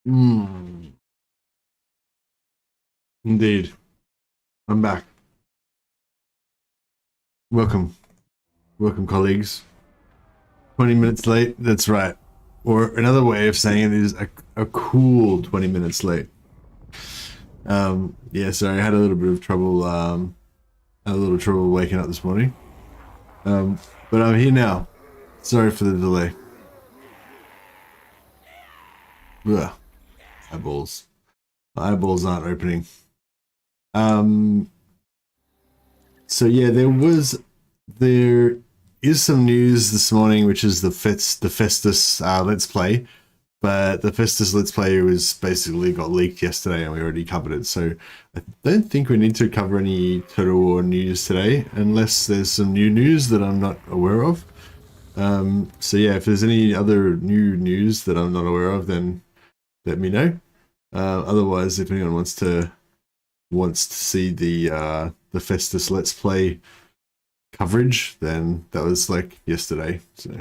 Mm, indeed. I'm back. Welcome. Welcome, colleagues. 20 minutes late. That's right. Or another way of saying it is a cool 20 minutes late. Yeah, sorry, I had a little bit of trouble, waking up this morning. But I'm here now. Sorry for the delay. Ugh, eyeballs. My eyeballs aren't opening. Um, so yeah, there is some news this morning, which is the Festus Let's Play. But the Festus Let's Play was basically got leaked yesterday, and we already covered it. So I don't think we need to cover any Total War news today, unless there's some new news that I'm not aware of. So yeah, if there's any other new news that I'm not aware of, then let me know. Otherwise, if anyone wants to see the Festus Let's Play coverage, then that was like yesterday. So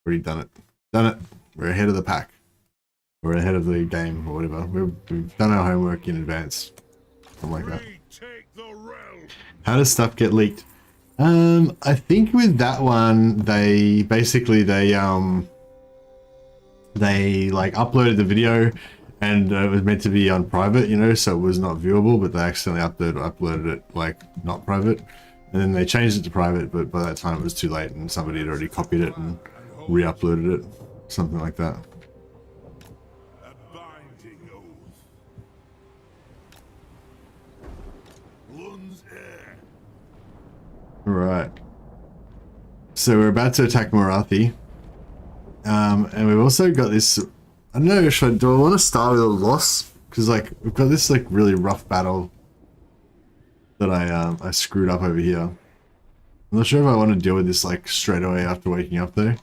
already done it. Done it. We're ahead of the pack. We're ahead of the game or whatever. We've done our homework in advance. Something like that. How does stuff get leaked? I think with that one, they like uploaded the video, and it was meant to be on private, so it was not viewable, but they accidentally uploaded it like not private, and then they changed it to private, but by that time it was too late and somebody had already copied it and re-uploaded it, something like that. Right. So we're about to attack Morathi. And we've also got this, I don't know, do I want to start with a loss? Because like we've got this like really rough battle that I screwed up over here. I'm not sure if I want to deal with this like straight away after waking up though.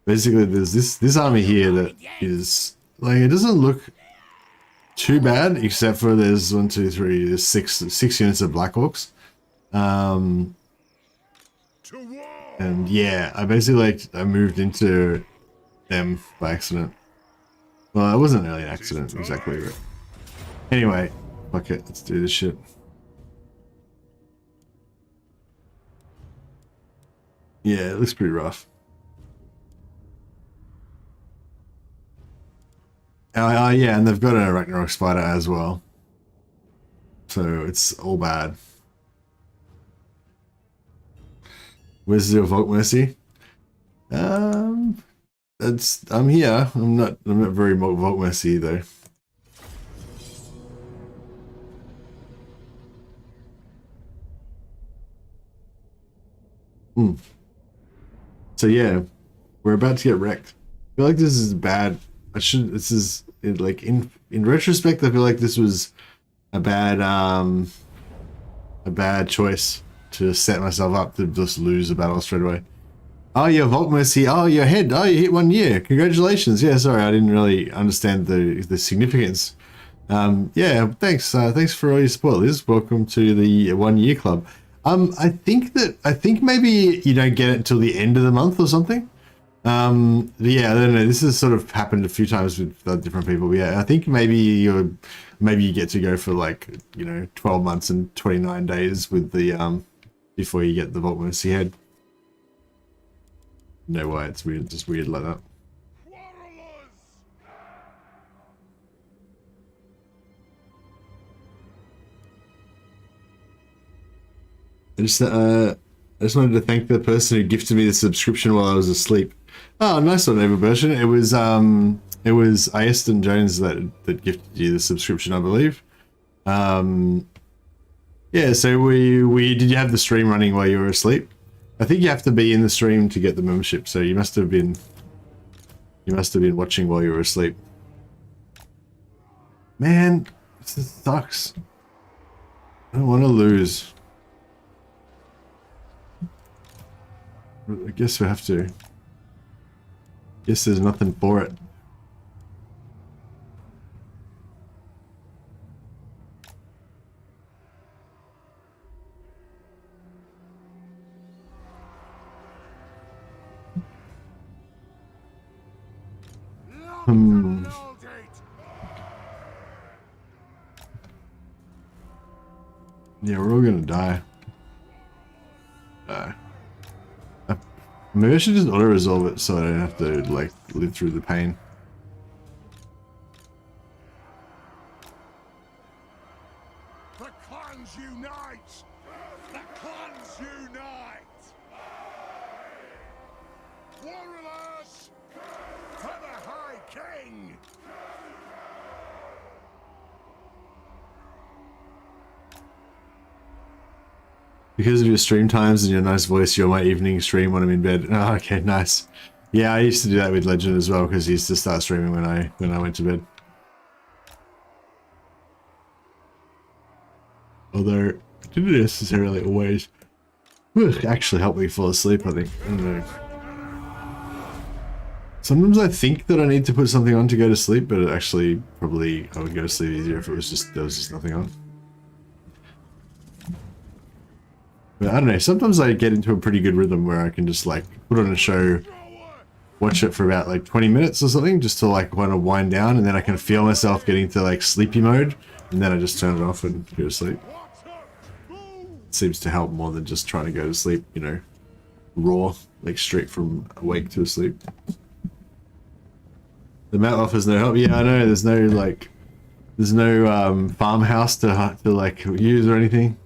Basically there's this army here that is like, it doesn't look too bad, except for there's there's six units of Black Orcs. And yeah, I basically I moved into them by accident. Well, it wasn't really an accident exactly, but anyway, fuck it, let's do this shit. Yeah, it looks pretty rough. Yeah, and they've got a Ragnarok spider as well, so it's all bad. Where's the Volk Mercy? I'm here. I'm not very Volk Mercy though. So yeah, we're about to get wrecked. I feel like this is bad. In retrospect, I feel like this was a bad choice to set myself up to just lose a battle straight away. Oh, your Volk Mercy. Oh, your head. Oh, you hit 1 year. Congratulations. Yeah, sorry, I didn't really understand the significance. Yeah, thanks. Thanks for all your support, Liz. Welcome to the 1 year club. I think maybe you don't get it until the end of the month or something. Yeah, I don't know. This has sort of happened a few times with different people. But yeah, I think maybe you get to go for like 12 months and 29 days with the before you get the Volk Mercy head. No why it's weird, just weird like that. I just wanted to thank the person who gifted me the subscription while I was asleep. Oh, nice one, Everversion. It was Ayeston Jones that gifted you the subscription, I believe. Yeah, so we did you have the stream running while you were asleep? I think you have to be in the stream to get the membership, so you must have been watching while you were asleep. Man, this sucks. I don't want to lose. I guess we have to. Guess there's nothing for it. Yeah, we're all gonna die. Maybe I should just auto-resolve it so I don't have to, like, live through the pain. The clans unite! The clans unite! Warriors! To the High King! Because of your stream times and your nice voice, you're my evening stream when I'm in bed. Oh, okay, nice. Yeah, I used to do that with Legend as well because he used to start streaming when I went to bed. Although it didn't necessarily always actually help me fall asleep, I think. I don't know. Sometimes I think that I need to put something on to go to sleep, but it actually probably I would go to sleep easier if it was just there was just nothing on. But I don't know, sometimes I get into a pretty good rhythm where I can just like put on a show, watch it for about like 20 minutes or something, just to like kind of wind down, and then I can feel myself getting to like sleepy mode, and then I just turn it off and go to sleep. It seems to help more than just trying to go to sleep, you know, raw, like straight from awake to asleep. The map offers no help. Yeah, I know, there's no like, there's no farmhouse to like use or anything.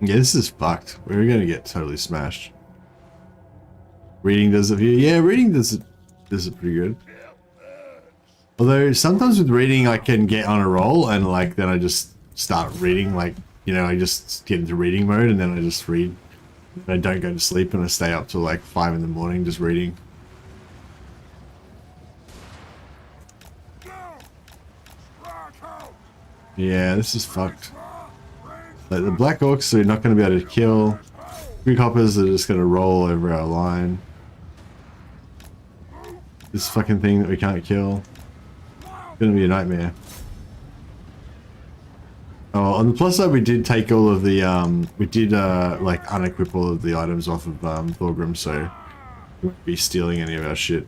Yeah, this is fucked. We're gonna get totally smashed. Reading does it for you? Yeah, reading does it pretty good. Although sometimes with reading I can get on a roll and like then I just start reading, like, you know, I just get into reading mode and then I just read. I don't go to sleep and I stay up till like 5 in the morning just reading. Yeah, this is fucked. Like the Black Orcs are not going to be able to kill. Greek Hoppers are just going to roll over our line. This fucking thing that we can't kill. It's going to be a nightmare. Oh, on the plus side, we did take all of the, we did, like, unequip all of the items off of, Thorgrim, so we won't be stealing any of our shit.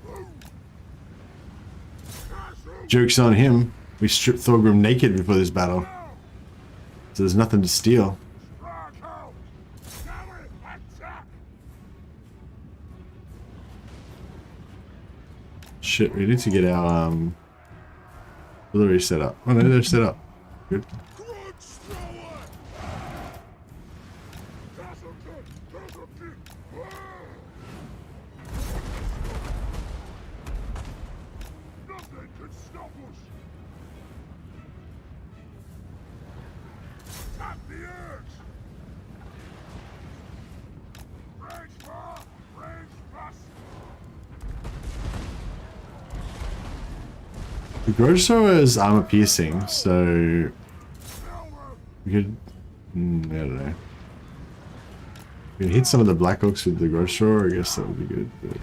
Joke's on him. We stripped Thorgrim naked before this battle. So there's nothing to steal. Shit, we need to get our, artillery set up. Oh no, they're set up. Good. The Grudges is armor piercing, so we could, I don't know. We can hit some of the Black Orcs with the Grudges, I guess that would be good. But...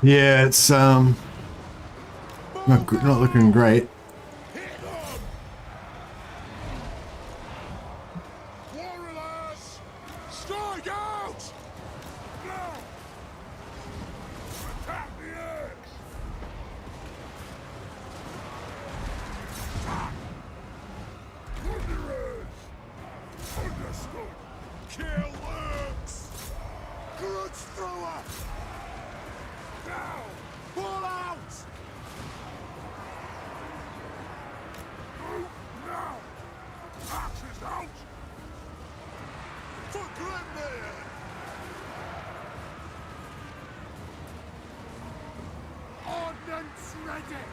Yeah, it's not looking great. Warriors, strike out! Now! Attack the eggs! Wanderers! Understood! Kill orcs! Grudge thrower! Now! Pull out! Move now! Axes out! For Grombrindal! Ordnance ready!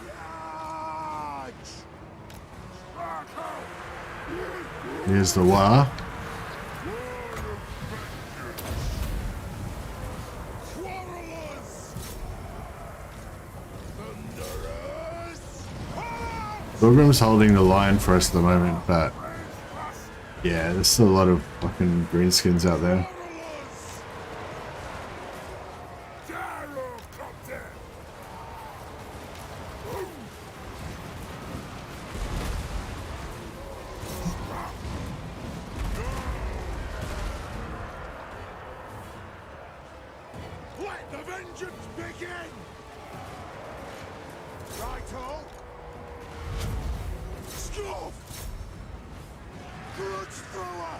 Charge! Sparkle! Here's the wire. Quarrelers! Thunderers! Out! Thorgrim's holding the line for us at the moment, but yeah, there's still a lot of fucking greenskins out there. Quarrelers! Gyrocopter! Let the vengeance begin! Right-o! Scuff! Grudge thrower!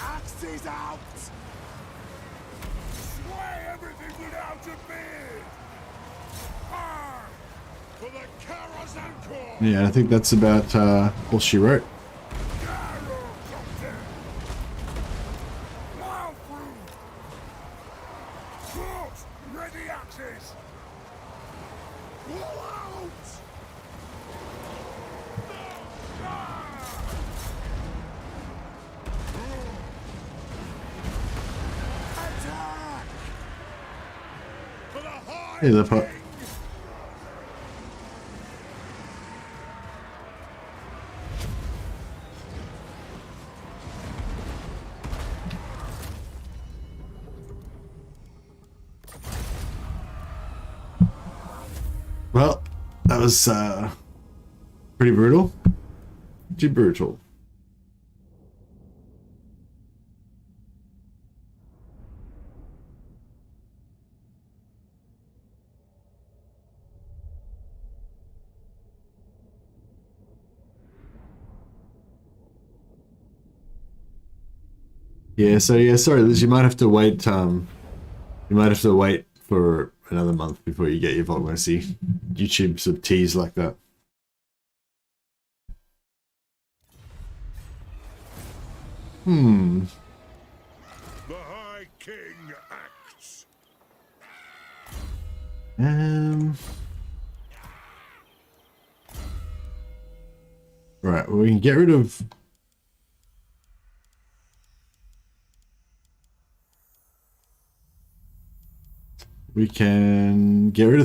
Axes out! Sway everything without a beard! Arr! For the Karazanko! Yeah, I think that's about all she wrote. Gyrocopter! Plow through! Close! Ready axes! Pull out! Attack! For the high Hey, the pup. king! Well, that was pretty brutal. Pretty brutal. Yeah, so yeah, sorry Liz, you might have to wait for another month before you get your VOD when I see YouTube sort of tease like that. The High King acts. Right, well, we can get rid of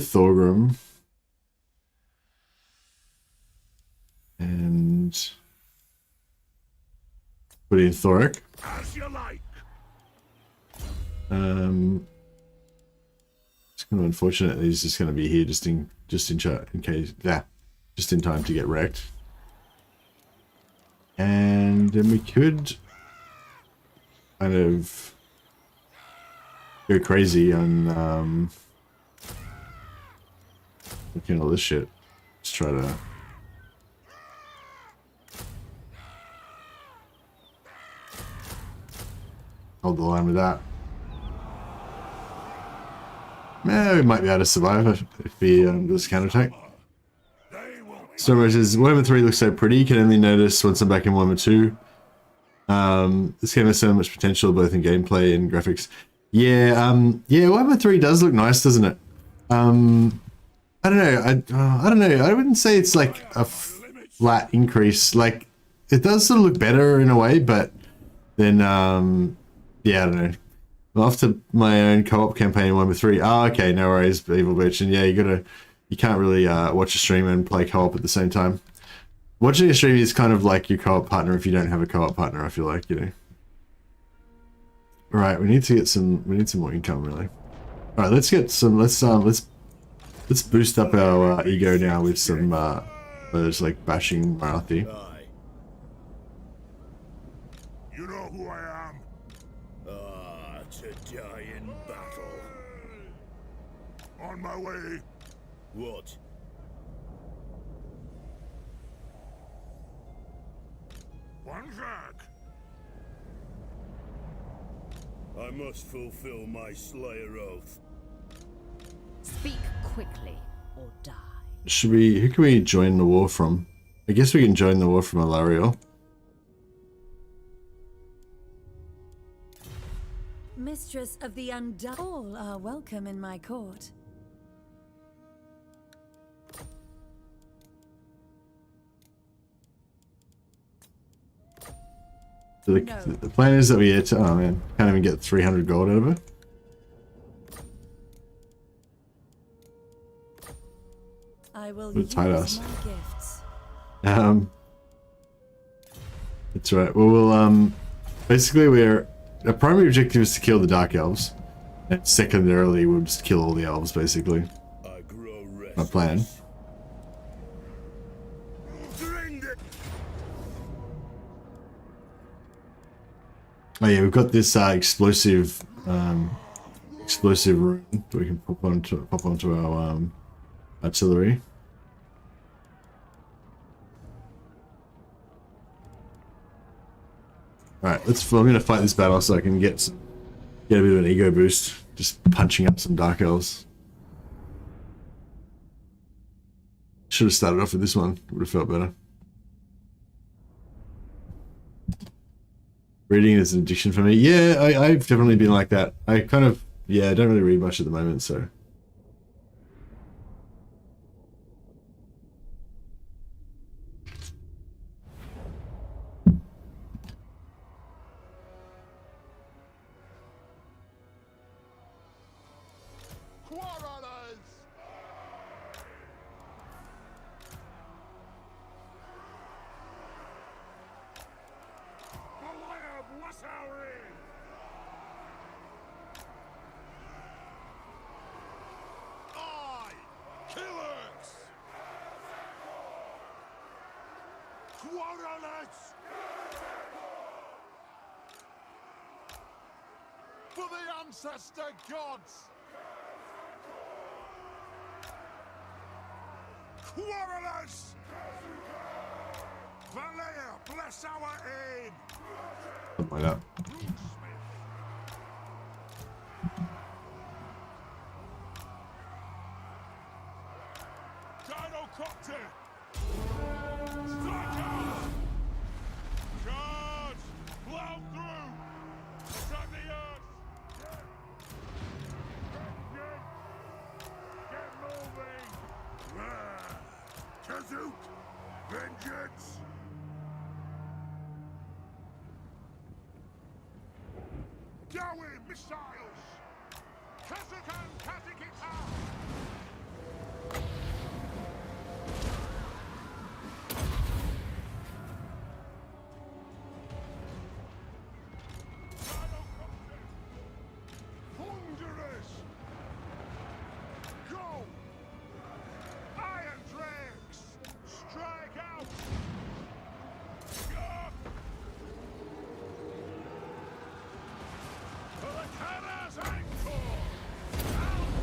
Thorgrim and put in Thorek. As you like. It's kind of unfortunate that he's just going to be here just in time to get wrecked. And then we could kind of go crazy on looking at all this shit. Let's try to hold the line with that. Yeah, we might be able to survive if he does counterattack. Stormwatch says, Warhammer 3 looks so pretty, you can only notice once I'm back in Warhammer 2. This game has so much potential both in gameplay and graphics. Yeah, yeah, Warhammer 3 does look nice, doesn't it? I don't know, I don't know, I wouldn't say it's like a flat increase. Like, it does sort of look better in a way, but then, yeah, I don't know. Well, after my own co-op campaign in Warhammer 3, okay, no worries, Evil Bitch, and yeah, you can't really watch a stream and play co-op at the same time. Watching a stream is kind of like your co-op partner if you don't have a co-op partner, I feel like, you know. All right, we need to get some. We need some more income, really. All right, let's get some. Let's boost up our ego now with some those like bashing Marathi. You know who I am? To die in battle. On my way. What? One sec. I must fulfill my Slayer oath. Speak quickly or die. Should we? Who can we join the war from? I guess we can join the war from Alariel. Mistress of the Undone. All are welcome in my court. So the plan is that we get to, oh man, can't even get 300 gold out of it. I will Would use tight us. my gifts. That's right. Well, we'll basically our primary objective is to kill the Dark Elves, and secondarily we'll just kill all the elves. Basically, I grow restless. my plan. Oh yeah, we've got this explosive rune that we can pop onto our artillery. All right, I'm gonna fight this battle so I can get a bit of an ego boost, just punching up some Dark Elves. Should have started off with this one. Would have felt better. Reading is an addiction for me. Yeah, I've definitely been like that. I kind of, yeah, I don't really read much at the moment, so. Quarrelers! What's our aim? Aye! Killers! Quarrelers! For the ancestor gods! Quarrelers! Belegar, bless our aim! Something like that. Gyrocopter! Strike out! Charge! Plow through! Attack the earth! Get moving! Kazook! Vengeance! Yowie missiles! Kazakan Kazakita! Thunderers! Go! Iron Drakes! Strike out! For the Cannon's Anchor!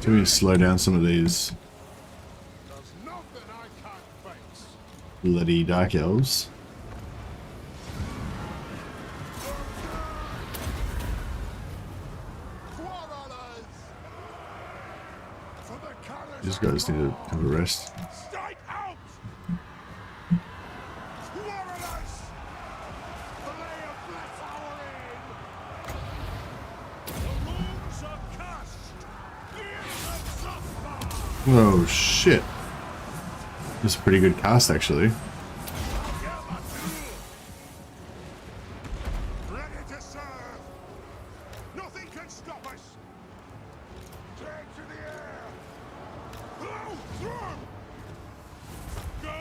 Do we slow down some of these There's nothing I can't face! bloody Dark Elves? Quarrelers! For the Cannon's These guys need to have a rest. Strike out! Quarrelers! Belegar, bless our aim! The runes are cast! Years of suffer! Oh shit! This is a pretty good cast actually. Ready to serve! Nothing can stop us! Take to the air! Blow through! Go!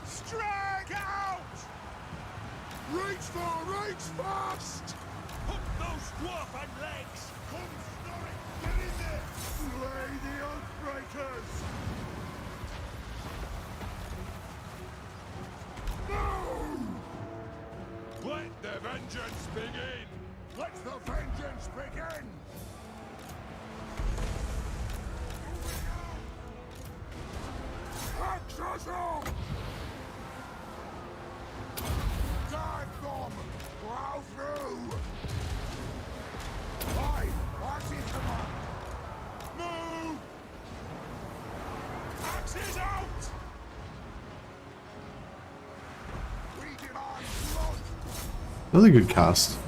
Strike out! Reach fast! Hook those dwarf legs! Come, Thorek, get in there! Slay the Oathbreakers! No! Let the vengeance begin! Let the vengeance begin! Exorcism! Dive bomb! Plow through! Aye, Archie's command! Move! Axes out! We demand blood! That was a good cast.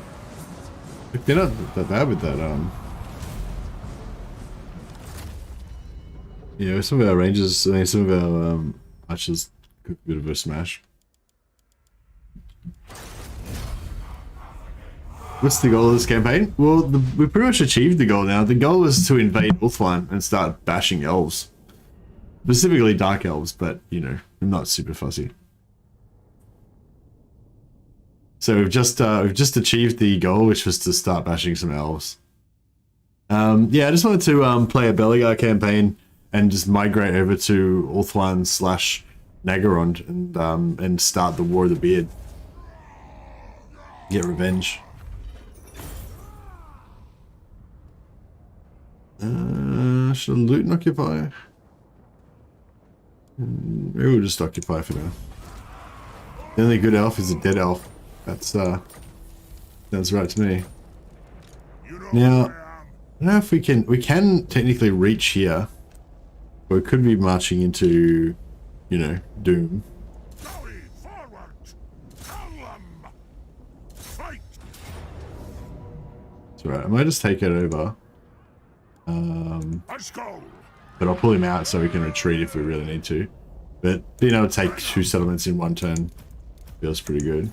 They're not that bad with that, yeah, some of our rangers, I mean, some of our archers could be a bit of a smash. What's the goal of this campaign? Well, we pretty much achieved the goal now. The goal was to invade Ulthuan and start bashing elves. Specifically dark elves, but, you know, I'm not super fussy. So we've just achieved the goal, which was to start bashing some elves. Yeah, I just wanted to play a Belegar campaign and just migrate over to Ulthuan / Naggarond and start the War of the Beard. Get revenge. Should I loot and occupy? Maybe we'll just occupy for now. The only good elf is a dead elf. That's right to me. Now, I don't know if we can technically reach here. Or we could be marching into, you know, Doom. Gully, forward! Column! Fight! It's alright, I might just take it over. Let's go! But I'll pull him out so we can retreat if we really need to. But being able to take 2 settlements in one turn feels pretty good.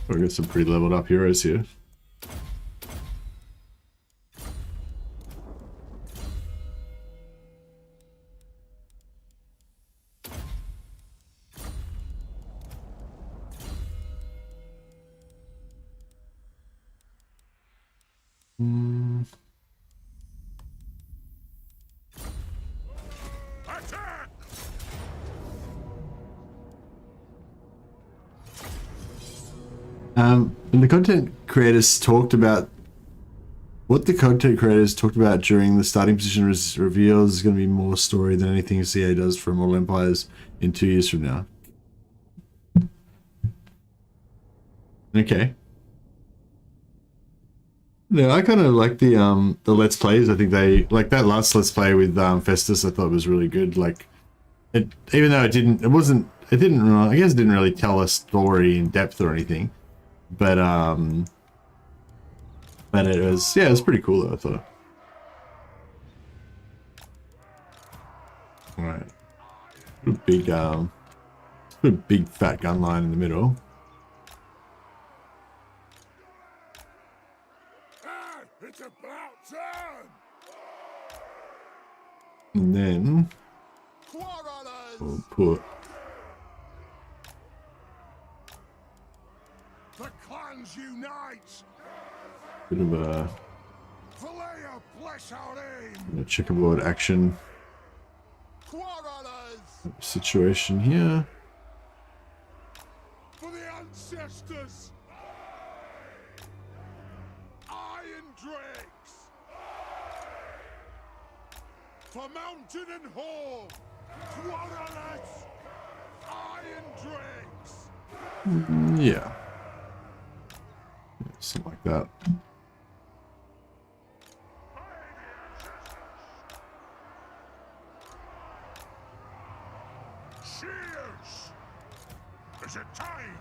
We've got some pretty leveled up heroes here. Attack! And the content creators talked about what the content creators talked about during the starting position reveals is going to be more story than anything CA does for Mortal Empires in 2 years from now. Okay. No, I kind of like the Let's Plays. I think they like that last Let's Play with Festus. I thought was really good. Like, it, even though I guess it didn't really tell a story in depth or anything, but it was, yeah, it was pretty cool though, I thought. All right, put a big fat gun line in the middle. It's about time! And then Quarrelers! we'll put The clans unite! a bit of a Valea bless our aim! checkerboard action Quarrelers! situation here. For the ancestors! Iron drakes! For mountain and hall! Quarrelers! Iron drakes! Yeah, something like that. Cheers! Is it time?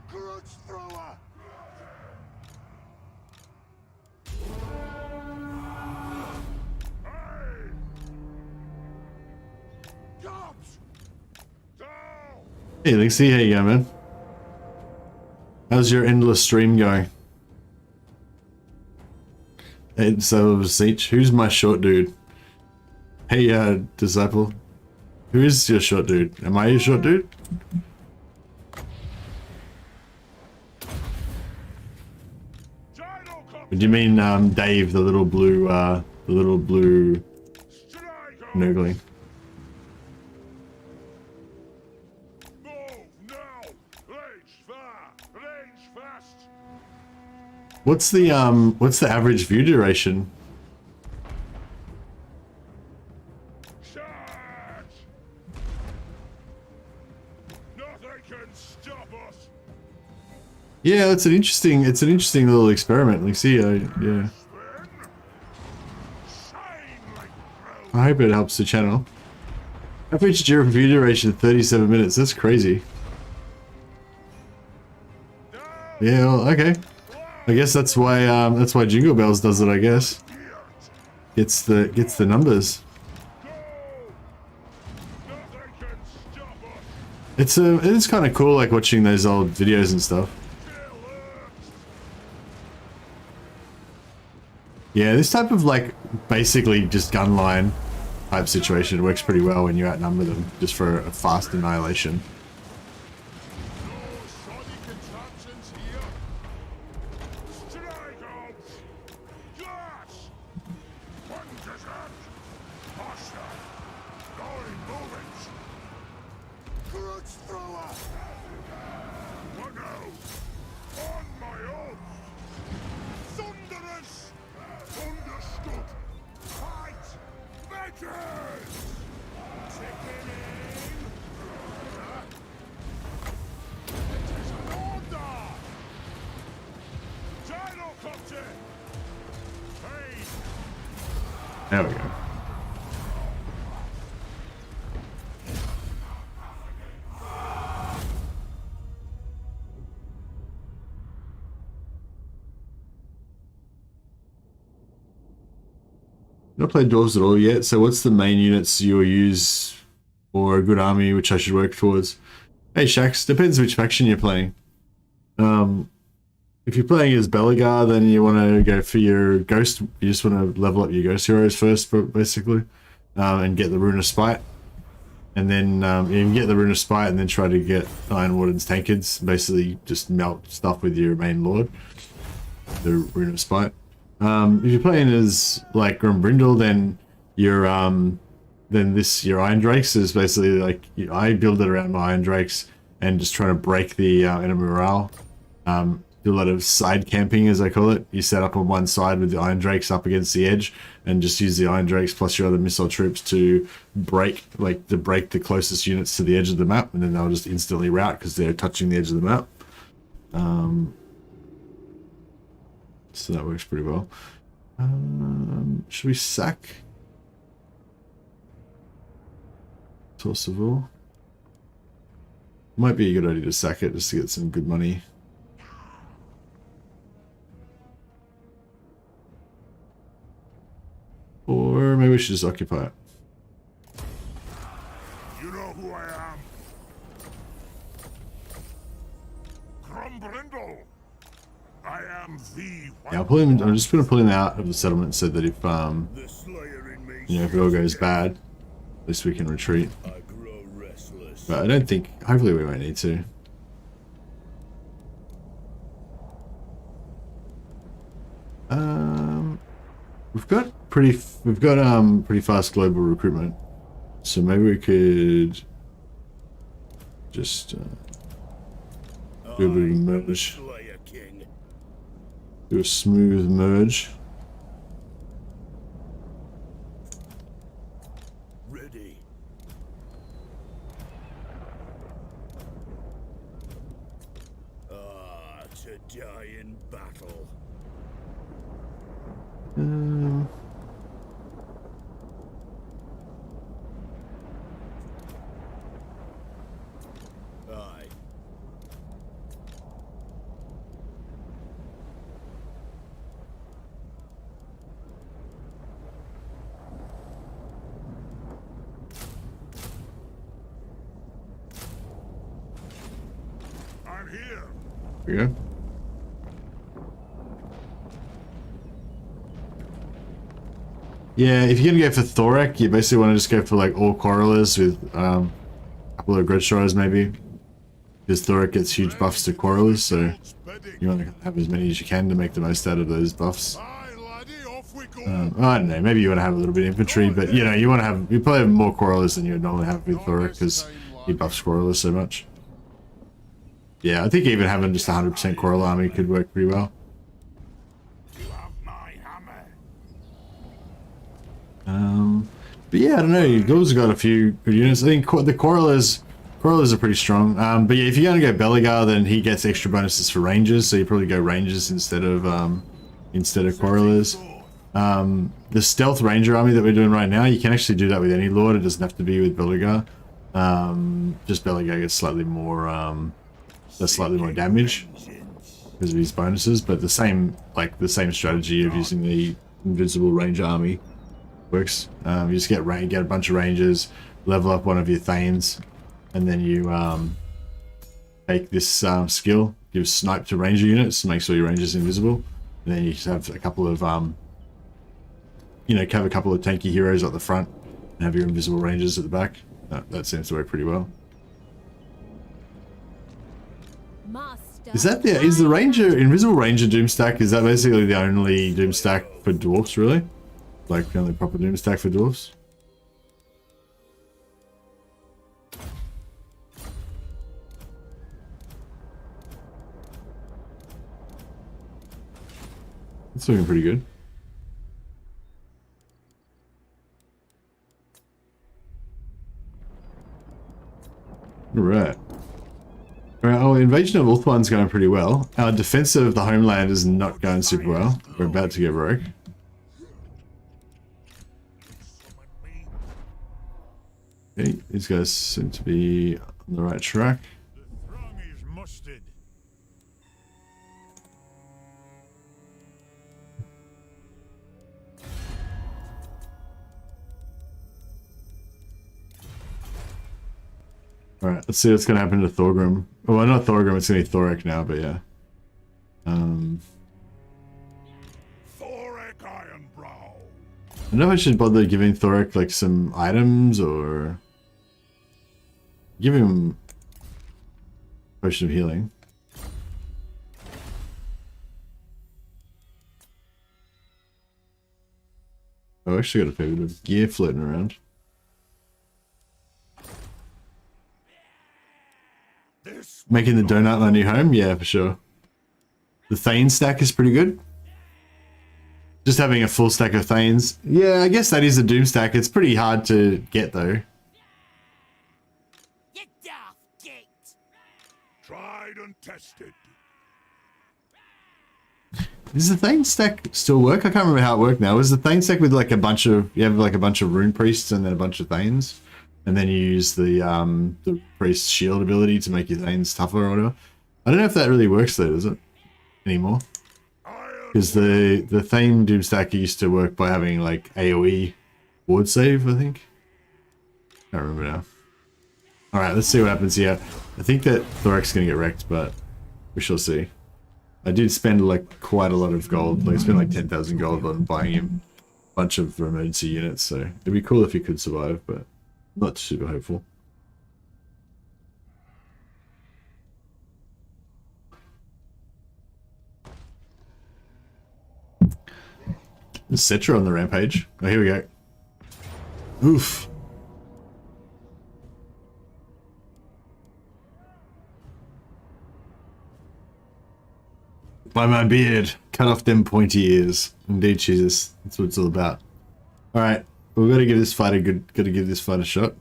Grudge thrower! Hey! Hey, Lexi, how you going, man? How's your endless stream going? 8 subs each. Who's my short dude? Hey, disciple. Who is your short dude? Am I your short dude? What do you mean, Dave, the little blue nurgling? What's the average view duration? Yeah, it's an interesting little experiment. Like, see, yeah. I hope it helps the channel. Average view duration 37 minutes. That's crazy. Yeah, well, okay. I guess that's why Jingle Bells does it. I guess gets the numbers. It's kind of cool, like watching those old videos and stuff. Yeah, this type of like basically just gun line type situation works pretty well when you outnumber them, just for a fast annihilation. There we go. Not played Dwarves at all yet, so what's the main units you'll use for a good army which I should work towards? Hey Shax, depends which faction you're playing. If you're playing as Belegar, then you want to go for your Ghost. You just want to level up your Ghost heroes first, basically, and get the Rune of Spite. And then you can get the Rune of Spite and then try to get Iron Warden's Tankards. Basically, just melt stuff with your main lord, the Rune of Spite. If you're playing as like Grombrindal, then your Iron Drakes is basically like I build it around my Iron Drakes and just try to break the enemy morale. Do a lot of side camping, as I call it. You set up on one side with the Iron Drakes up against the edge, and just use the Iron Drakes plus your other missile troops to break the closest units to the edge of the map, and then they'll just instantly rout because they're touching the edge of the map. So that works pretty well. Should we sack Torcivore? Might be a good idea to sack it just to get some good money. Or maybe we should just occupy it. You know who I am? Grombrindal. I am the Yeah, I'm just gonna pull him out of the settlement so that if if it all goes bad, at least we can retreat. But I don't think. Hopefully, we won't need to. We've got pretty fast global recruitment, so maybe we could just do a bit of a merge, do a smooth merge. Ready. To die in battle. Aye. here. There we go. Yeah, if you're gonna go for Thorek, you basically want to just go for like all Quarrelers with a couple of Grudge Destroyers maybe. Because Thorek gets huge buffs to Quarrelers, so you want to have as many as you can to make the most out of those buffs. Aye, laddie, off we go. I don't know, maybe you want to have a little bit of infantry, but you know, you probably have more Quarrelers than you would normally have with Thorek because he buffs Quarrelers so much. Yeah, I think even having just 100% Quarrel army could work pretty well. You have my hammer. But yeah, I don't know, you've also got a few good units. I think the Quarrelers are pretty strong. But yeah, if you're going to go Belegar, then he gets extra bonuses for Rangers, so you probably go Rangers instead of Quarrelers. The Stealth Ranger army that we're doing right now, you can actually do that with any Lord, it doesn't have to be with Belegar. Just Belegar gets slightly more damage because of his bonuses, but the same strategy of using the Invincible Ranger army works. You just get a bunch of Rangers, level up one of your Thanes, and then you take this skill, give snipe to Ranger units to make sure your Ranger's invisible, and then you just have a couple of have a couple of tanky heroes at the front and have your invisible Rangers at the back. That seems to work pretty well. Is the Ranger, Invisible Ranger Doom stack, is that basically the only Doom stack for Dwarfs, really? Like, the only proper Doom stack for Dwarfs? It's looking pretty good. Alright. Our invasion of Ulthuan's going pretty well. Our defense of the homeland is not going super well. We're about to get rogue. Okay, these guys seem to be on the right track. The throng is mustered. Alright, let's see what's going to happen to Thorgrim. Well, not Thorgrim, it's going to be Thorek now, but yeah. Thorek Ironbrow. I don't know if I should bother giving Thorek, like, some items, or... give him... Potion of Healing. Oh, I actually got a fair bit of gear floating around. Making the donut my new home? Yeah, for sure. The Thane stack is pretty good. Just having a full stack of Thanes. Yeah, I guess that is a Doom stack. It's pretty hard to get, though. Get off, gate. Tried and tested. Does the Thane stack still work? I can't remember how it worked now. Is the Thane stack with like a bunch of... you have like a bunch of Rune Priests and then a bunch of Thanes? And then you use the Priest's shield ability to make your Thanes tougher or whatever. I don't know if that really works though, does it? Anymore? Because the Thane Doom stack used to work by having like AoE ward save, I think. I don't remember now. Alright, let's see what happens here. I think that Thorek's gonna get wrecked, but we shall see. I did spend like quite a lot of gold. Like I spent like 10,000 gold on buying him a bunch of emergency units, so it'd be cool if he could survive, but not super hopeful. Cetra on the rampage. Oh, here we go. Oof. By my beard, cut off them pointy ears. Indeed, Jesus, that's what it's all about. All right, we've got to give this fight a shot.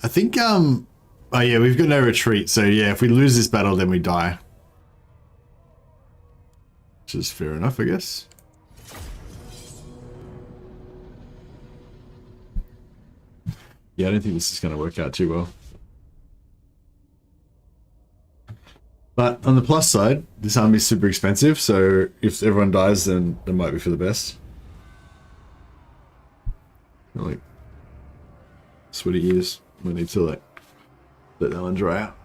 I think oh yeah, we've got no retreat, so yeah, if we lose this battle, then we die. Which is fair enough, I guess. Yeah, I don't think this is going to work out too well. But on the plus side, this army is super expensive, so if everyone dies, then it might be for the best. Like That's what he is. We need to like let that one dry out.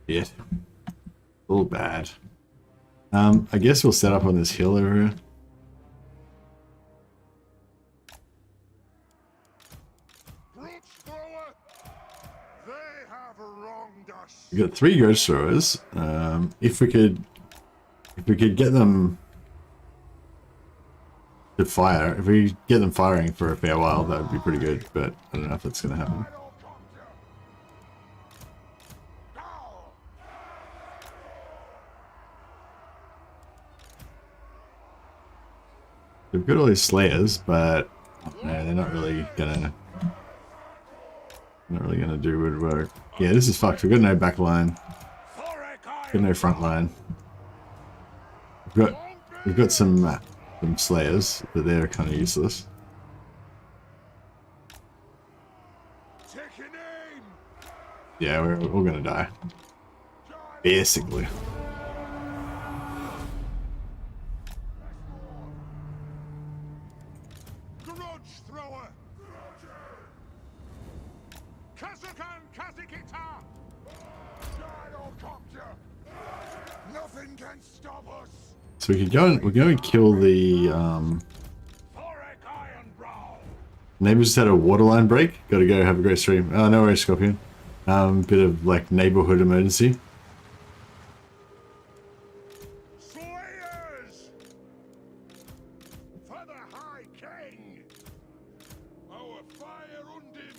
Yeah, all bad. I guess we'll set up on this hill over here. Grudge thrower, they have wronged us. We've got 3 grudge throwers. If we could get them to fire, if we get them firing for a fair while, that would be pretty good. But I don't know if that's going to happen. We've got all these slayers, but no, they're not really gonna do good work. Yeah, this is fucked. We've got no back line. We've got no front line. We've got some slayers, but they're kind of useless. Yeah, we're all gonna die. Basically. So we could go and we're going to kill the neighbors just had a waterline break. Gotta go, have a great stream. Oh, no worries, Scorpion. Bit of like neighborhood emergency. Slayers for the High King. Our fire undimmed.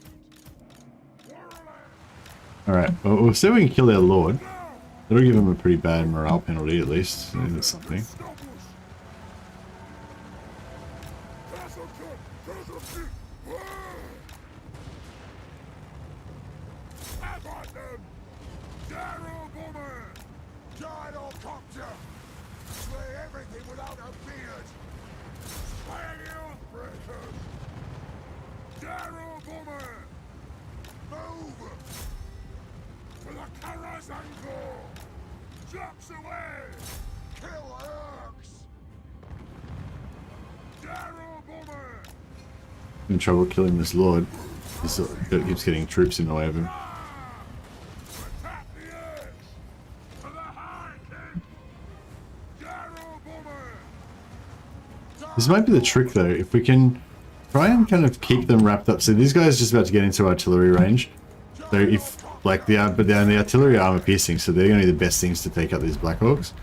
Alright, well, we'll see if we can kill their lord. That'll give him a pretty bad morale penalty at least. So that's something. In trouble killing this lord. He keeps getting troops in the way of him. This might be the trick though, if we can try and kind of keep them wrapped up. So these guys are just about to get into artillery range. So if like the artillery armor piercing, so they're gonna be the best things to take out these Black Hawks.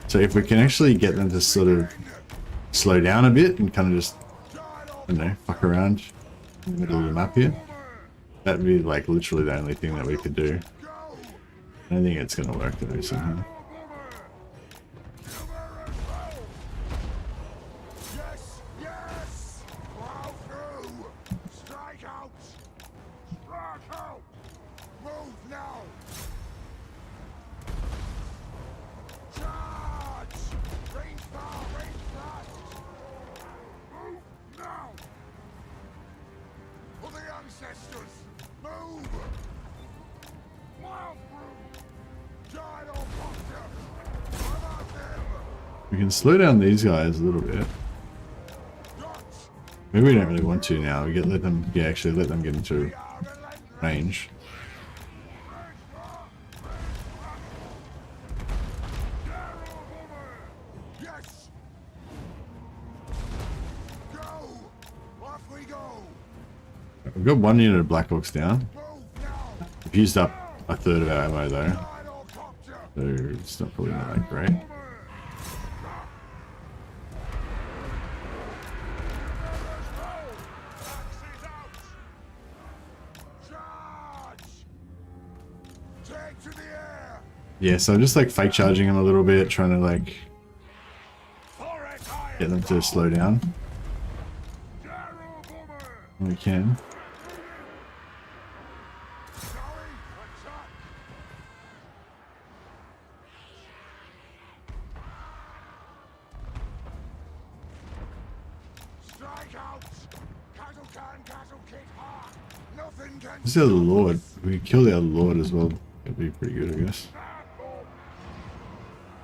So if we can actually get them to sort of slow down a bit and kind of just, I don't know, fuck around in the middle of the map here, that'd be like literally the only thing that we could do. I don't think it's gonna work though somehow. We can slow down these guys a little bit. Maybe we don't really want to now. We let them get into range. We've got 1 unit of Black Hawks down. We've used up a third of our ammo though, so it's not probably not that great. Yeah, so I'm just like fake charging them a little bit, trying to like get them to slow down when we can. This is the Lord. If we kill the other Lord as well, it'd be pretty good, I guess.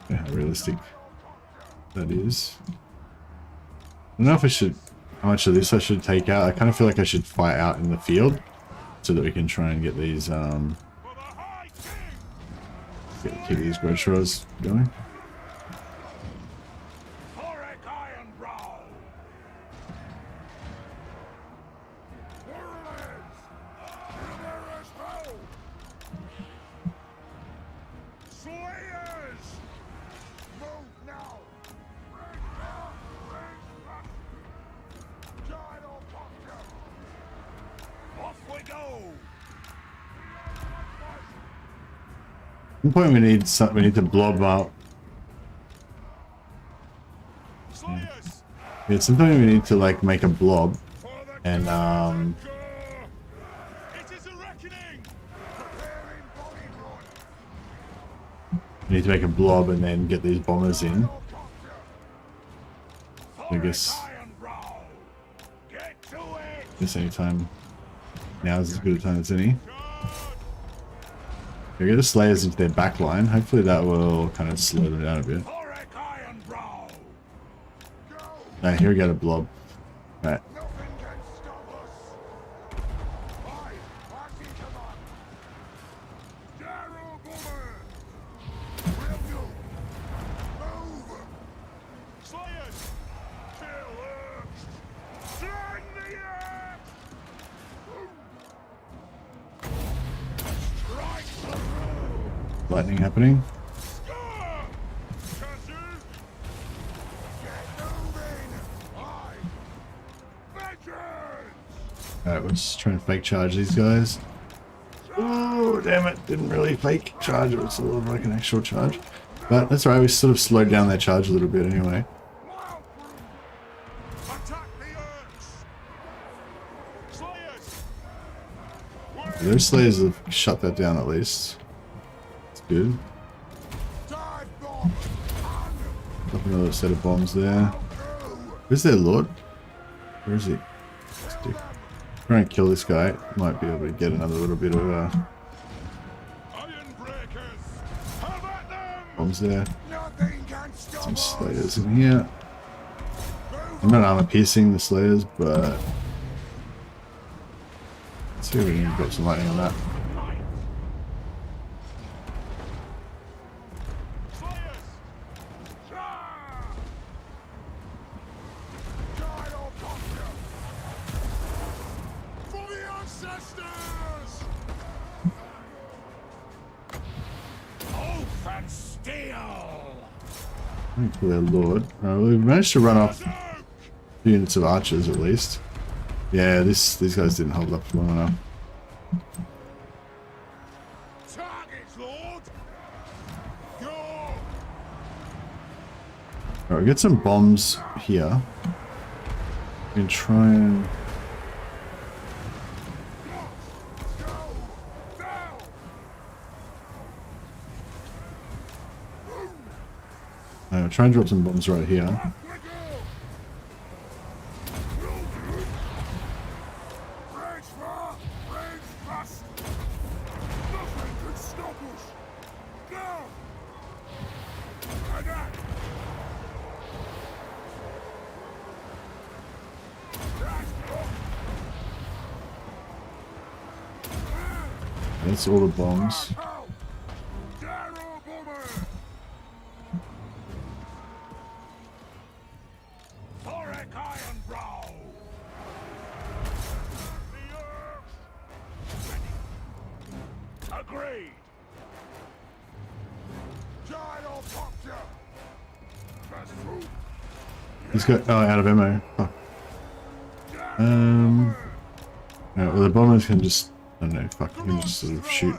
Yeah, how realistic that is. I don't know if I should, how much of this I should take out. I kind of feel like I should fight out in the field so that we can try and get these, keep these grudge throws going. Thorek Ironbrow! Warriors! Numerous foe! Slayers! Move now! Giant Pumpkin! Off we go! At some point we need to blob up. Slayers! Yeah, sometimes we need to like make a blob For the and it is a reckoning! Preparing body run! we need to make a blob and then get these bombers in. I guess Get to it! anytime now is as good a time as any. We get the Slayers into their back line. Hopefully that will kind of slow them down a bit. Thorek Ironbrow! Go! Alright, here we go to blob. Right. Nothing can stop us! Aye, party command! Darrow Boomer! Will do! Move! Slayers! Kill Urge! Slang the axe! Strike the road! Lightning happening. Alright, let's try and fake charge these guys. Oh, damn it. Didn't really fake charge. It was a little like an actual charge. But that's alright. We sort of slowed down their charge a little bit anyway. Attack the Urge! Slayers! Those Slayers have shut that down at least. It's good. Dive bomb! Drop another set of bombs there. Where's their lord? Where is he? Try and kill this guy. Might be able to get another little bit of Iron breakers! Have at them! bombs there. Nothing can stop Some us! Slayers in here. I'm not armor piercing the Slayers, but let's see if we can drop some lightning on that. Slayers! Charge! Giant Pumpkin! For the ancestors! Oath and steel! Thankfully, our lord. We managed to run off 2 units of archers at least. Yeah, these guys didn't hold up for long enough. Targets, Lord! Go! Alright, we get some bombs here. We can try and Go! Down! try and drop some bombs right here. We go! Rage far! Rage fast! Nothing can stop us! Go! Attack! That's all the bombs. Darrow Boomer! Thorek Ironbrow! The Earth! Agreed! Giant Pumpkin! Fast food! He's got out of ammo. Fuck. No, well, the bombers can just, I don't know, fuck, you can just sort of shoot.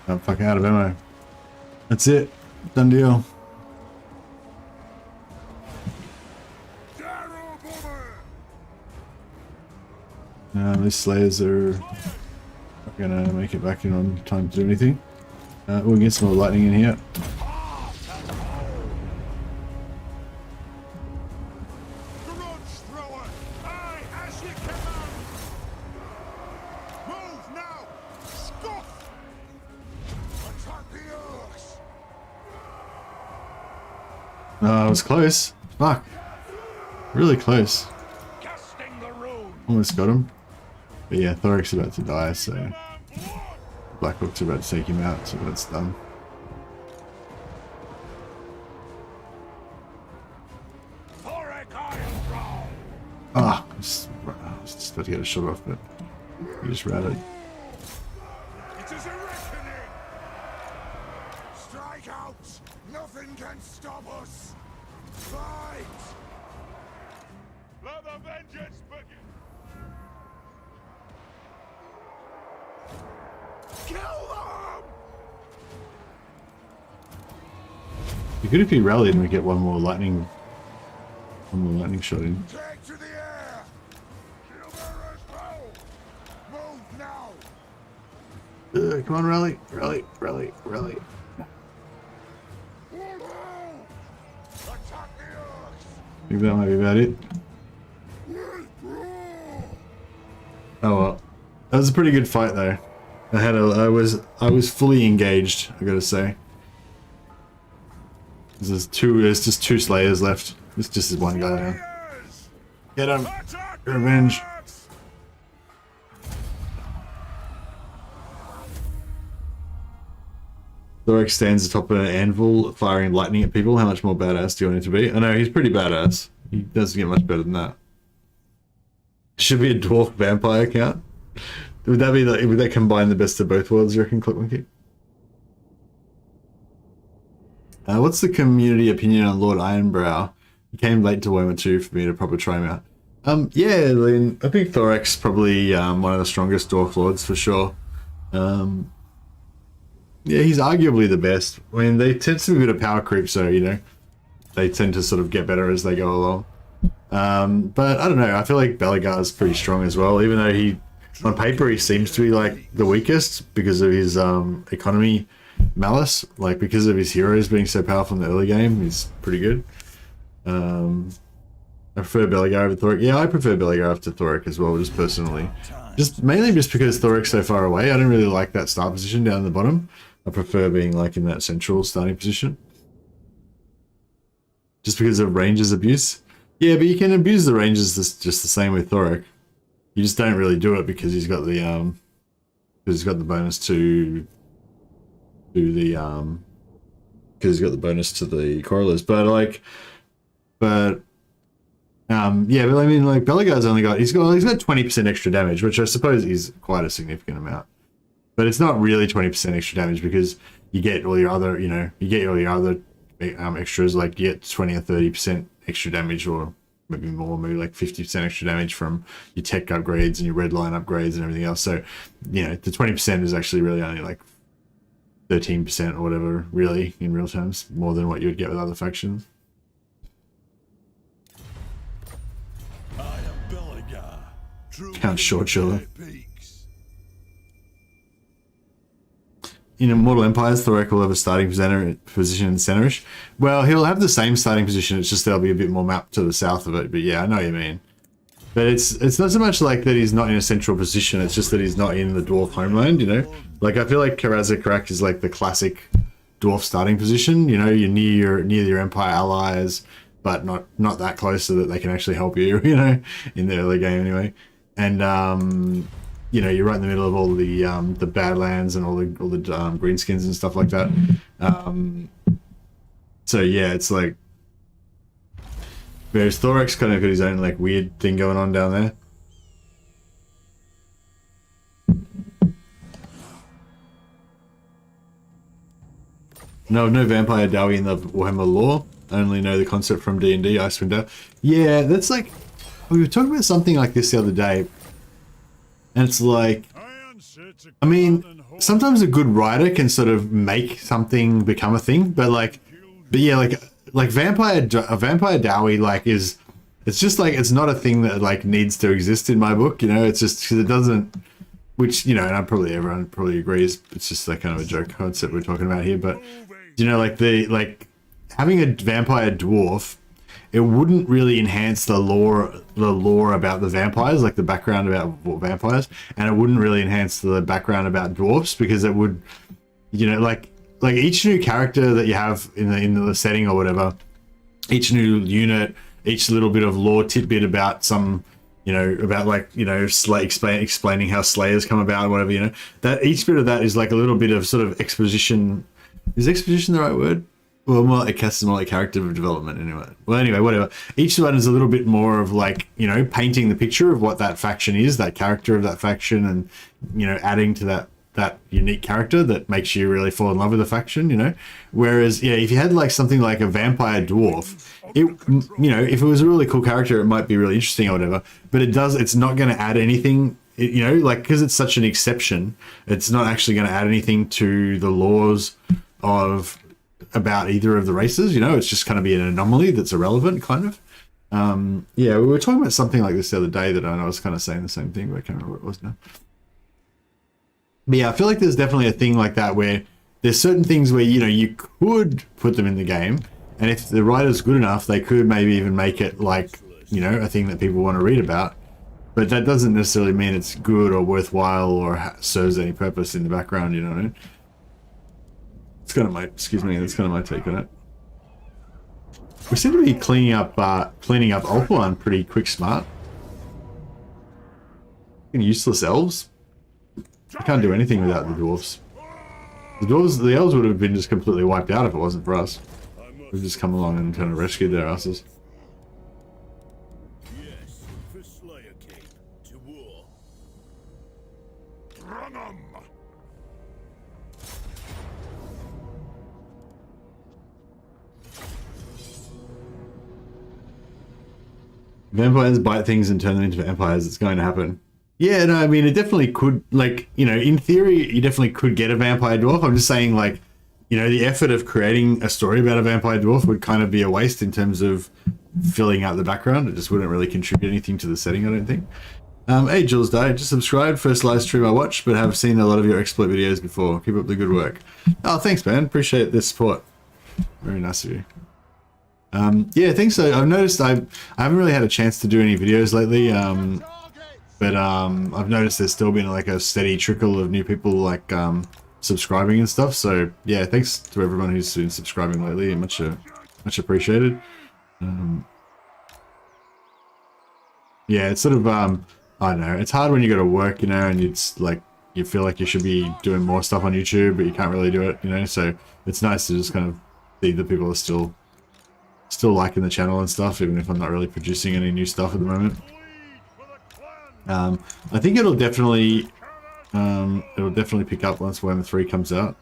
I'm fucking out of ammo. That's it. Done deal. Darrow Boomer! These Slayers are not gonna make it back in on time to do anything. We'll get some more lightning in here. Grudge thrower! Aye, as you command! Move now! Scuff! Attack the Earth! Oh, it was close. Fuck. Really close. Casting the rune. Almost got him. But yeah, Thorek's about to die, so Black Hook's about to take him out, so that's done. Thorek Ironbrow. Ah, I was just about to get a shot off, but he just routed. It is a reckoning. Strike out. Nothing can stop us. Fight. Let the vengeance begin. Kill them. Be good if he rallied and we get one more lightning shot in. Take to the air. Kill bearers bow. Move now. Come on, rally, rally, rally, rally. Attack the earth. Maybe that might be about it. Oh well, that was a pretty good fight though. I was fully engaged, I gotta say. There's just two slayers left. It's just this one guy now. Get him! Revenge! Thorek stands atop an anvil, firing lightning at people. How much more badass do you want him to be? I know, he's pretty badass. He doesn't get much better than that. Should be a dwarf vampire account. Would that be like, would that combine the best of both worlds, you reckon, Clickmonkey? What's the community opinion on Lord Ironbrow? He came late to Warhammer 2 for me to proper try him out. Yeah, Lynn, I think Thorek's probably one of the strongest dwarf lords for sure. Yeah, he's arguably the best. I mean, they tend to be a bit of power creep, so, you know, they tend to sort of get better as they go along. But I don't know, I feel like Belegar's pretty strong as well, even though he, on paper, he seems to be like the weakest because of his economy malice. Like, because of his heroes being so powerful in the early game, he's pretty good. I prefer Belegar over Thorek. Yeah, I prefer Belegar after Thorek as well, just personally. Just mainly just because Thorek's so far away. I don't really like that start position down the bottom. I prefer being like in that central starting position. Just because of ranges abuse. Yeah, but you can abuse the ranges just the same with Thorek. You just don't really do it because he's got the bonus to the because he's got the bonus to the correlers. Yeah, but I mean, like, Belegar's only got he's got 20% extra damage, which I suppose is quite a significant amount. But it's not really 20% extra damage because you get all your other, extras, like you get 20 or 30% extra damage, or maybe more, maybe like 50% extra damage from your tech upgrades and your red line upgrades and everything else. So, you know, the 20% is actually really only like 13% or whatever, really, in real terms, more than what you would get with other factions. I am Belegar. Count Short Shoulder. In Immortal Empires, Thorek will have a starting position in centerish. Well, he'll have the same starting position, it's just there'll be a bit more mapped to the south of it, but yeah, I know what you mean. But it's not so much like that he's not in a central position, it's just that he's not in the dwarf homeland, you know? Like, I feel like Karazakrak is like the classic dwarf starting position, you know, you're near your Empire allies, but not that close so that they can actually help you, you know, in the early game anyway. And, you know, you're right in the middle of all the Badlands and all the greenskins and stuff like that. So yeah, it's like, whereas Thorek's kind of got his own like weird thing going on down there. No vampire Dowie in the Warhammer lore. I only know the concept from D&D, Icewind Dale. Yeah, that's like, we were talking about something like this the other day. And it's like, I mean, sometimes a good writer can sort of make something become a thing, but yeah, like Vampire Dowie, like, it's just like, it's not a thing that like needs to exist in my book, you know, it's just because it doesn't, which, you know, and everyone probably agrees, it's just like kind of a joke concept we're talking about here, but, you know, like having a vampire dwarf, it wouldn't really enhance the lore about the vampires, like the background about vampires, and it wouldn't really enhance the background about dwarfs, because it would, you know, like each new character that you have in the setting or whatever, each new unit, each little bit of lore tidbit about some, you know, about like, you know, explaining how Slayers come about, whatever, you know, that each bit of that is like a little bit of sort of exposition. Is exposition the right word? Well, more like more like character development anyway. Well, anyway, whatever. Each one is a little bit more of like, you know, painting the picture of what that faction is, that character of that faction, and, you know, adding to that unique character that makes you really fall in love with the faction, you know. Whereas, yeah, if you had like something like a vampire dwarf, it, you know, if it was a really cool character, it might be really interesting or whatever. But it's not going to add anything, you know, like, because it's such an exception, it's not actually going to add anything to the laws of about either of the races, you know. It's just kind of be an anomaly that's irrelevant, kind of. Yeah, we were talking about something like this the other day that I was kind of saying the same thing, but I can't remember what it was now. But yeah, I feel like there's definitely a thing like that where there's certain things where, you know, you could put them in the game, and if the writer's good enough, they could maybe even make it like, you know, a thing that people want to read about. But that doesn't necessarily mean it's good or worthwhile or serves any purpose in the background, you know what I mean? It's kind of my, excuse me, that's kind of my take on it. We seem to be cleaning up Ulthuan pretty quick smart. Useless elves. I can't do anything without the dwarves. The elves would have been just completely wiped out if it wasn't for us. We've just come along and kind of rescued their asses. Yes, for Slayer King, to war. Run 'em! Vampires bite things and turn them into vampires. It's going to happen. Yeah, no, I mean, it definitely could, like, you know, in theory, you definitely could get a vampire dwarf. I'm just saying, like, you know, the effort of creating a story about a vampire dwarf would kind of be a waste in terms of filling out the background. It just wouldn't really contribute anything to the setting, I don't think. Hey, Jules Died, just subscribed. First live stream I watched, but have seen a lot of your exploit videos before. Keep up the good work. Oh, thanks, man. Appreciate the support. Very nice of you. Yeah, I think so. I've noticed I haven't really had a chance to do any videos lately, but I've noticed there's still been like a steady trickle of new people like subscribing and stuff. So yeah, thanks to everyone who's been subscribing lately. Much appreciated. Yeah, it's sort of I don't know. It's hard when you got to work, you know, and it's like you feel like you should be doing more stuff on YouTube, but you can't really do it, you know. So it's nice to just kind of see that people are still liking the channel and stuff, even if I'm not really producing any new stuff at the moment. I think it'll definitely pick up once Warhammer 3 comes out.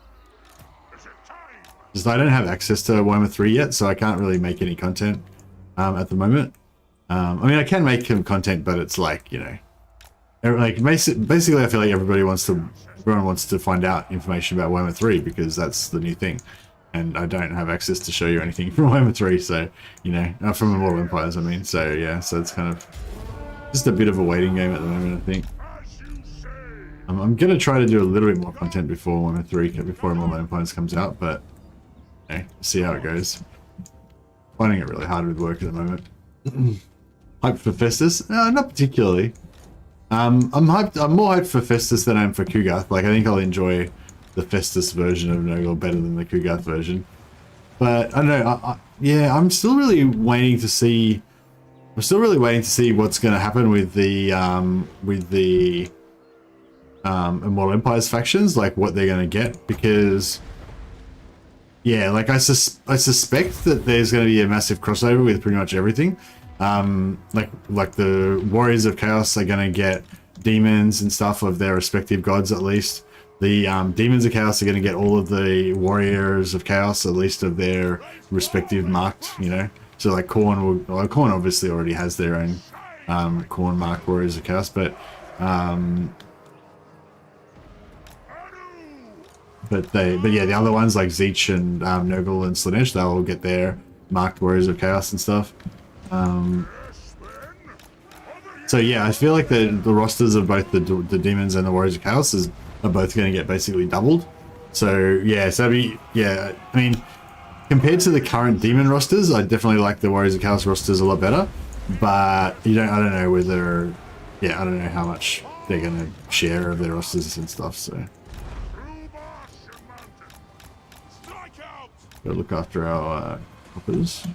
Just I don't have access to Warhammer 3 yet, so I can't really make any content at the moment. I mean, I can make some content, but it's like, you know, like basically I feel like everyone wants to find out information about Warhammer 3 because that's the new thing. And I don't have access to show you anything from Warhammer 3, so, you know, from Immortal Empires, I mean. So, yeah, so it's kind of just a bit of a waiting game at the moment, I think. I'm going to try to do a little bit more content before Warhammer 3, before Immortal Empires comes out, but, you know, see how it goes. Finding it really hard with work at the moment. Hyped for Festus? Not particularly. I'm more hyped for Festus than I am for Kugath. Like, I think I'll enjoy the Festus version of Nurgle better than the Kugath version, but I don't know. Yeah, I'm still really waiting to see. I'm still really waiting to see what's going to happen with the Immortal Empires factions, like what they're going to get, because yeah, like I suspect that there's going to be a massive crossover with pretty much everything. Like the Warriors of Chaos are going to get demons and stuff of their respective gods at least. The Demons of Chaos are going to get all of the Warriors of Chaos, at least of their respective marked, you know. So like Khorne obviously already has their own Khorne marked Warriors of Chaos, but yeah, the other ones like Zeech and Nurgle and Slaanesh, they'll all get their marked Warriors of Chaos and stuff. So yeah, I feel like the rosters of both the Demons and the Warriors of Chaos are both going to get basically doubled. So yeah, I mean, compared to the current Demon rosters, I definitely like the Warriors of Chaos rosters a lot better. But I don't know whether, yeah, I don't know how much they're going to share of their rosters and stuff. So gotta look after our hoppers.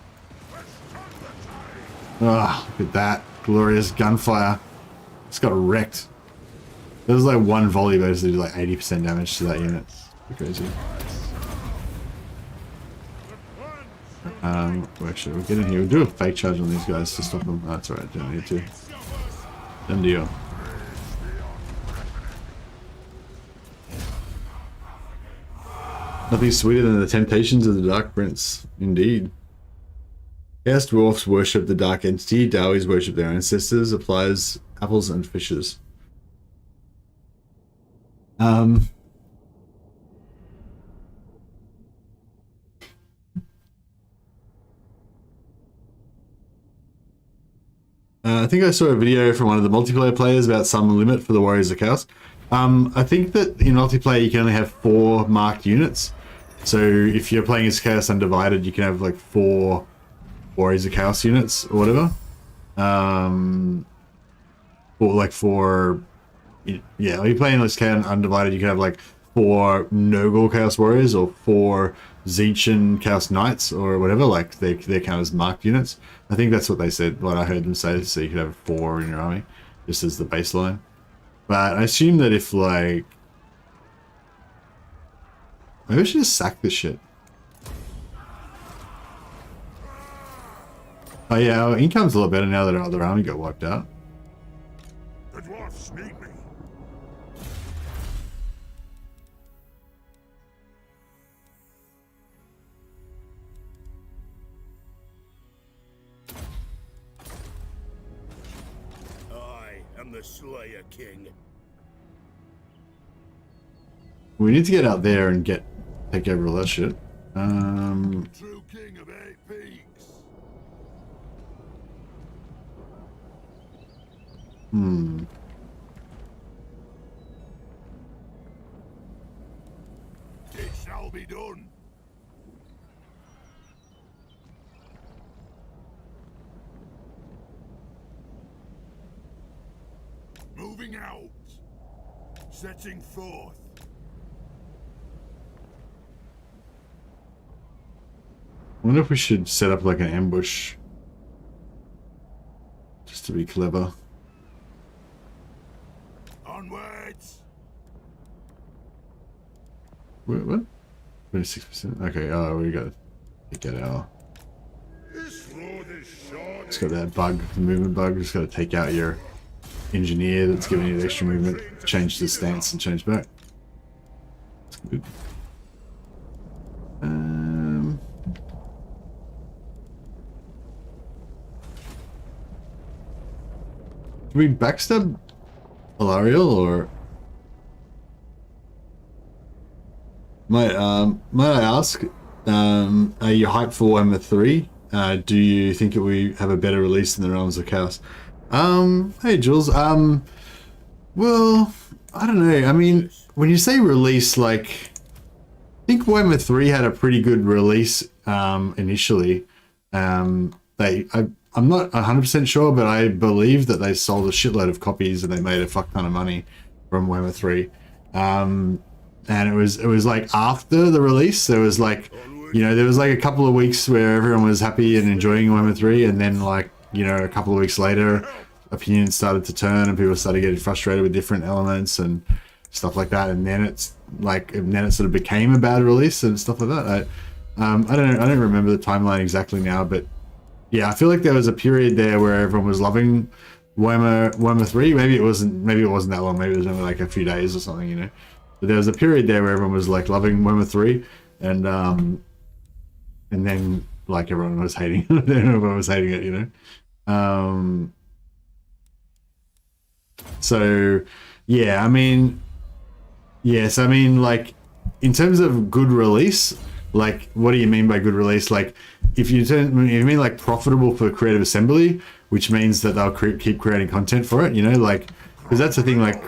Ah, look at that. Glorious gunfire. It's got wrecked. There was like one volley basically did like 80% damage to that unit. Crazy. Well, actually, we'll get in here. We'll do a fake charge on these guys to stop them. Oh, that's alright, don't need to. Done deal. Nothing sweeter than the temptations of the Dark Prince. Indeed. Chaos Dwarfs worship the Dark Entity. Dowis worship their ancestors. Applies apples and fishes. I think I saw a video from one of the multiplayer players about some limit for the Warriors of Chaos. I think that in multiplayer you can only have 4 marked units. So if you're playing as Chaos Undivided, you can have like 4 Warriors of Chaos units or whatever. Or like 4... Yeah, when you're playing as Chaos Undivided, you can have like 4 Nurgle Chaos Warriors or 4 Tzeentch Chaos Knights or whatever. Like they count as marked units. I think that's what they said, what I heard them say, so you could have 4 in your army, just as the baseline. But I assume that if, like... Maybe I should just sack this shit. Oh yeah, our income's a lot better now that our other army got wiped out. The dwarfs need me. I am the Slayer King. We need to get out there and take over all that shit. True king of 8 peaks. It shall be done. Moving out. Setting forth. I wonder if we should set up like an ambush. Just to be clever. Onwards. Wait, what? 26%? Okay, oh, we gotta take that out. This road is short. It's got that bug, the movement bug. Just gotta take out your engineer that's giving you the extra movement, change the stance and change back. That's good. Do we backstab Alariel or might I ask, are you hyped for Warhammer 3? Do you think that we have a better release than the Realms of Chaos? Hey Jules, well, I don't know. I mean, when you say release, like, I think Warhammer 3 had a pretty good release initially. I'm not 100% sure, but I believe that they sold a shitload of copies and they made a fuck ton of money from Warhammer 3. And it was like after the release, there was like, you know, there was like a couple of weeks where everyone was happy and enjoying Warhammer 3, and then like, you know, a couple of weeks later, opinions started to turn and people started getting frustrated with different elements and stuff like that. And then it's like, and then it sort of became a bad release and stuff like that. I don't remember the timeline exactly now, but yeah, I feel like there was a period there where everyone was loving Warhammer 3. Maybe it wasn't that long. Maybe it was only like a few days or something, you know. But there was a period there where everyone was like loving Warhammer 3, and then like everyone was hating it. Everyone was hating it, you know. So yeah, I mean, yes, I mean, like, in terms of good release, like, what do you mean by good release? Like, if you mean like profitable for Creative Assembly, which means that they'll keep creating content for it, you know, like, because that's the thing, like, if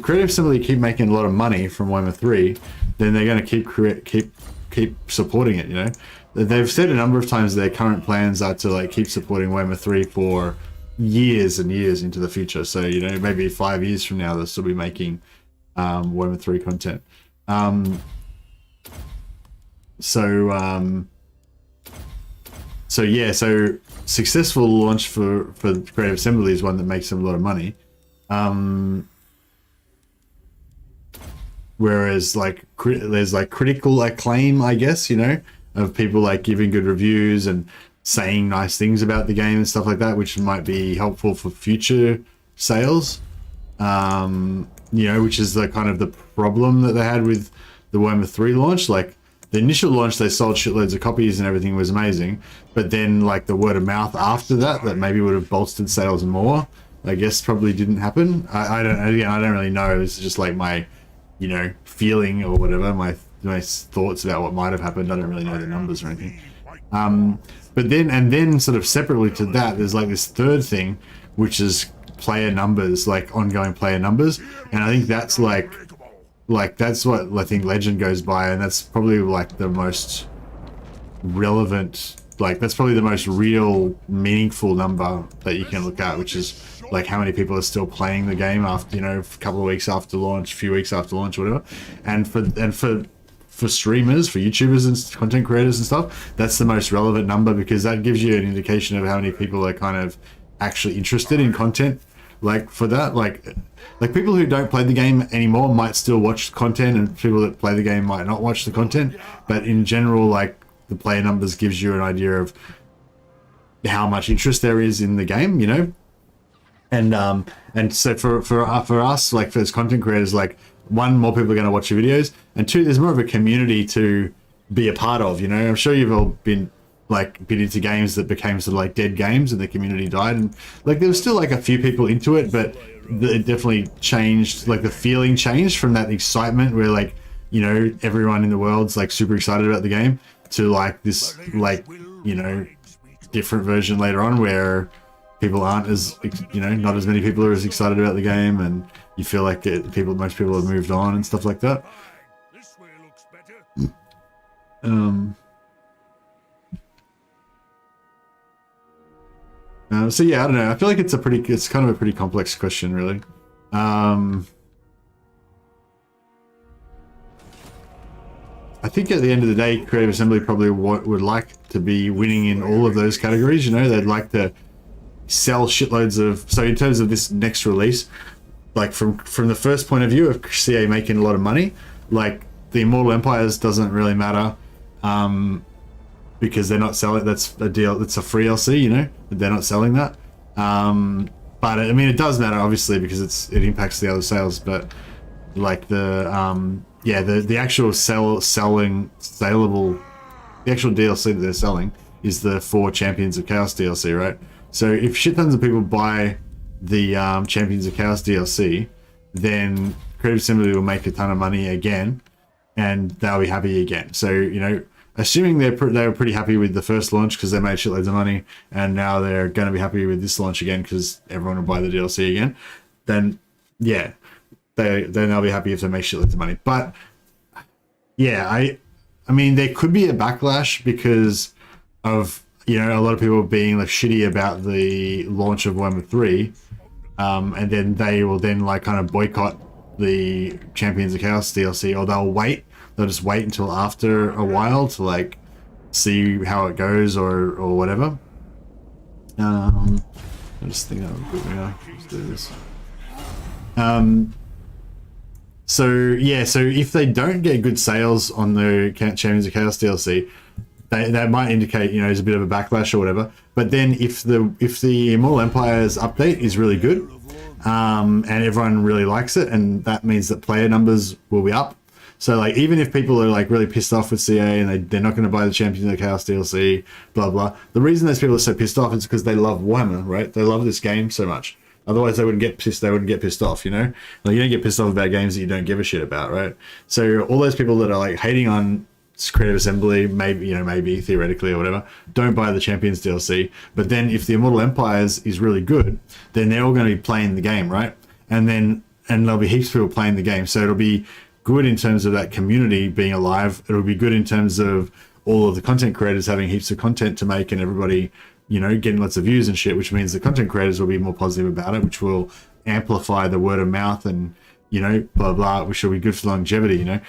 Creative Assembly keep making a lot of money from Warhammer 3, then they're going to keep supporting it, you know. They've said a number of times their current plans are to like keep supporting Warhammer 3 for years and years into the future. So, you know, maybe 5 years from now they'll still be making Warhammer 3 content. So yeah, so successful launch for Creative Assembly is one that makes them a lot of money. Whereas like there's like critical acclaim, I guess, you know, of people like giving good reviews and saying nice things about the game and stuff like that, which might be helpful for future sales. You know, which is the kind of the problem that they had with the Warhammer 3 launch. Like the initial launch, they sold shitloads of copies and everything was amazing, but then like the word of mouth after that maybe would have bolstered sales more, I guess probably didn't happen. I don't really know. This is just like my, you know, feeling or whatever, my thoughts about what might have happened. I don't really know the numbers or anything. But then sort of separately to that, there's like this third thing, which is player numbers, like ongoing player numbers, and I think that's like that's what I think Legend goes by, and that's probably like the most relevant, like that's probably the most real meaningful number that you can look at, which is like how many people are still playing the game after, you know, a couple of weeks after launch, a few weeks after launch, whatever. And for streamers, for YouTubers and content creators and stuff, that's the most relevant number, because that gives you an indication of how many people are kind of actually interested in content. Like for that, like people who don't play the game anymore might still watch content, and people that play the game might not watch the content. But in general, like the player numbers gives you an idea of how much interest there is in the game, you know. And so for us, like for as content creators, like one, more people are going to watch your videos, and two, there's more of a community to be a part of, you know. I'm sure you've all been into games that became sort of like dead games and the community died, and like there was still like a few people into it, but it definitely changed, like the feeling changed from that excitement where like, you know, everyone in the world's like super excited about the game, to like this like, you know, different version later on where people aren't as, you know, not as many people are as excited about the game, and you feel like most people have moved on and stuff like that. This way looks better. So yeah, I don't know. I feel like it's kind of a pretty complex question, really. I think at the end of the day, Creative Assembly probably would like to be winning in all of those categories. You know, they'd like to sell shitloads of. So in terms of this next release, like from the first point of view of CA making a lot of money, like the Immortal Empires doesn't really matter. Because they're not selling, that's a deal, it's a free LC, you know, they're not selling that. But I mean, it does matter obviously because it impacts the other sales, but like the actual the actual DLC that they're selling is the 4 Champions of Chaos DLC, right? So if shit tons of people buy the Champions of Chaos DLC, then Creative Assembly will make a ton of money again, and they'll be happy again. So, you know, assuming they were pretty happy with the first launch because they made shitloads of money, and now they're going to be happy with this launch again because everyone will buy the DLC again, then yeah, then they'll be happy if they make shitloads of money. But yeah, I mean, there could be a backlash because of, you know, a lot of people being like shitty about the launch of Warhammer 3, and then they will then like kind of boycott the Champions of Chaos DLC, or they'll just wait until after a while to like see how it goes or whatever. I just think that would be good. Let's do this. So yeah, so if they don't get good sales on the Champions of Chaos DLC, that might indicate, you know, there's a bit of a backlash or whatever. But then if the Immortal Empires update is really good, and everyone really likes it, and that means that player numbers will be up. So like, even if people are like really pissed off with CA and they're not going to buy the Champions of Chaos DLC, blah blah, the reason those people are so pissed off is because they love Warhammer, right? They love this game so much. Otherwise, they wouldn't get pissed off, you know? Like, you don't get pissed off about games that you don't give a shit about, right? So all those people that are like hating on Creative Assembly, maybe theoretically or whatever, don't buy the Champions DLC. But then if the Immortal Empires is really good, then they're all going to be playing the game, right? And there'll be heaps of people playing the game. So it'll be good in terms of that community being alive. It'll be good in terms of all of the content creators having heaps of content to make, and everybody, you know, getting lots of views and shit, which means the content creators will be more positive about it, which will amplify the word of mouth and, you know, blah blah, which will be good for longevity, you know.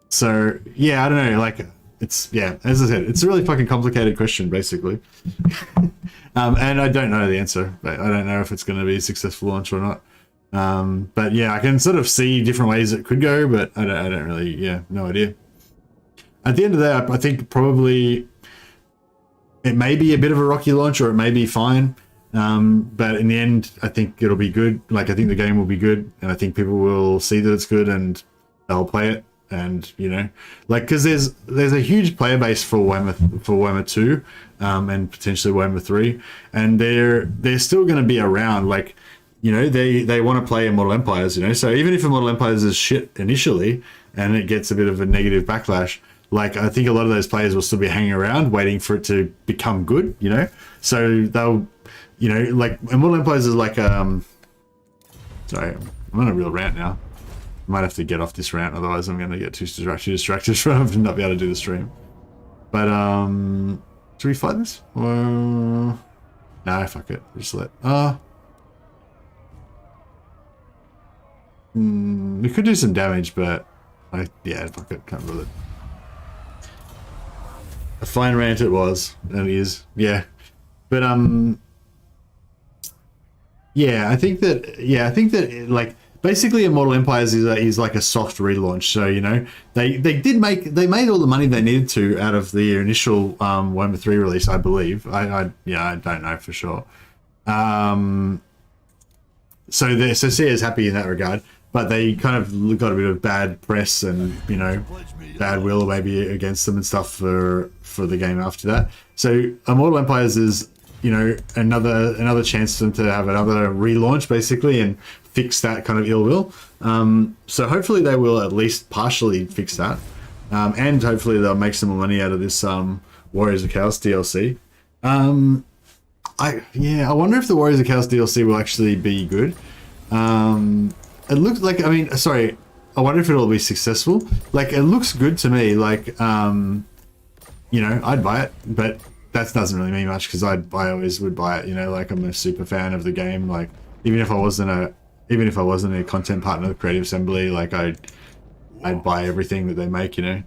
So yeah, I don't know, like it's, yeah, as I said, it's a really fucking complicated question, basically. And I don't know the answer. But I don't know if it's going to be a successful launch or not. But yeah, I can sort of see different ways it could go, but I don't really, yeah, no idea. At the end of the day, I think probably it may be a bit of a rocky launch, or it may be fine. But in the end, I think it'll be good. Like, I think the game will be good, and I think people will see that it's good and they'll play it. And, you know, like, because there's a huge player base for Warhammer 2, and potentially Warhammer 3, and they're still going to be around. Like, you know, they want to play Immortal Empires, you know, so even if Immortal Empires is shit initially and it gets a bit of a negative backlash, like, I think a lot of those players will still be hanging around waiting for it to become good, you know, so they'll, you know, like, Immortal Empires is like, sorry, I'm on a real rant now. I might have to get off this rant, otherwise I'm going to get too distracted from not be able to do the stream. But, should we fight this? Or... no, fuck it. Just let... we could do some damage, but... yeah, fuck it. Can't bother. A fine rant it was. And it is. Yeah. But, yeah, I think that, like... basically, Immortal Empires is like a soft relaunch. So, you know, they made all the money they needed to out of the initial Warhammer 3 release, I believe. I don't know for sure. So CA is happy in that regard, but they kind of got a bit of bad press and, you know, bad will maybe against them and stuff for the game after that. So Immortal Empires is, you know, another chance for them to have another relaunch, basically, and fix that kind of ill will. So hopefully they will at least partially fix that, and hopefully they'll make some more money out of this Warriors of Chaos DLC. I wonder if the Warriors of Chaos DLC will actually be good. It looks like, I mean, sorry, I wonder if it'll be successful. Like, it looks good to me. Like, you know, I'd buy it, but that doesn't really mean much because I always would buy it. You know, like, I'm a super fan of the game. Like, even if I wasn't a content partner of Creative Assembly, like, I'd buy everything that they make. You know.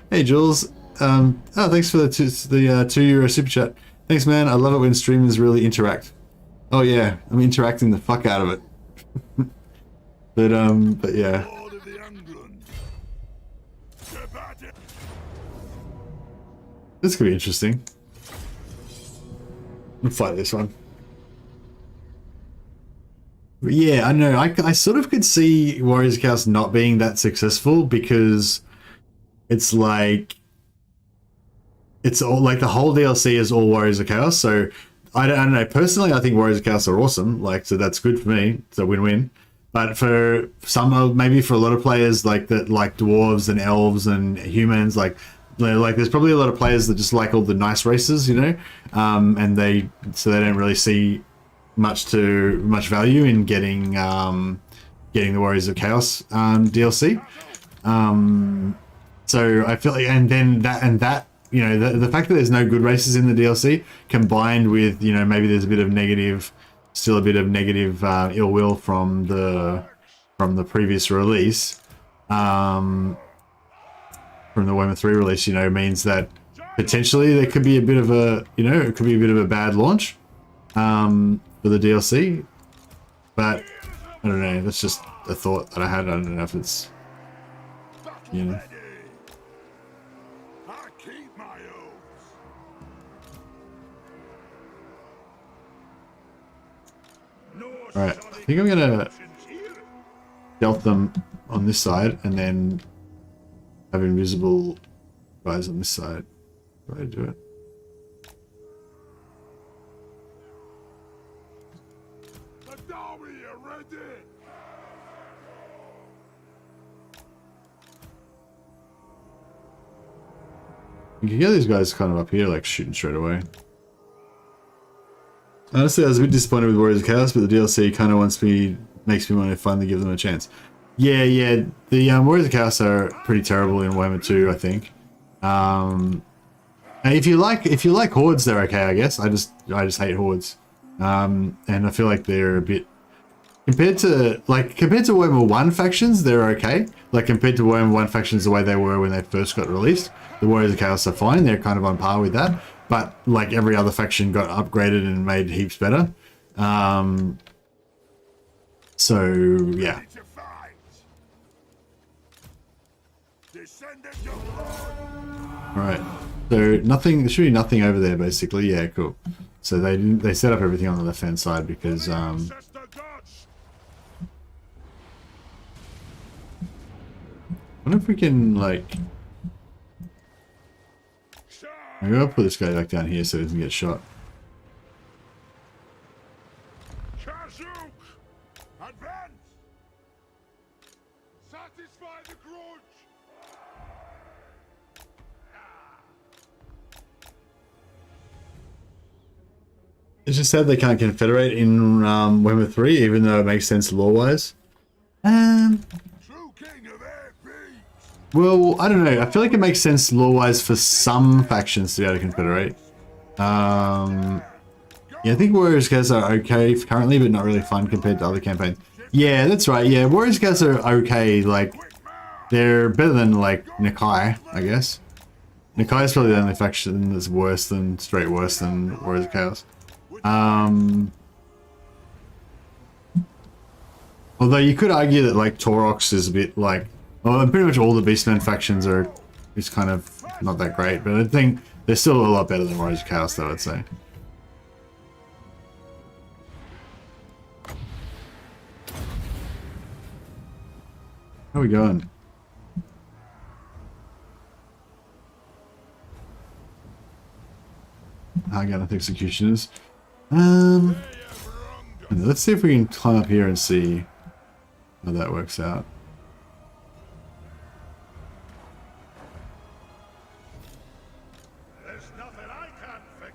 Hey Jules, thanks for the €2 super chat. Thanks, man. I love it when streamers really interact. Oh yeah, I'm interacting the fuck out of it. But yeah. This could be interesting. We'll fight this one. But yeah, I know. I sort of could see Warriors of Chaos not being that successful because it's like... it's all like the whole DLC is all Warriors of Chaos. So I don't know. Personally, I think Warriors of Chaos are awesome. Like, so that's good for me. It's a win-win. But for some, maybe for a lot of players like that, like dwarves and elves and humans, like there's probably a lot of players that just like all the nice races, you know, and they don't really see much value in getting the Warriors of Chaos DLC. So I feel like, and then that. You know, the fact that there's no good races in the DLC, combined with, you know, maybe there's still a bit of negative ill will from the previous release, from the Warhammer 3 release, you know, means that potentially there could be a bit of a, you know, it could be a bit of a bad launch for the DLC. But I don't know. That's just a thought that I had. I don't know if it's, you know. Alright, I think I'm gonna stealth them on this side and then have invisible guys on this side. Try to do it. You can get these guys kind of up here, like shooting straight away. Honestly, I was a bit disappointed with Warriors of Chaos, but the DLC kind of makes me want to finally give them a chance. Yeah, the Warriors of Chaos are pretty terrible in Warhammer 2, I think. And if you like hordes, they're okay, I guess. I just hate hordes, and I feel like they're a bit compared to Warhammer 1 factions, they're okay. Like compared to Warhammer 1 factions the way they were when they first got released, the Warriors of Chaos are fine. They're kind of on par with that. But like every other faction got upgraded and made heaps better. So yeah. Ready to fight. Descendants of blood. Alright. So nothing, there should be nothing over there basically. Yeah, cool. So they set up everything on the left hand side because Ancestor gods. I wonder if we can like maybe I'll put this guy back down here so he doesn't get shot. Kazuk. Advance. Satisfy the grudge. It's just sad they can't confederate in Warhammer 3, even though it makes sense lore-wise. True king of air beats. Well, I don't know. I feel like it makes sense lore-wise for some factions to be able to confederate. Yeah, I think Warriors Chaos are okay currently, but not really fun compared to other campaigns. Yeah, that's right. Yeah, Warriors Chaos are okay. Like, they're better than, like, Nikai, I guess. Nikai is probably the only faction that's worse than Warriors of Chaos. Although you could argue that like Torox is a bit like, well, pretty much all the Beastmen factions is kind of not that great, but I think they're still a lot better than Warriors of Chaos, though, I'd say. How are we going? I got enough executioners. Let's see if we can climb up here and see how that works out. There's nothing I can't fix.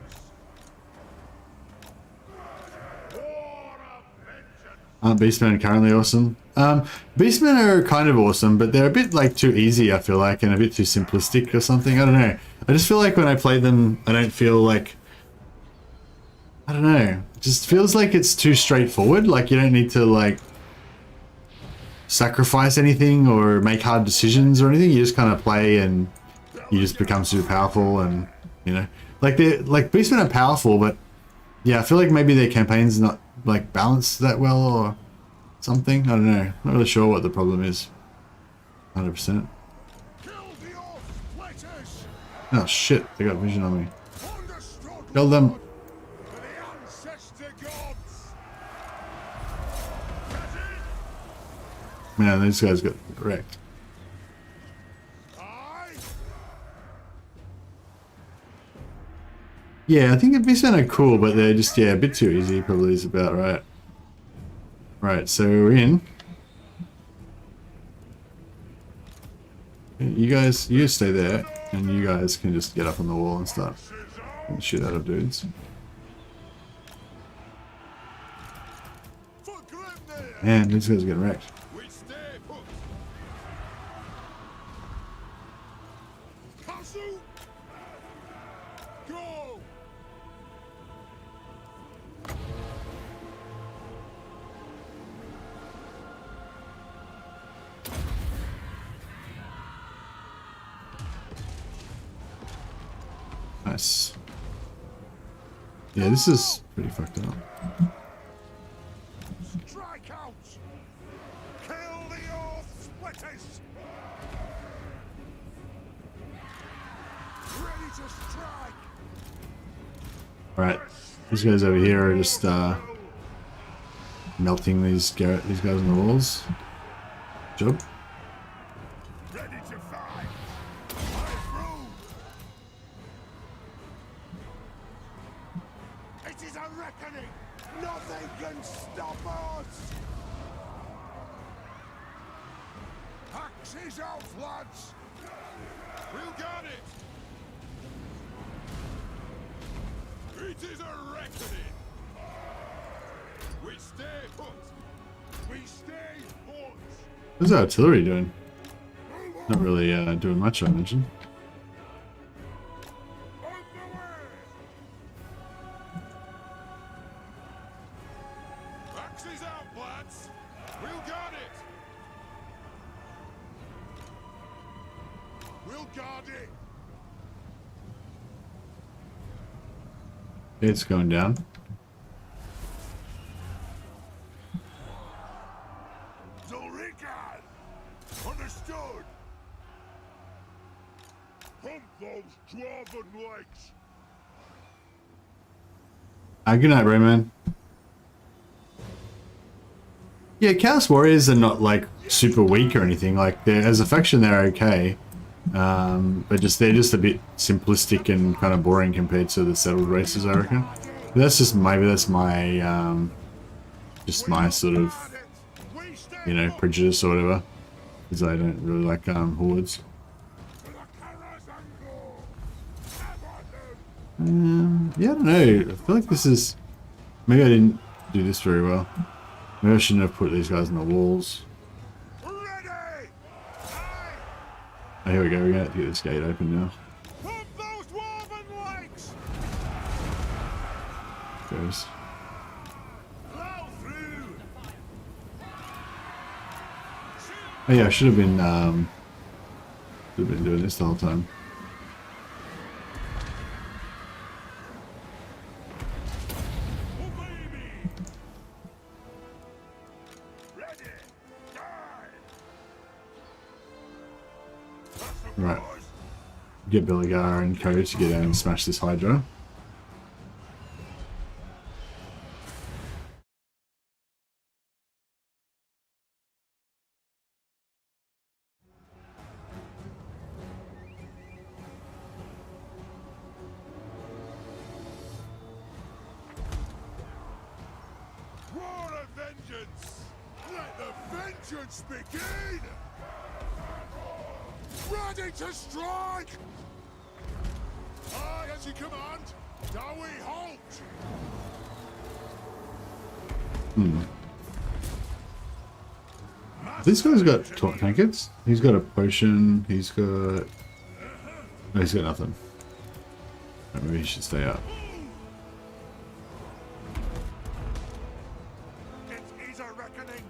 War of vengeance. Aren't Beastmen currently awesome? Beastmen are kind of awesome, but they're a bit like too easy, I feel like, and a bit too simplistic or something. I don't know. I just feel like when I play them, I don't feel like, I don't know. It just feels like it's too straightforward. Like you don't need to like sacrifice anything or make hard decisions or anything. You just kind of play and you just become super powerful, and you know, like Beastmen are powerful, but yeah, I feel like maybe their campaign's not like balanced that well or something. I don't know. Not really sure what the problem is. 100%. Kill the off fighters. Oh shit! They got vision on me. Understood. Kill them. For the ancestor gods. Man, these guys got wrecked. Aye. Yeah, I think the Beastmen are cool, but they're just, yeah, a bit too easy, probably is about right. Right, so we're in. You stay there, and you guys can just get up on the wall and start getting the shit out of dudes. For Grombrindal. Man, these guys are getting wrecked. We stay put. Kazu. Go. Nice. Yeah, this is pretty fucked up. Strike out. Kill the oath splitters. Ready to strike. Alright, these guys over here are just melting these guys on the walls. Job. Ready to fight. Fight through. It is a reckoning. Nothing can stop us. Axes out, lads. We'll get it. It is a reckoning. We stay put. We stay put. What's the artillery doing? Not really doing much, I imagine. On the way. Axes out, lads. We'll guard it. We'll guard it. It's going down. Thorek! Understood. Pump those dwarven legs. Good night, Rayman. Yeah, Chaos Warriors are not like super weak or anything. Like, they're, as a faction, they're okay. But they're just a bit simplistic and kind of boring compared to the settled races, I reckon. But that's just maybe that's my just my sort of, you know, prejudice or whatever, because I don't really like hordes. Yeah, I don't know. I feel like this is, maybe I didn't do this very well. Maybe I shouldn't have put these guys on the walls. Ready! Oh, here we go. We're gonna have to get this gate open now. Pump those dwarven legs. Goes. Blow through. Oh yeah, I should have been doing this the whole time. Obey me. Ready. Die. Right. Get Belegar and Co to get down and smash this Hydra. War of vengeance. Let the vengeance begin. Ready to strike. Aye, as you command. Do we halt? This guy's got trinkets. He's got a potion. He's got. No, he's got nothing. Maybe he should stay up. It is a reckoning.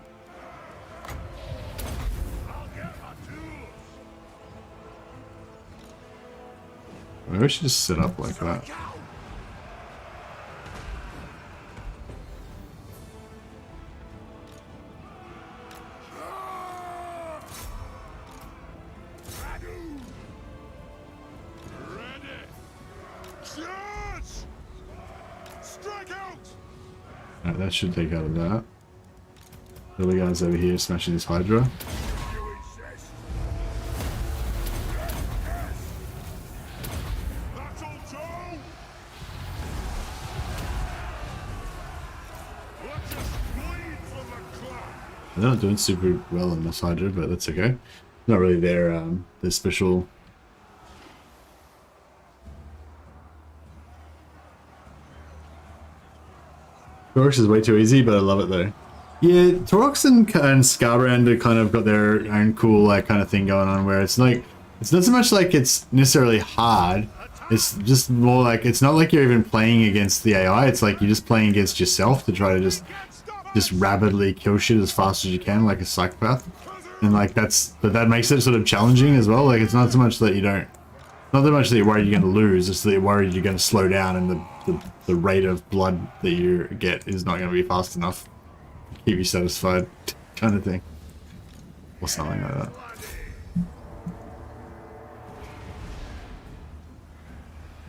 I'll get my tools. Maybe we should just sit up like that. Alright, that should take out of that. The other guy's over here smashing this Hydra. They're not doing super well in this Hydra, but that's okay. Not really their special. Thorek is way too easy, but I love it though. Yeah, Thorek and Scarbrand kind of got their own cool like kind of thing going on, where it's like it's not so much like it's necessarily hard. It's just more like it's not like you're even playing against the AI. It's like you're just playing against yourself to try to just rapidly kill shit as fast as you can, like a psychopath. And like but that makes it sort of challenging as well. Like it's not so much that you don't. Not that much that you're worried you're going to lose, it's that you're worried you're going to slow down and the rate of blood that you get is not going to be fast enough to keep you satisfied, kind of thing. Or something like that.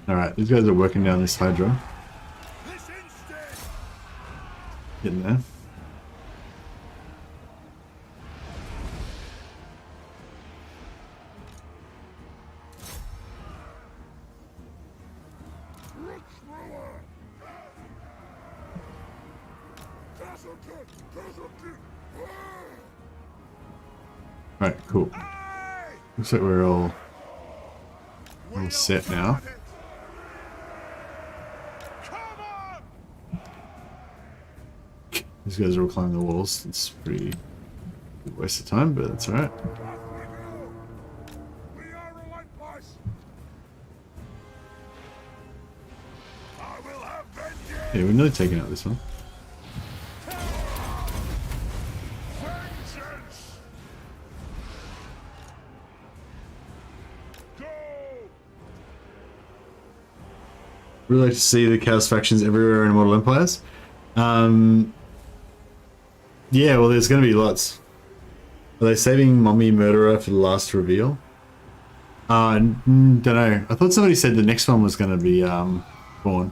Alright, these guys are working down this Hydra. Getting there. Alright, cool. Looks like we're all set now. These guys are all climbing the walls. It's pretty good waste of time, but that's alright. Yeah, we're nearly taking out this one. Really like to see the Chaos factions everywhere in Immortal Empires. Yeah, well, there's going to be lots. Are they saving Mommy Murderer for the last reveal? Don't know. I thought somebody said the next one was going to be Born.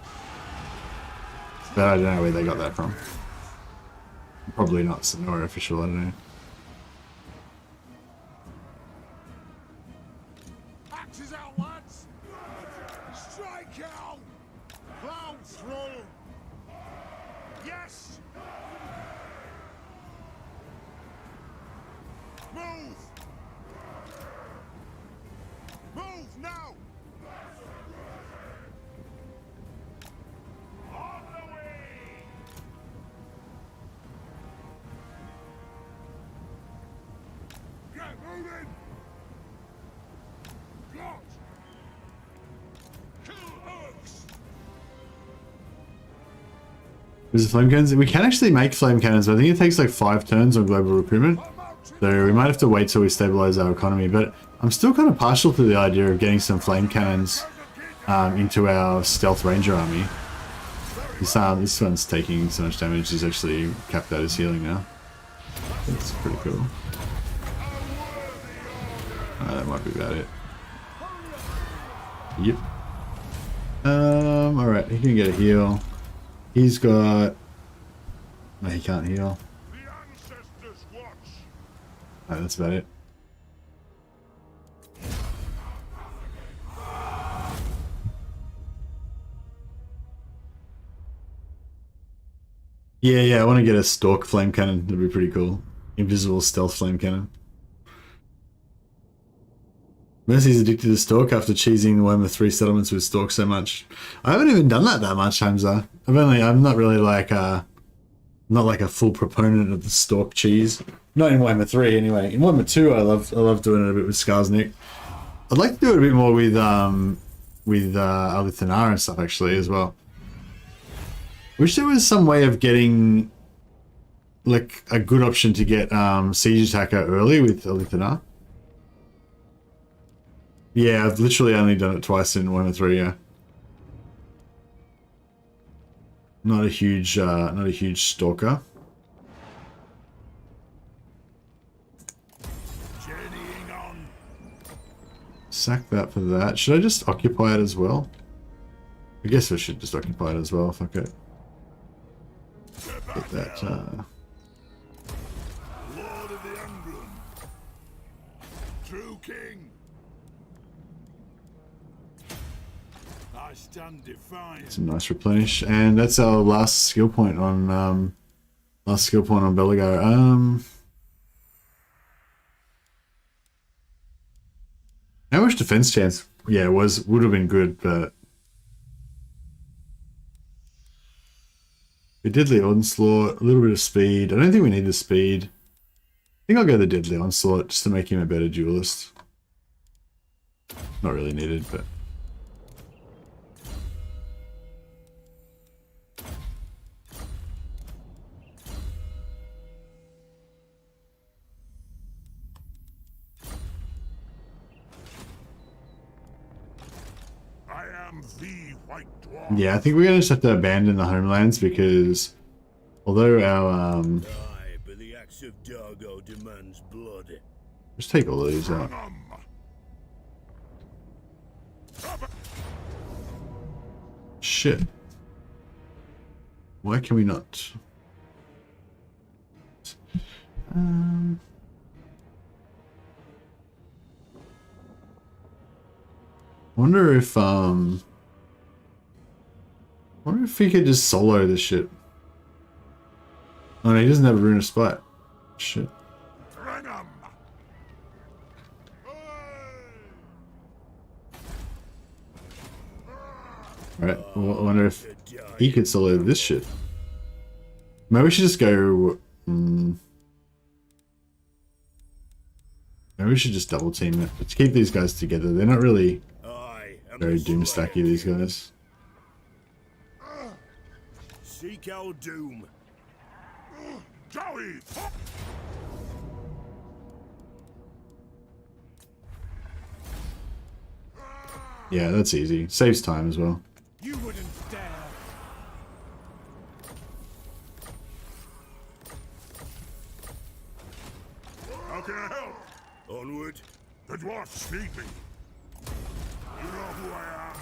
But I don't know where they got that from. Probably not Sonora official, I don't know. Axes out, lads! Strike out! Plow through! Yes! Move! Move now! On the way! Get moving! Plot! Kill orcs! Is it flame cannons? We can actually make flame cannons, but I think it takes like 5 turns on global recruitment. So we might have to wait till we stabilize our economy, but I'm still kind of partial to the idea of getting some flame cannons into our stealth ranger army. This one's taking so much damage, he's actually capped out his healing now. That's pretty cool. That might be about it. Yep. Alright, he can get a heal. He's got... No, he can't heal. The ancestors watch! Alright, that's about it. Yeah, I want to get a stalk flame cannon. That'd be pretty cool. Invisible stealth flame cannon. Mercy's addicted to stalk after cheesing the Warhammer 3 settlements with stalk so much. I haven't even done that much, Hamza. I'm not really like not like a full proponent of the stalk cheese. Not in Warhammer 3 anyway. In Warhammer 2 I love doing it a bit with Skarsnik. I'd like to do it a bit more with Alithanar and stuff actually as well. Wish there was some way of getting like a good option to get siege attacker early with Alithanar. Yeah, I've literally only done it twice in Warhammer 3, yeah. Not a huge stalker. Journeying on! Sack that for that. Should I just occupy it as well? I guess I should just occupy it as well, fuck it. Get that, Lord of the Ungrim! True king! I stand defiant. some nice replenish. And that's our last skill point on Belegar. How much defense chance? Yeah, would have been good, but a deadly onslaught, a little bit of speed. I don't think we need the speed. I think I'll go the deadly onslaught just to make him a better duelist. Not really needed, but I am the White Dwarf. yeah, I think we're gonna just have to abandon the homelands because although our Aye, but the axe of Dargo demands blood. just take all of these out. Shit. Why can we not? Wonder if he could just solo this shit. Oh no, he doesn't have a rune of spite. Shit. Bring 'em. Alright, well, I wonder if he could solo this shit. Maybe we should just go... maybe we should just double team it. Let's keep these guys together. They're not really very doomstacky, these guys. Seek our doom. Joey! Yeah, that's easy. Saves time as well. You wouldn't Onward. The dwarfs need me. You know who I am.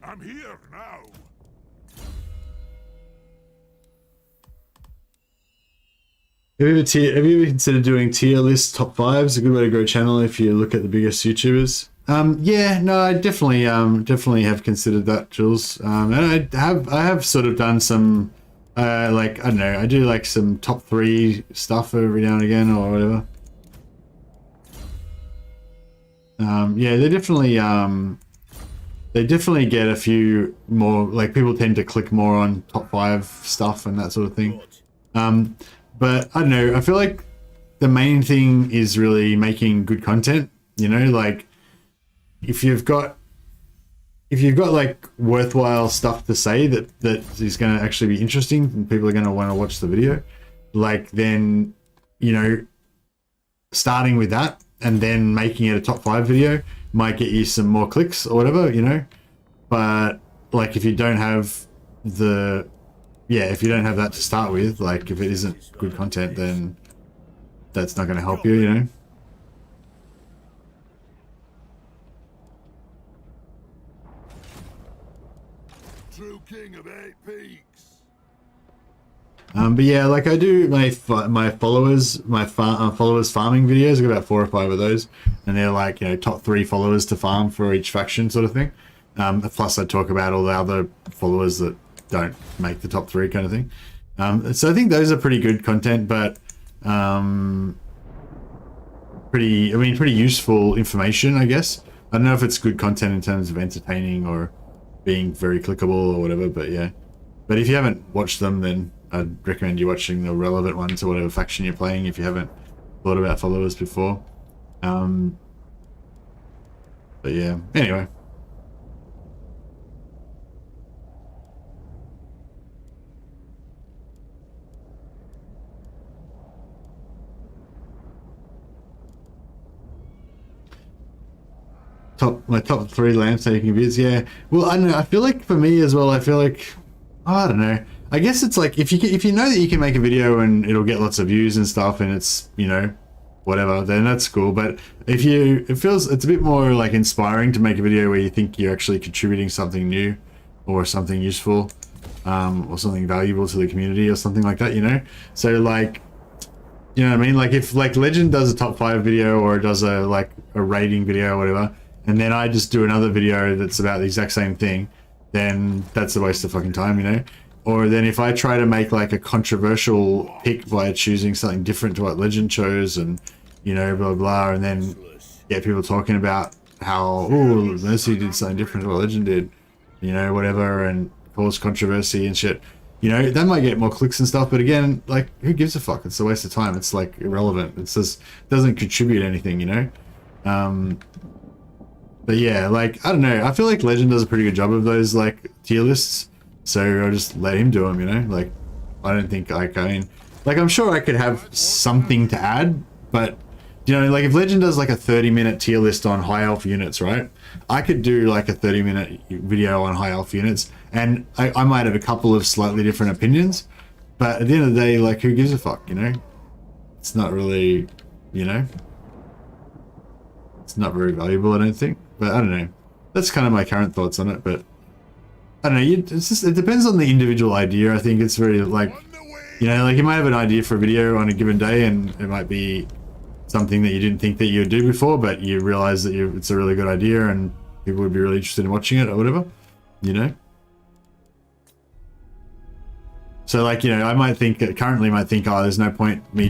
I'm here now. Have you ever considered doing tier list top fives? A good way to grow a channel if you look at the biggest YouTubers. Yeah, no, I definitely have considered that, Jules. And I have sort of done some, like, I don't know, I do like some top 3 stuff every now and again or whatever. Yeah, they definitely get a few more, like, people tend to click more on top 5 stuff and that sort of thing. But I don't know, I feel like the main thing is really making good content, you know, like if you've got like worthwhile stuff to say that is going to actually be interesting and people are going to want to watch the video, like then, you know, starting with that and then making it a top 5 video might get you some more clicks or whatever, you know. But like if you don't have the if you don't have that to start with, like if it isn't good content, then that's not going to help you, you know. True king of 8 peaks. But yeah, like I do my followers farming videos. I got about 4 or 5 of those, and they're like, you know, top 3 followers to farm for each faction sort of thing. Plus I talk about all the other followers that don't make the top 3 kind of thing. So I think those are pretty good content, but pretty useful information, I guess. I don't know if it's good content in terms of entertaining or being very clickable or whatever, but yeah. But if you haven't watched them, then I'd recommend you watching the relevant ones to whatever faction you're playing if you haven't thought about followers before. But yeah, anyway. My top 3 lamps taking vids, yeah. Well, I don't know. I feel like for me as well, I feel like, I don't know. I guess it's like if you know that you can make a video and it'll get lots of views and stuff, and it's, you know, whatever, then that's cool. But if it's a bit more like inspiring to make a video where you think you're actually contributing something new or something useful, or something valuable to the community or something like that, you know. So like, you know what I mean? Like if like Legend does a top 5 video or does a rating video or whatever, and then I just do another video that's about the exact same thing, then that's a waste of fucking time, you know? Or then if I try to make like a controversial pick by choosing something different to what Legend chose and, you know, blah, blah, and then get people talking about how, oh, Mercy did something different to what Legend did, you know, whatever, and cause controversy and shit. You know, that might get more clicks and stuff, but again, like, who gives a fuck? It's a waste of time. It's like irrelevant. It just doesn't contribute anything, you know? But yeah, like, I don't know. I feel like Legend does a pretty good job of those, like, tier lists. So I'll just let him do them, you know? Like, I don't think, like, I mean, like, I'm sure I could have something to add, but, you know, like, if Legend does, like, a 30-minute tier list on high elf units, right? I could do, like, a 30-minute video on high elf units, and I might have a couple of slightly different opinions, but at the end of the day, like, who gives a fuck, you know? It's not really, you know? It's not very valuable, I don't think. But I don't know. That's kind of my current thoughts on it. But I don't know. It depends on the individual idea. I think it's very like, you know, like you might have an idea for a video on a given day, and it might be something that you didn't think that you would do before, but you realize that it's a really good idea, and people would be really interested in watching it or whatever. You know. So like, you know, I might think currently might think, oh, there's no point me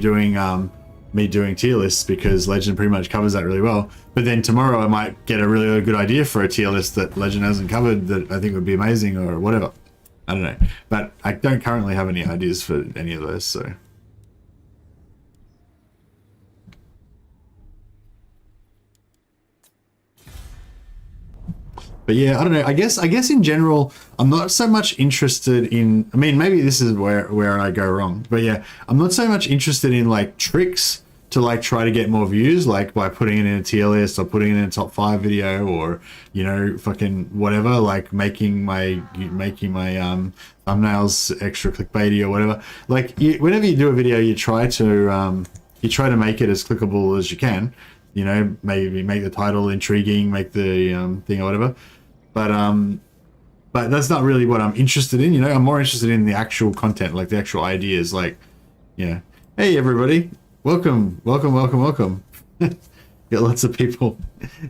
doing tier lists because Legend pretty much covers that really well. But then tomorrow I might get a really good idea for a tier list that Legend hasn't covered that I think would be amazing or whatever. I don't know. But I don't currently have any ideas for any of those, so. But yeah, I don't know. I guess in general, I'm not so much interested in. I mean, maybe this is where I go wrong. But yeah, I'm not so much interested in like tricks to like try to get more views, like by putting it in a tier list or putting it in a top 5 video, or you know, fucking whatever, like making my thumbnails extra clickbaity or whatever. Like whenever you do a video, you try to make it as clickable as you can. You know, maybe make the title intriguing, make the thing or whatever. But that's not really what I'm interested in. You know, I'm more interested in the actual content, like the actual ideas. Like, you know, hey everybody, welcome. Got lots of people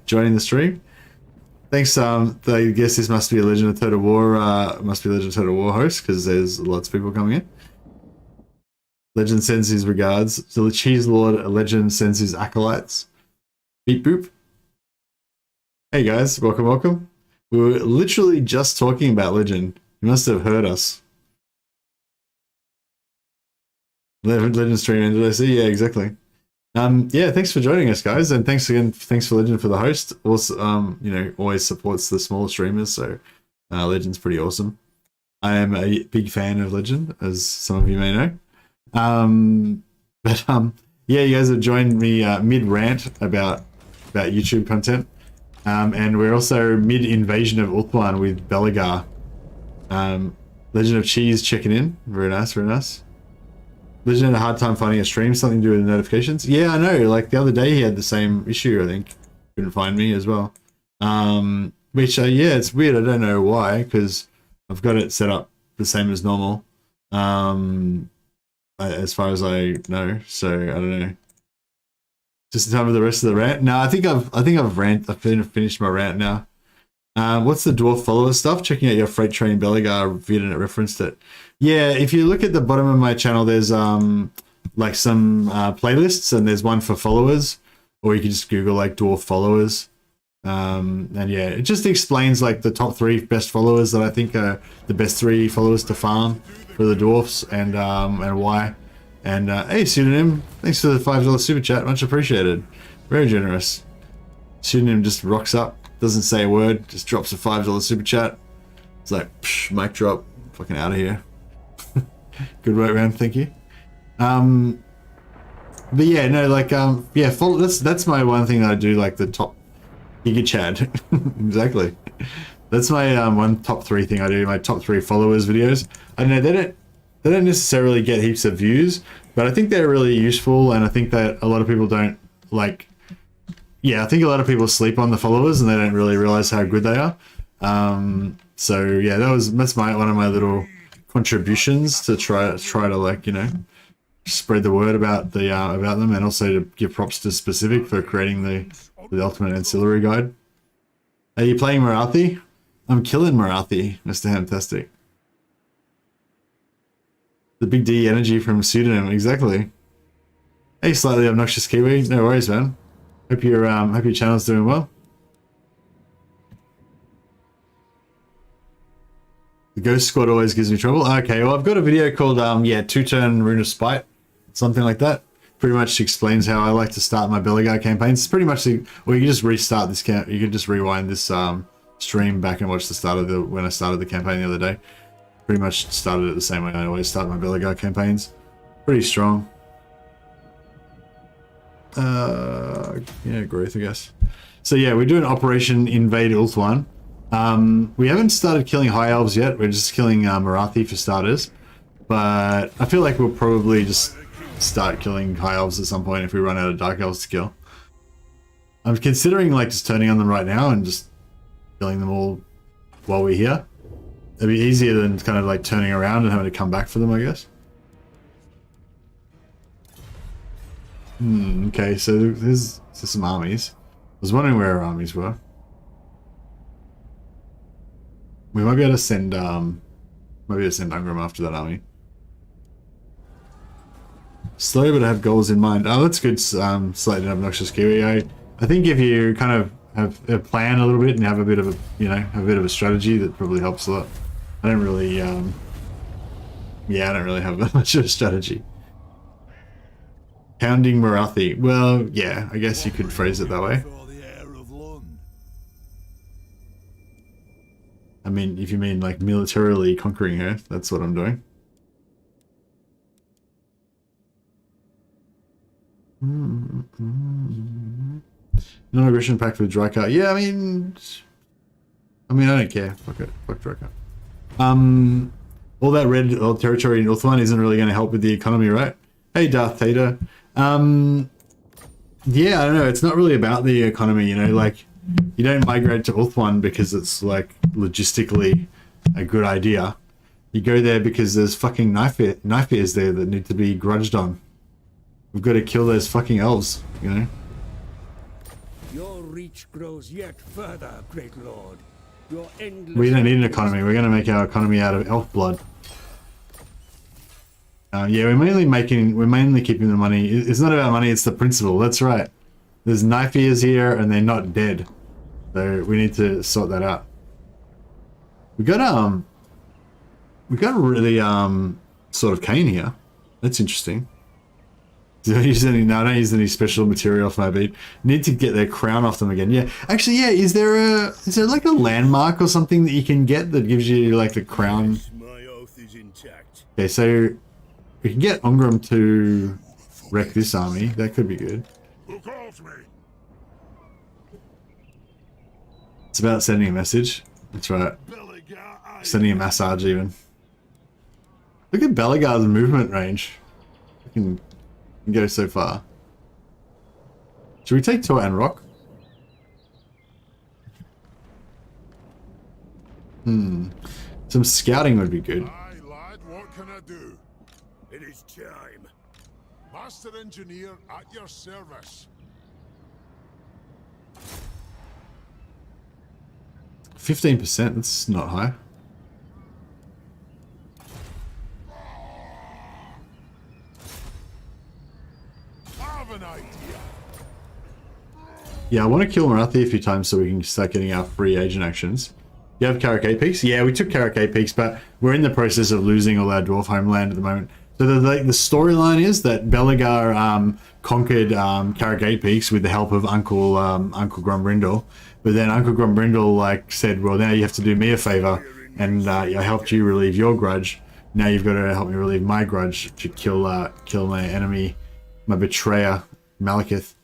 joining the stream. Thanks. I guess this must be a Legend of Total War. Host, because there's lots of people coming in. Legend sends his regards. So the Cheese Lord Legend sends his acolytes. Beep boop. Hey guys, welcome. We were literally just talking about Legend. You must have heard us. Legend stream, did I see? Yeah, exactly. Yeah, thanks for joining us, guys, and thanks for Legend for the host. Also, you know, always supports the smaller streamers, so Legend's pretty awesome. I am a big fan of Legend, as some of you may know. Yeah, you guys have joined me mid rant about YouTube content. And we're also mid-invasion of Ulthuan with Belegar. Legend of Cheese checking in. Very nice. Legend had a hard time finding a stream, something to do with the notifications. Yeah, I know. Like the other day he had the same issue, I think. Couldn't find me as well. Which, yeah, it's weird. I don't know why, because I've got it set up the same as normal. As far as I know. So, I don't know. Just in time for the rest of the rant. No, I think I've finished my rant now. What's the dwarf follower stuff? Checking out your freight train Belegar viewed and it referenced it. Yeah, if you look at the bottom of my channel, there's like some playlists, and there's one for followers, or you can just Google like dwarf followers. And yeah, it just explains like the top 3 best followers that I think are the best 3 followers to farm for the dwarfs, and why. And hey, Pseudonym, thanks for the $5 super chat, much appreciated. Very generous. Pseudonym just rocks up, doesn't say a word, just drops a $5 super chat. It's like, psh, mic drop, fucking out of here. Good work, man, thank you. But yeah, no, like, yeah, follow. That's my one thing that I do, like the top Giga Chad. Exactly. That's my one top 3 thing I do. My top 3 followers videos. I know they don't necessarily get heaps of views, but I think they're really useful, and I think that a lot of people don't like. Yeah, I think a lot of people sleep on the followers, and they don't really realize how good they are. So yeah, that's one of my little contributions to try to like, you know, spread the word about them, and also to give props to Specific for creating the ultimate ancillary guide. Are you playing Marathi? I'm killing Marathi, Mr. Fantastic. The big D energy from Pseudonym, exactly. Hey, slightly obnoxious Kiwi, no worries, man. Hope your channel's doing well. The Ghost Squad always gives me trouble. Okay, well, I've got a video called 2-turn Rune of Spite, something like that. Pretty much explains how I like to start my Belegar campaigns. It's pretty much, or you can just restart this camp. You can just rewind this stream back and watch the start of when I started the campaign the other day. Pretty much started it the same way I always start my Belegar campaigns. Pretty strong. Yeah, growth, I guess. So yeah, we're doing Operation Invade Ulthuan. We haven't started killing High Elves yet. We're just killing Marathi for starters. But I feel like we'll probably just start killing High Elves at some point if we run out of Dark Elves to kill. I'm considering like just turning on them right now and just killing them all while we're here. It'd be easier than kind of like turning around and having to come back for them, I guess. Okay, so there's some armies. I was wondering where our armies were. We might be able to send Ungrim after that army. Slow, but I have goals in mind. Oh, that's good. Slightly obnoxious Kiwi. I think if you kind of have a plan a little bit and have a bit of a strategy, that probably helps a lot. I don't really have that much of a strategy. Pounding Morathi. Well, yeah, I guess you could phrase it that way. I mean, if you mean like militarily conquering her, that's what I'm doing. Non-aggression pact with Drycar. Yeah, I mean, I don't care. Fuck it. Fuck Drycar. All that red territory in Ulthuan isn't really going to help with the economy, right? Hey, Darth Vader. Yeah, I don't know. It's not really about the economy, you know. Like, you don't migrate to Ulthuan because it's like logistically a good idea. You go there because there's fucking knife ears there that need to be grudged on. We've got to kill those fucking elves, you know. Your reach grows yet further, great lord. Your endless... We don't need an economy. We're going to make our economy out of elf blood. Yeah, we're mainly keeping the money. It's not about money, it's the principle. That's right. There's knife ears here and they're not dead. So we need to sort that out. We got a really sort of cane here. That's interesting. I don't use any special material for my bead. Need to get their crown off them again. Yeah. Actually, yeah, is there like a landmark or something that you can get that gives you like the crown? My oath is intact. Okay, so we can get Ungrim to wreck this army. That could be good. Who calls me? It's about sending a message. That's right. Belegar, Sending a massage even. Look at Belegar's movement range. We can go so far. Should we take Tor and Rock? Some scouting would be good. Aye, lad, what can I do? It is time. Master engineer at your service. 15%, that's not high. Have an idea. Yeah, I want to kill Marathi a few times so we can start getting our free agent actions. You have Karakay Peaks? Yeah, we took Karakay Peaks, but we're in the process of losing all our dwarf homeland at the moment. So the storyline is that Belegar conquered Karakay Peaks with the help of Uncle Grombrindal. But then Uncle Grombrindal like said, well, now you have to do me a favor, and I helped you relieve your grudge. Now you've got to help me relieve my grudge to kill my enemy, my betrayer, Malekith.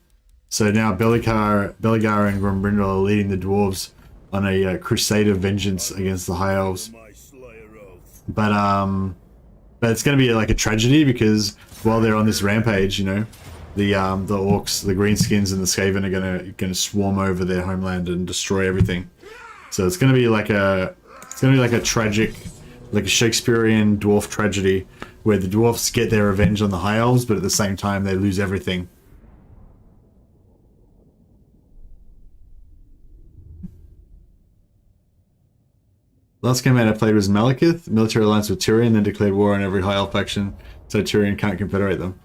So now Belegar and Grombrindal are leading the dwarves on a crusade of vengeance against the High Elves. My slayer oath. But it's going to be like a tragedy because while they're on this rampage, you know, the orcs, the greenskins, and the Skaven are gonna swarm over their homeland and destroy everything. So it's going to be like a tragic, like a Shakespearean dwarf tragedy where the dwarfs get their revenge on the High Elves, but at the same time they lose everything. Last campaign I played was Malekith, military alliance with Tyrion, then declared war on every High Elf faction, so Tyrion can't confederate them.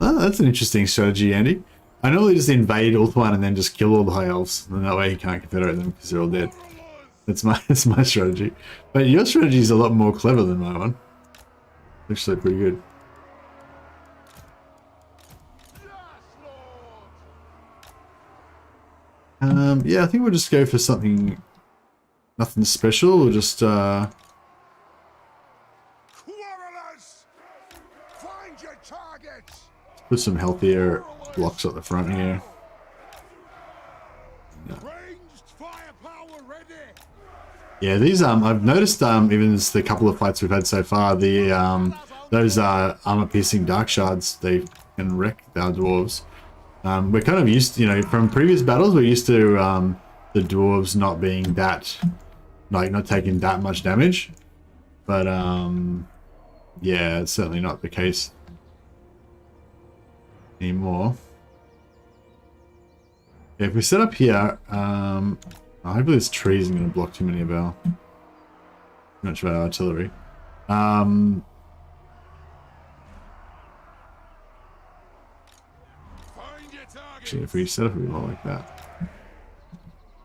Oh, that's an interesting strategy, Andy. I normally just invade Ulthuan and then just kill all the High Elves, and that way he can't confederate them because they're all dead. That's my strategy. But your strategy is a lot more clever than my one. Actually, pretty good. Yeah, I think we'll just go for something. Nothing special. We'll just Quarrelers! Find your targets! put some healthier blocks at the front here. Ranged firepower ready! Yeah, these I've noticed even just the couple of fights we've had so far, the those armor-piercing dark shards, they can wreck our dwarves. We're kind of used to, you know, from previous battles, we're used to the dwarves not being that, like, not taking that much damage. But yeah, it's certainly not the case anymore. Yeah, if we set up here, hopefully this tree isn't going to block too many of our, much of our artillery. Actually, if we set up a bit more like that,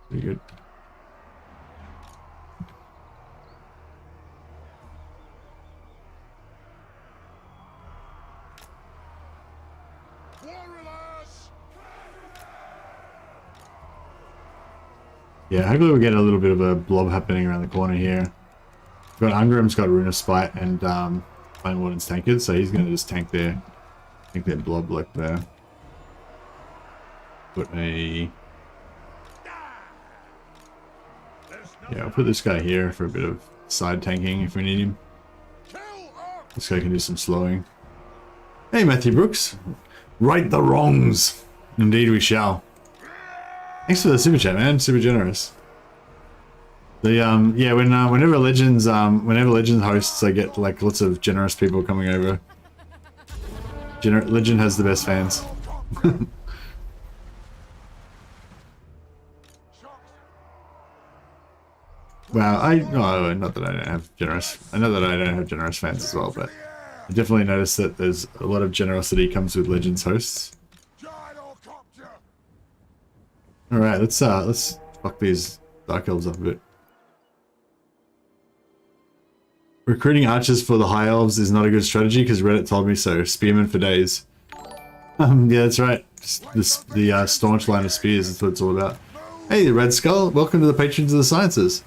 pretty good. Warriors! Yeah, hopefully we get a little bit of a blob happening around the corner here. We've got Ungrim's got Rune of Spite and Flame Warden's tanked, so he's gonna just tank their blob like there. Put a I'll put this guy here for a bit of side tanking if we need him. This guy can do some slowing. Hey Matthew Brooks. Right the wrongs. Indeed we shall. Thanks for the super chat, man. Super generous. The yeah, whenever Legends hosts, I get like lots of generous people coming over. Legend has the best fans. Wow, not that I don't have generous. I know that I don't have generous fans as well, but I definitely noticed that there's a lot of generosity comes with Legends hosts. All right, let's fuck these Dark Elves up a bit. Recruiting archers for the High Elves is not a good strategy because Reddit told me so. Spearmen for days. Yeah, that's right. The staunch line of spears is what it's all about. Hey, Red Skull, welcome to the Patrons of the Sciences.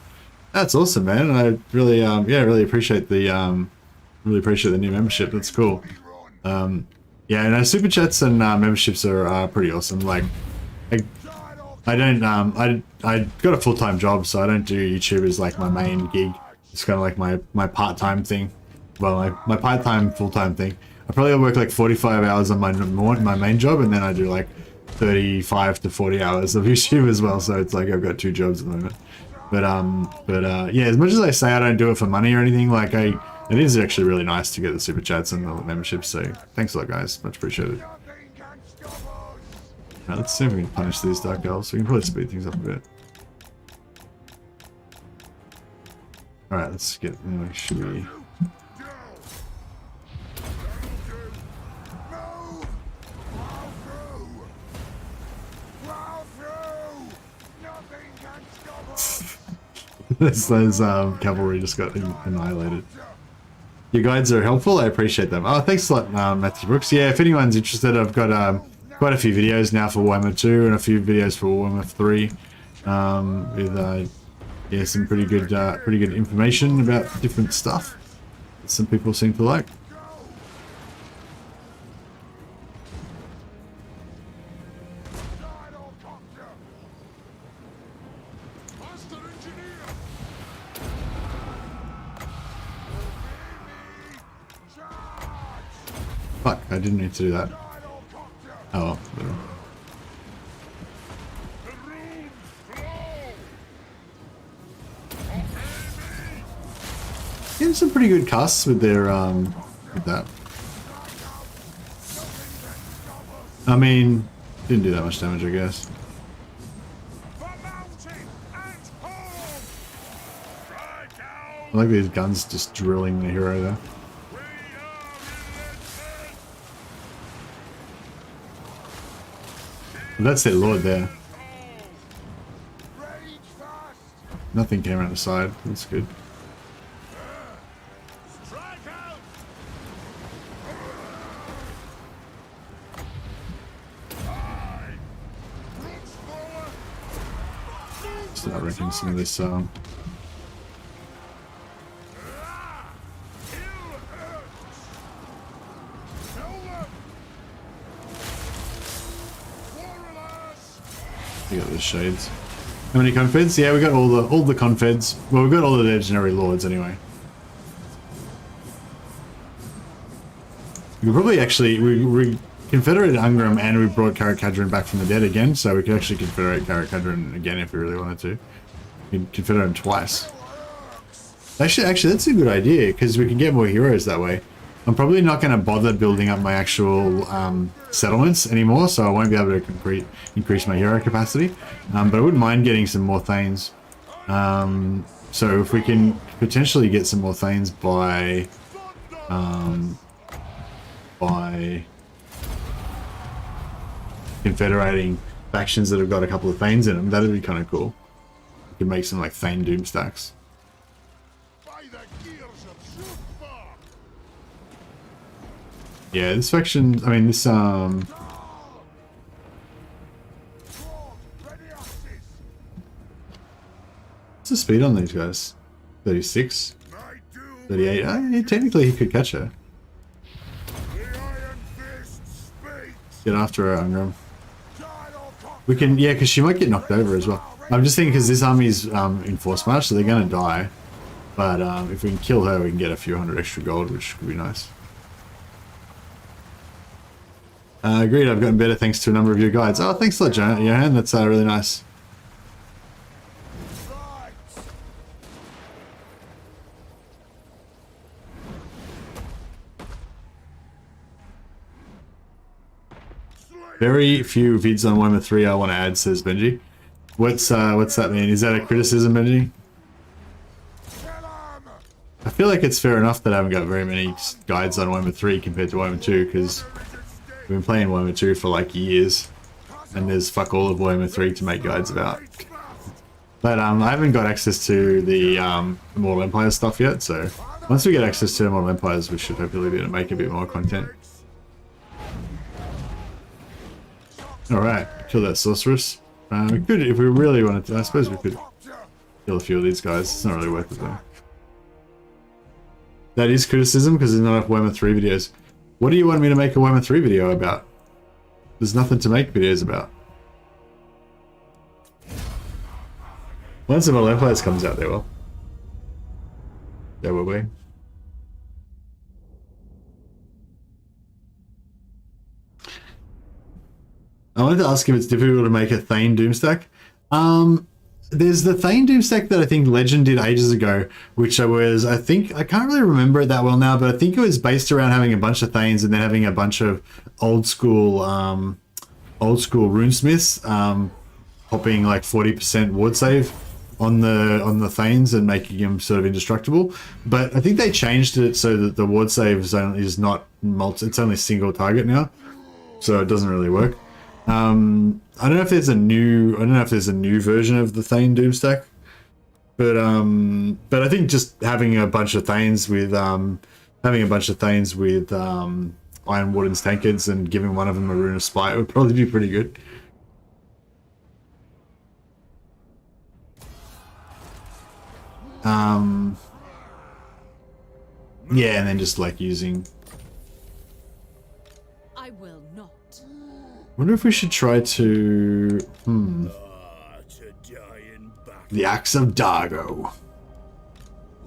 That's awesome, man. I really, really appreciate the new membership. That's cool. Yeah, no, super chats and memberships are pretty awesome. Like, I got a full-time job, so I don't do YouTube as like my main gig. It's kind of like my part-time thing. Well, my part-time, full-time thing. I probably work like 45 hours on my main job, and then I do like 35 to 40 hours of YouTube as well. So it's like I've got 2 jobs at the moment. But yeah, as much as I say I don't do it for money or anything, like it is actually really nice to get the super chats and the memberships. So thanks a lot, guys. Much appreciated. Right, let's see if we can punish these Dark Elves. We can probably speed things up a bit. Alright, let's get... Anyway, should we... those cavalry just got annihilated. Your guides are helpful. I appreciate them. Oh, thanks a lot, Matthew Brooks. Yeah, if anyone's interested, I've got quite a few videos now for Warhammer 2 and a few videos for Warhammer 3 with yeah, some pretty good information about different stuff that some people seem to like. Fuck, I didn't need to do that. Oh well, whatever. Getting some pretty good casts with their with that. I mean, didn't do that much damage, I guess. I like these guns just drilling the hero there. That's their lord there. Nothing came around the side. That's good. Start wrecking some of this. We got the shades. How many confeds? Yeah, we got all the confeds. Well, we got all the legendary lords anyway. We could probably actually we confederated Ungrim and we brought Karak back from the dead again, so we could actually confederate Karak again if we really wanted to. We can confederate him twice. Actually, that's a good idea because we can get more heroes that way. I'm probably not going to bother building up my actual settlements anymore, so I won't be able to increase my hero capacity. But I wouldn't mind getting some more Thanes. So if we can potentially get some more Thanes by confederating factions that have got a couple of Thanes in them, that'd be kind of cool. We could make some like Thane Doom stacks. Yeah, this faction, I mean, this, What's the speed on these guys? 36? My doom 38? Yeah, technically he could catch her. the Iron Fist speaks. Get after her, Ungrim. God all conquer. We can, yeah, because she might get knocked over as well. I'm just thinking because this army's in force march, so they're going to die. But if we can kill her, we can get a few hundred extra gold, which could be nice. Agreed, I've gotten better thanks to a number of your guides. Oh, thanks a lot, Johan. That's really nice. Fight. Very few vids on Warhammer 3 I want to add, says Benji. What's that mean? Is that a criticism, Benji? Kill 'em. I feel like it's fair enough that I haven't got very many guides on Warhammer 3 compared to Warhammer 2, because we've been playing Warhammer 2 for like years, and there's fuck all of Warhammer 3 to make guides about. But I haven't got access to the Immortal Empire stuff yet, so once we get access to Immortal Empires, we should hopefully be able to make a bit more content. Alright, kill that sorceress. We could, if we really wanted to, I suppose we could kill a few of these guys. It's not really worth it though. That is criticism because there's not enough Warhammer 3 videos. What do you want me to make a Warhammer 3 video about? There's nothing to make videos about. Once the Immortal Empires comes out, there will. There will be. I wanted to ask if it's difficult to make a Thane Doomstack. There's the Thane Doomstack that I think Legend did ages ago, which was, I can't really remember it that well now, but I think it was based around having a bunch of Thanes and then having a bunch of old school runesmiths, popping like 40% ward save on the Thanes and making them sort of indestructible. But I think they changed it so that the ward save is not it's only single target now, so it doesn't really work. I don't know if there's a new version of the Thane Doomstack, but I think just having a bunch of Thanes with Iron Warden's tankards and giving one of them a Rune of Spite would probably be pretty good. Yeah, and then just like using. I will not. Wonder if we should try to To die in battle. the Axe of Dargo.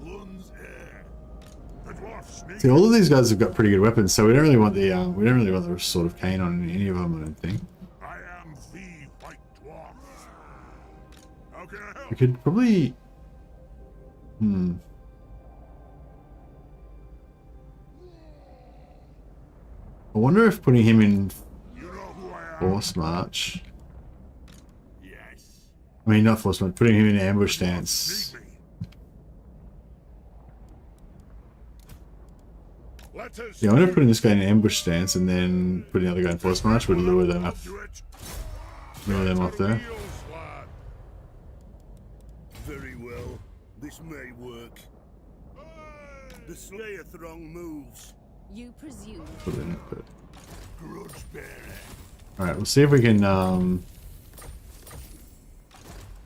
Lun's heir. The dwarfs need See, all of these guys have got pretty good weapons, so we don't really want the Sword of Cain on any of them, I don't think. I am the White Dwarf. How can I help? We could probably I wonder if putting him in You know who I am? Force March. Yes. I mean, not Force March, putting him in Ambush Stance. Need me. Let us Yeah, I wonder if putting this guy in Ambush Stance and then putting the other guy in Force March would lure them off do it. there. Wheels, lad. Very well. This may work. The Slayer throng moves. You presume. Put it in, but... Grudge bearer. Alright, we'll see if we can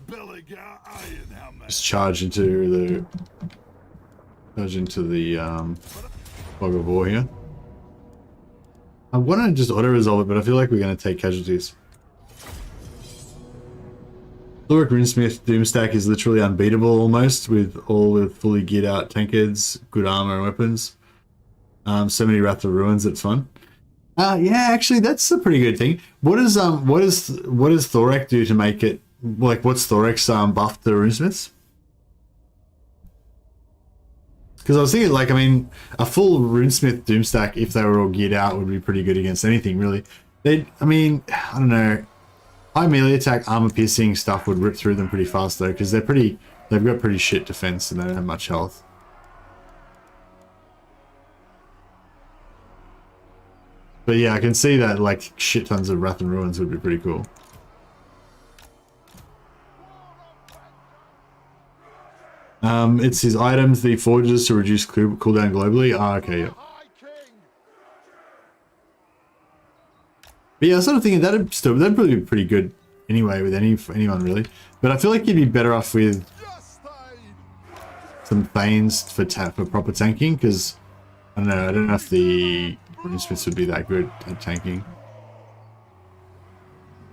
Belegar Ironhammer. just charge into the Fog of War here. I want to just auto-resolve it, but I feel like we're going to take casualties. Thorek Runesmith Doomstack is literally unbeatable almost, with fully geared out tankards, good armor and weapons. So many Wrath of Ruins, it's fun. Yeah, actually that's a pretty good thing. What does Thorek do to make it, like, what's Thorek's buff to Runesmiths? Because I was thinking, like, I mean, a full Runesmith Doomstack, if they were all geared out, would be pretty good against anything, really. I don't know. High melee attack, armor piercing stuff would rip through them pretty fast, though, because they've got pretty shit defense and they don't have much health. But yeah, I can see that, like, shit tons of Wrath and Ruins would be pretty cool. It's his items, the forges to reduce cooldown globally. Ah, okay, yeah. High King. But yeah, I was sort of thinking that'd probably be pretty good anyway with anyone really. But I feel like you'd be better off with Just the some Thanes for proper tanking, because I don't know if the Runesmiths would be that good at tanking.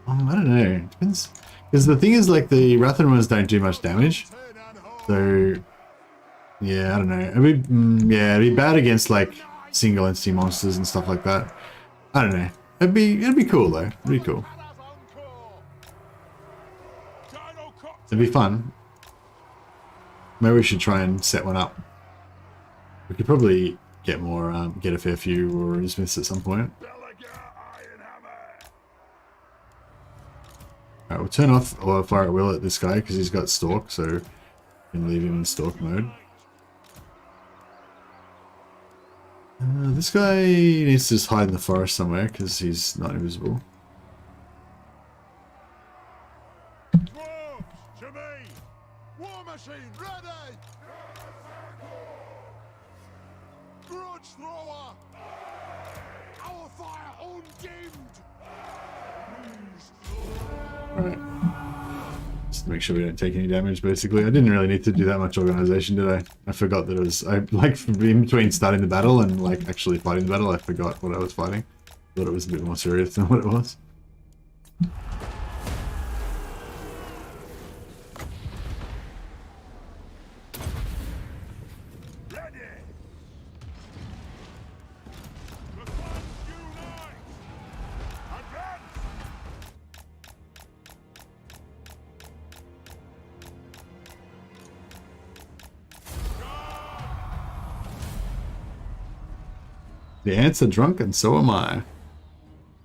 I don't know. It depends. Because the thing is, like, the Wrath and Ruins don't do much damage. So, yeah, I don't know. It'd be bad against, like, single entity monsters and stuff like that. I don't know. It'd be cool, though. It'd be cool. It'd be fun. Maybe we should try and set one up. We could probably get more, get a fair few Runesmiths at some point. Alright, we'll turn off fire at will at this guy because he's got stalk, so we can leave him in stalk mode. This guy needs to just hide in the forest somewhere because he's not invisible. Dwarfs, to me! War machine, ready! Grudge thrower! Our fire undimmed! Alright. Just to make sure we don't take any damage, basically. I didn't really need to do that much organization, did I? I forgot that it was... like, in between starting the battle and, like, actually fighting the battle, I forgot what I was fighting. Thought it was a bit more serious than what it was. Ready! The clans unite! Advance! The ants are drunk and so am I.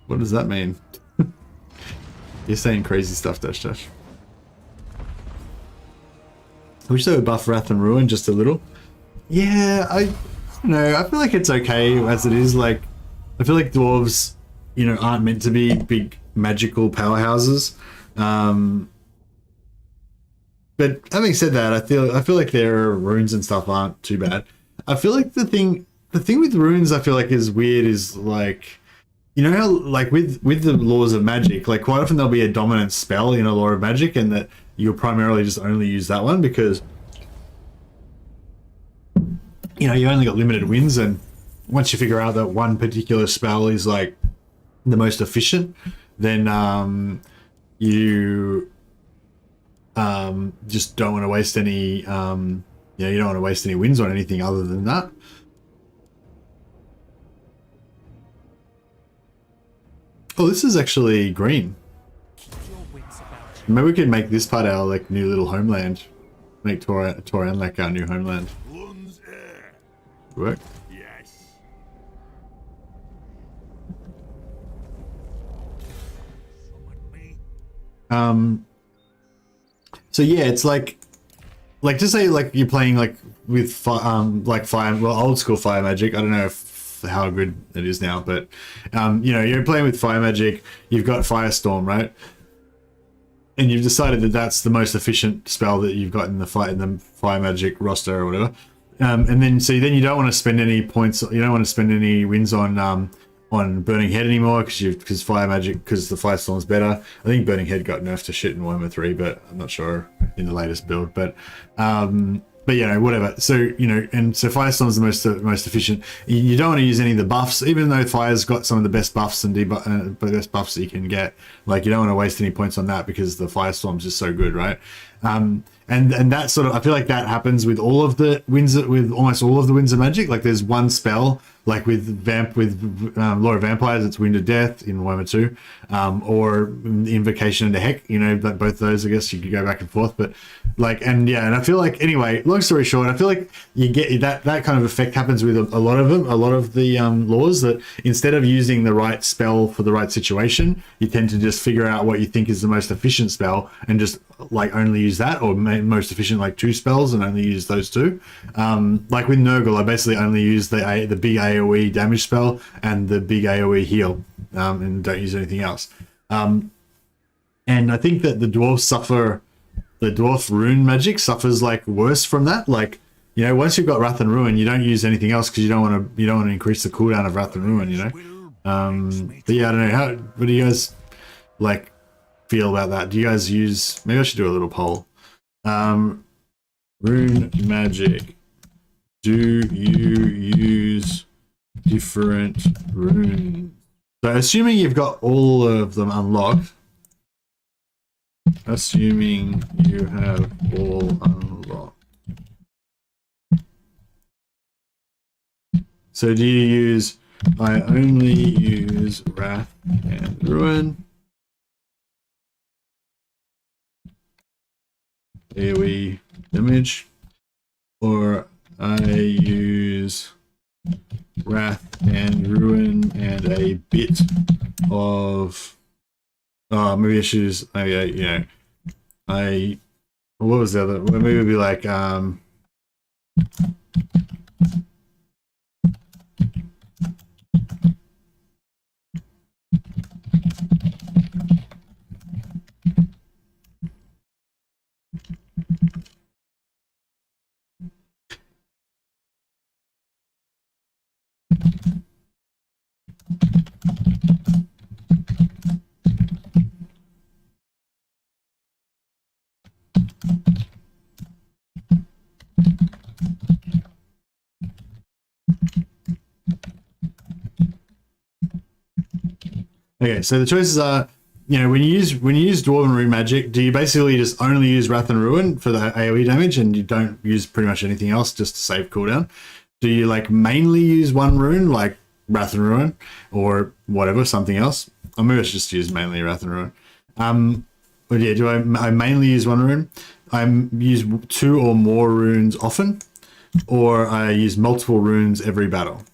What does that mean? You're saying crazy stuff, Dash Dash. I wish they would buff Wrath and Ruin just a little. Yeah, I don't know. I feel like it's okay as it is. Like, I feel like dwarves, you know, aren't meant to be big magical powerhouses. But having said that, I feel like their runes and stuff aren't too bad. I feel like the thing with runes I feel like is weird is like, you know how like with the laws of magic, like quite often there'll be a dominant spell in a law of magic and that you'll primarily just only use that one because, you know, you only got limited wins, and once you figure out that one particular spell is like the most efficient, then you just don't want to waste any you know, you don't want to waste any wins on anything other than that. Oh, this is actually green. Maybe we could make this part our like new little homeland. Make Toranlek our new homeland. Lun's air. Work. Yes. So yeah, it's like just say like you're playing like with like fire, well, old school fire magic. I don't know how good it is now, but you know, you're playing with fire magic. You've got Firestorm, right? And you've decided that that's the most efficient spell that you've got in the fire magic roster or whatever. And then you don't want to spend any points. You don't want to spend any wins on Burning Head anymore because fire magic, because the Firestorm's better. I think Burning Head got nerfed to shit in Warhammer 3, but I'm not sure in the latest build. But you know, whatever. So, you know, and so Firestorm's the most efficient. You don't want to use any of the buffs, even though Fire's got some of the best buffs and best buffs that you can get. Like, you don't want to waste any points on that because the Firestorm's just so good, right? And that sort of, I feel like that happens with all of the winds, with almost all of the winds of magic. Like, there's one spell, like with Law of Vampires, it's Wind of Death in Warhammer 2, or Invocation into Heck. You know, both those, I guess you could go back and forth. But like, and I feel like, anyway, long story short, I feel like you get that kind of effect happens with a lot of them, a lot of the laws, that instead of using the right spell for the right situation, you tend to just figure out what you think is the most efficient spell and just like only use that, or most efficient like 2 spells and only use those 2. Like with Nurgle, I basically only use the big AoE damage spell and the big AoE heal, and don't use anything else. And I think that the dwarf rune magic suffers like worse from that. Like, you know, once you've got Wrath and Ruin, you don't use anything else because you don't want to increase the cooldown of Wrath and Ruin, you know. But yeah, I don't know, what do you guys like feel about that? Do you guys use, maybe I should do a little poll. Rune magic. Do you use different runes? So assuming you've got all of them unlocked. Assuming you have all unlocked. So do you use, I only use Wrath and Ruin. AoE damage. Or I use Wrath and Ruin and a bit of, oh, maybe I should use, you know, what was the other, well, maybe it'd be like, okay, so the choices are, you know, when you use Dwarven Rune Magic, do you basically just only use Wrath and Ruin for the AoE damage and you don't use pretty much anything else just to save cooldown? Do you like mainly use one rune like Wrath and Ruin or whatever, something else? Or maybe I should just use mainly Wrath and Ruin. But yeah, do I mainly use one rune? I use 2 or more runes often, or I use multiple runes every battle.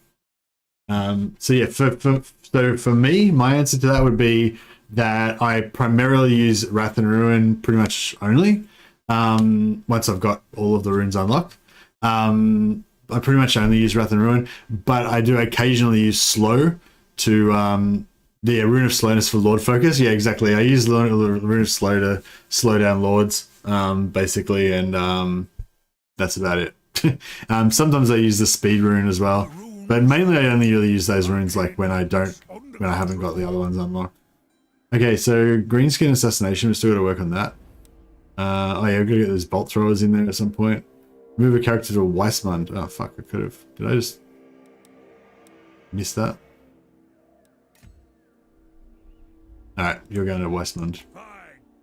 So yeah, for me, my answer to that would be that I primarily use Wrath and Ruin pretty much only. Once I've got all of the runes unlocked, I pretty much only use Wrath and Ruin, but I do occasionally use Slow to the Rune of Slowness for Lord Focus. Yeah, exactly. I use the Rune of Slow to slow down Lords, basically, and that's about it. Sometimes I use the Speed Rune as well. But mainly I only really use those runes like when I haven't got the other ones unlocked. Okay, so Greenskin Assassination, we're still got to work on that. Oh yeah, we've got to get those bolt throwers in there at some point. Move a character to a Weissmund. Oh fuck, I could have. Did I just miss that? Alright, you're going to Weissmund. Fine,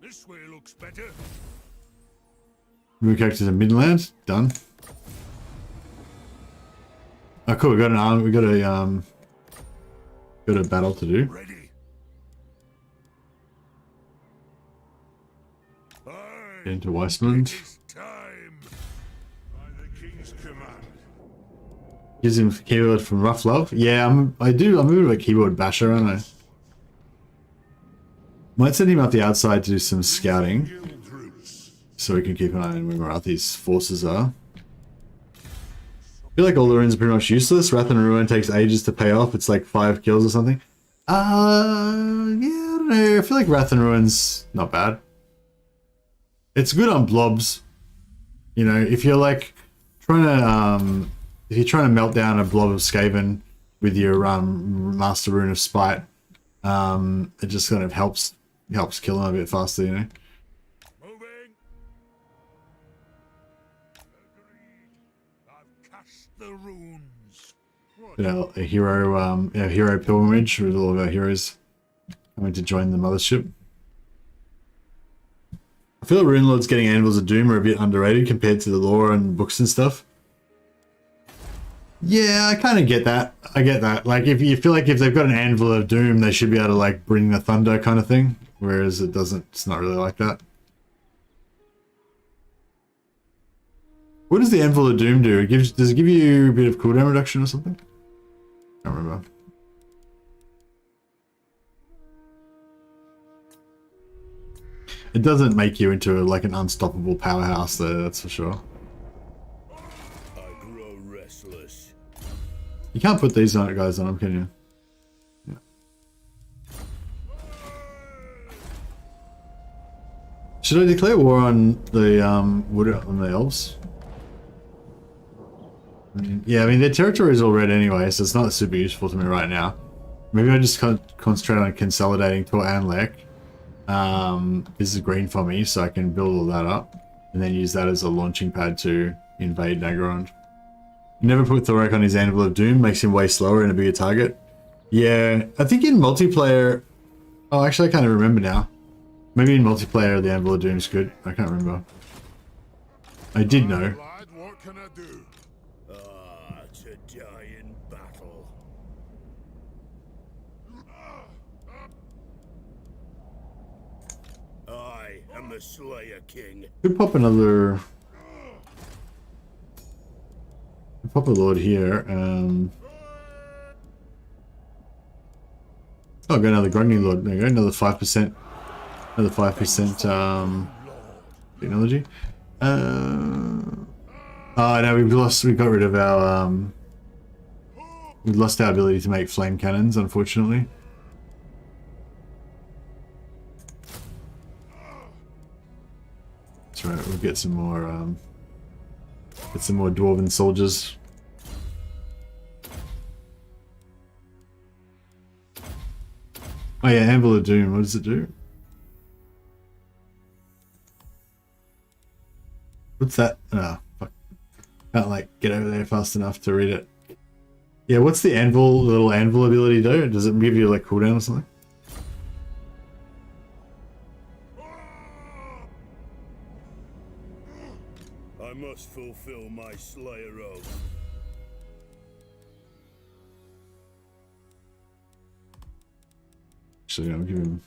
this way looks better. Move a character to Midland. Done. Oh cool, we got an arm, we got a battle to do. Ready. Get into Weissmund. It's time. By the king's command. Gives him keyboard from Rough Love. Yeah, I'm a bit of a keyboard basher, aren't I? Might send him up the outside to do some scouting, so we can keep an eye on where Marathi's forces are. I feel like all the runes are pretty much useless. Wrath and Ruin takes ages to pay off. It's like 5 kills or something. Yeah, I don't know. I feel like Wrath and Ruin's not bad. It's good on blobs. You know, if you're like trying to melt down a blob of Skaven with your Master Rune of Spite, it just kind of helps kill them a bit faster, you know. Moving. Agreed. I've cast the runes. You know, a hero pilgrimage with all of our heroes coming to join the mothership. I feel like Rune Lords getting Anvils of Doom are a bit underrated compared to the lore and books and stuff. Yeah, I kind of get that. I get that. Like, if you feel like if they've got an Anvil of Doom, they should be able to, like, bring the thunder kind of thing. Whereas it doesn't, it's not really like that. What does the Anvil of Doom do? Does it give you a bit of cooldown reduction or something? I can't remember. It doesn't make you into like an unstoppable powerhouse though, that's for sure. I grow restless. You can't put these guys on them, can you? Yeah. Should I declare war on the elves? Yeah, I mean their territory is all red anyway, so it's not super useful to me right now. Maybe I just concentrate on consolidating Tor and Lek. This is green for me, so I can build all that up. and then use that as a launching pad to invade Nagorond. Never put Thorek on his Anvil of Doom, makes him way slower and a bigger target. Yeah, I think in multiplayer... Oh, actually I can't even remember now. Maybe in multiplayer the Anvil of Doom's good. I can't remember. I did know. Lad, what can I do? To die in battle. I am the Slayer King. Could pop another... Could pop a Lord here. Oh, go another Grogny Lord. There you go, another 5%. Another 5% technology. Oh no, we got rid of our we lost our ability to make flame cannons, unfortunately. That's right, we'll get some more dwarven soldiers. Oh yeah, Anvil of Doom, what does it do? What's that? Oh, fuck. Can't like get over there fast enough to read it. Yeah, what's the anvil, little anvil ability do? Does it give you like cooldown or something? I must fulfill my Slayer oath. Actually, I'll give him...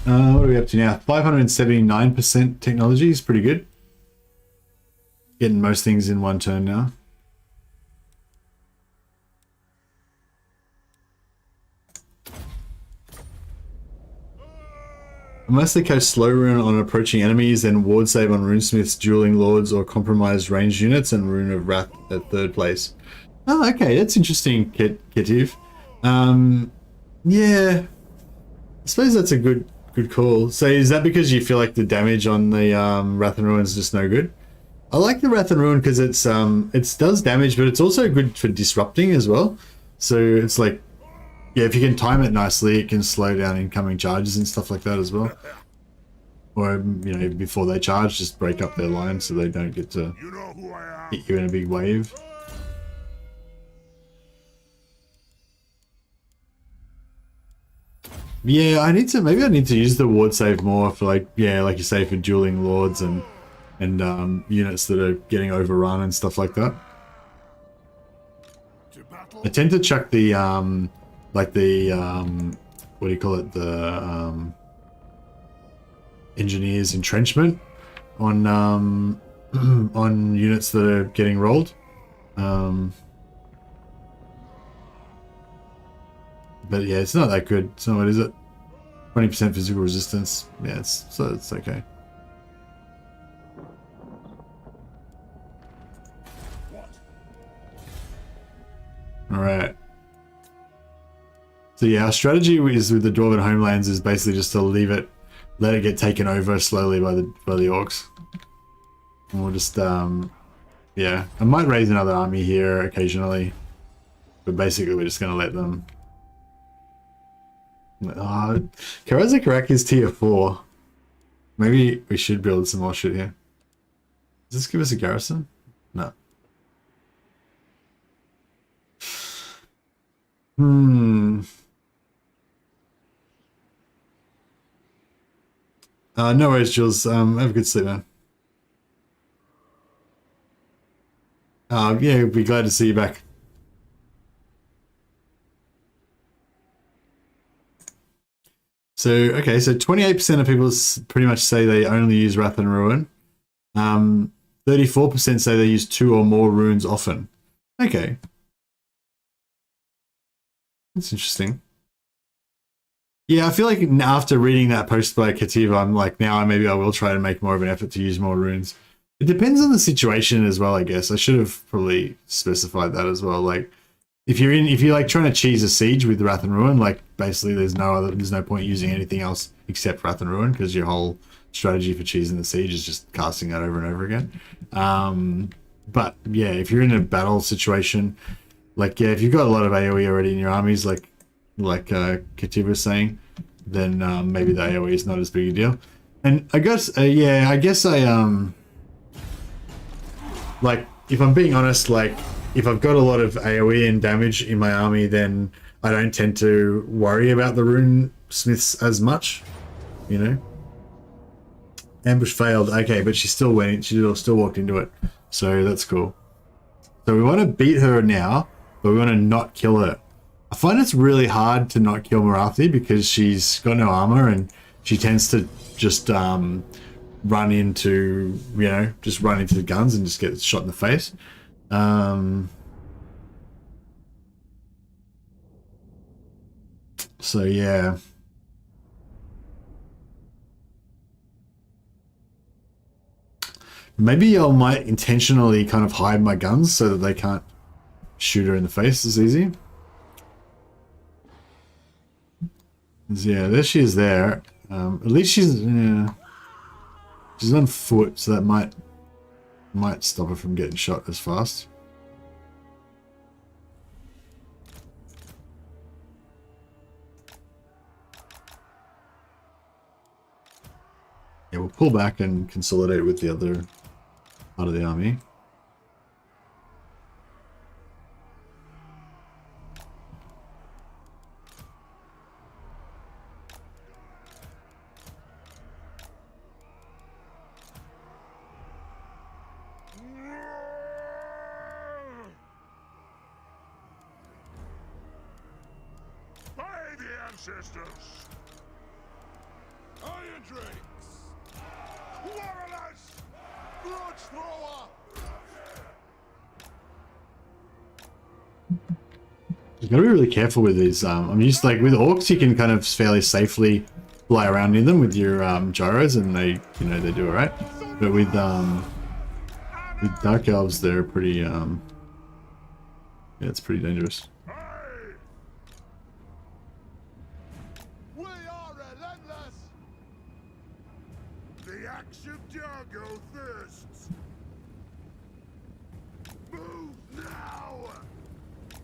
what are we up to now? 579% technology is pretty good. Getting most things in one turn now. Unless they cast slow rune on approaching enemies, then ward save on runesmiths, dueling lords, or compromised ranged units, and rune of wrath at third place. Oh, okay, that's interesting, Ketiv. Yeah, I suppose that's a good call. So is that because you feel like the damage on the Wrath and Ruin is just no good? I like the Wrath and Ruin because it's it does damage, but it's also good for disrupting as well. So it's like, yeah, if you can time it nicely, it can slow down incoming charges and stuff like that as well. Or, you know, before they charge, just break up their line so they don't get to You know who I am. hit you in a big wave. Yeah, maybe I need to use the ward save more for like, yeah, like you say, for dueling lords and units that are getting overrun and stuff like that. To battle. I tend to chuck the like the what do you call it, the engineers entrenchment on on units that are getting rolled. But yeah, it's not that good. So what is it? 20% physical resistance. Yeah, it's okay. Alright. So yeah, our strategy is with the Dwarven homelands is basically just to let it get taken over slowly by the orcs. And we'll just yeah, I might raise another army here occasionally, but basically we're just gonna let them. Karazakarak is tier 4. Maybe we should build some more shit here. Does this give us a garrison? No. No worries, Jules. Have a good sleep, man. Yeah, be glad to see you back. So, okay, so 28% of people pretty much say they only use Wrath and Ruin. 34% say they use 2 or more runes often. Okay. That's interesting. Yeah, I feel like after reading that post by Kativa, I'm like, now maybe I will try to make more of an effort to use more runes. It depends on the situation as well, I guess. I should have probably specified that as well. Like, if you're like trying to cheese a siege with Wrath and Ruin, like basically there's no point using anything else except Wrath and Ruin, because your whole strategy for cheesing the siege is just casting that over and over again. But yeah, if you're in a battle situation, Like, yeah, if you've got a lot of AoE already in your armies, like Kativ was saying, then maybe the AoE is not as big a deal. And I guess, yeah, I guess like, if I'm being honest, like, if I've got a lot of AoE and damage in my army, then I don't tend to worry about the rune smiths as much, you know? Ambush failed. Okay, but she still went. She still walked into it. So that's cool. So we want to beat her now, but we want to not kill her. I find it's really hard to not kill Morathi because she's got no armor and she tends to just run into, you know, just run into the guns and just get shot in the face. So yeah. Maybe I might intentionally kind of hide my guns so that they can't shoot her in the face as easy. Yeah, there she is there. At least she's she's on foot, so that might stop her from getting shot as fast. Yeah, we'll pull back and consolidate with the other part of the army. By the ancestors! Iron drakes! Warriors! Grudge thrower! You gotta be really careful with these. I'm used, like, with orcs, you can kind of fairly safely fly around in them with your gyros, and they, you know, they do alright. But with dark elves, they're pretty yeah, it's pretty dangerous. We are relentless! The axe of Jargo thirsts! Move now!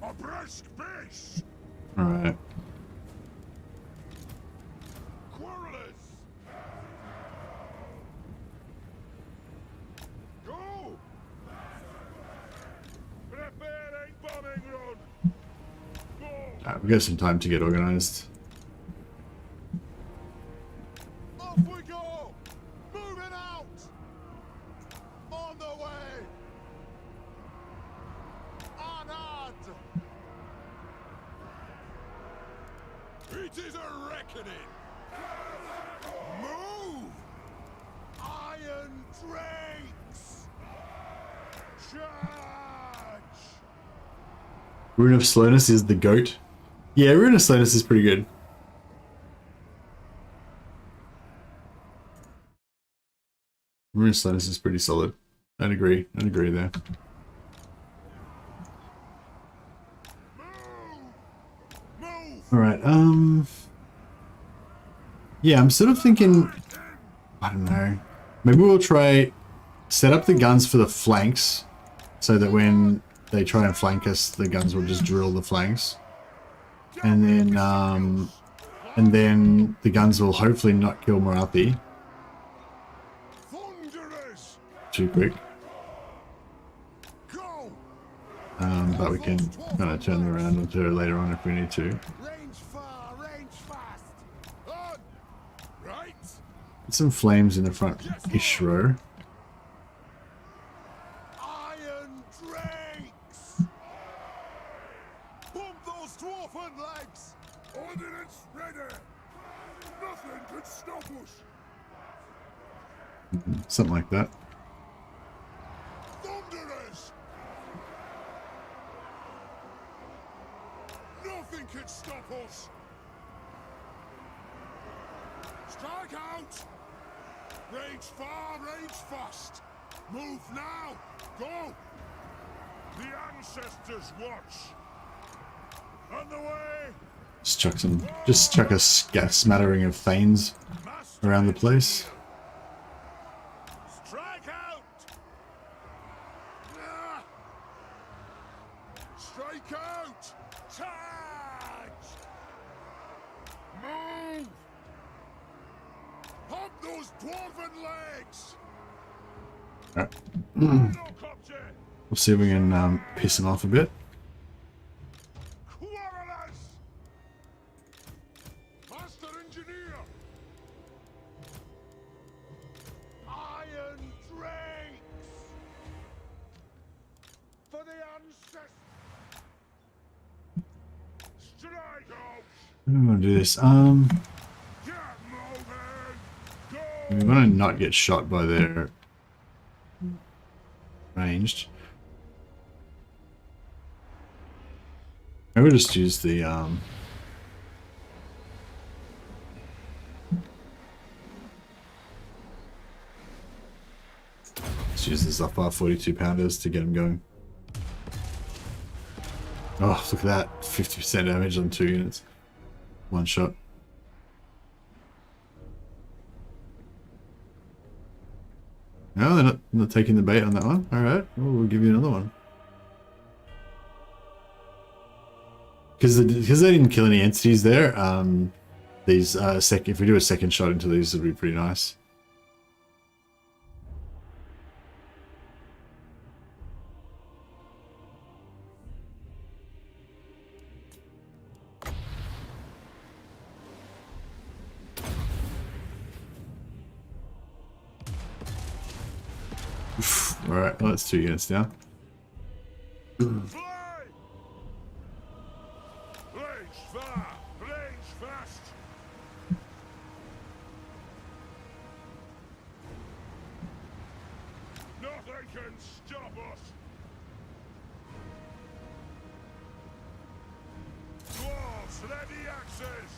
A brisk pace! Alright. Quarrelers! Go! Prepare a bombing run! Go! Alright, we've got some time to get organized. Off we go! Moving out! On the way! Honored! It is a reckoning! Move! Iron drakes! Charge! Rune of Slowness is the goat. Yeah, Rune of Slowness is pretty good. Rune of Slowness is pretty solid. I'd agree there. Alright, yeah, I'm sort of thinking, I don't know, maybe we'll try set up the guns for the flanks so that when they try and flank us, the guns will just drill the flanks. And then the guns will hopefully not kill Morathi Thunderers! too quick. Go! But we can kind of turn around onto her later on if we need to. Range far, range fast! On! Right! Get some flames in the front-ish row. Iron drakes! Pump those dwarfen legs! Ordnance ready! Nothing can stop us! Something like that. Thunderers! Nothing can stop us! Strike out! Range far, range fast! Move now! Go! The ancestors watch! On the way! Just chuck a smattering of thanes around the place. Strike out! Ah! Strike Charge! Move! Pump those dwarven legs! Alright. Helicopter! We'll see if we can piss him off a bit. Quarrelers! Master Engineer! Iron Drakes! For the ancestors! Strike out! I'm gonna do this. Get moving! Go! We want to not get shot by their ranged. I would just use the let's use the Zafar 42 pounders to get them going. Oh, look at that. 50% damage on 2 units. One shot. No, they're not taking the bait on that one. Alright, well, we'll give you another one. Because they didn't kill any entities there, these if we do a second shot into these, it'll be pretty nice. Alright, well, that's 2 units down. Fly! Range far! Range fast! Nothing can stop us! Dwarfs, ready axes!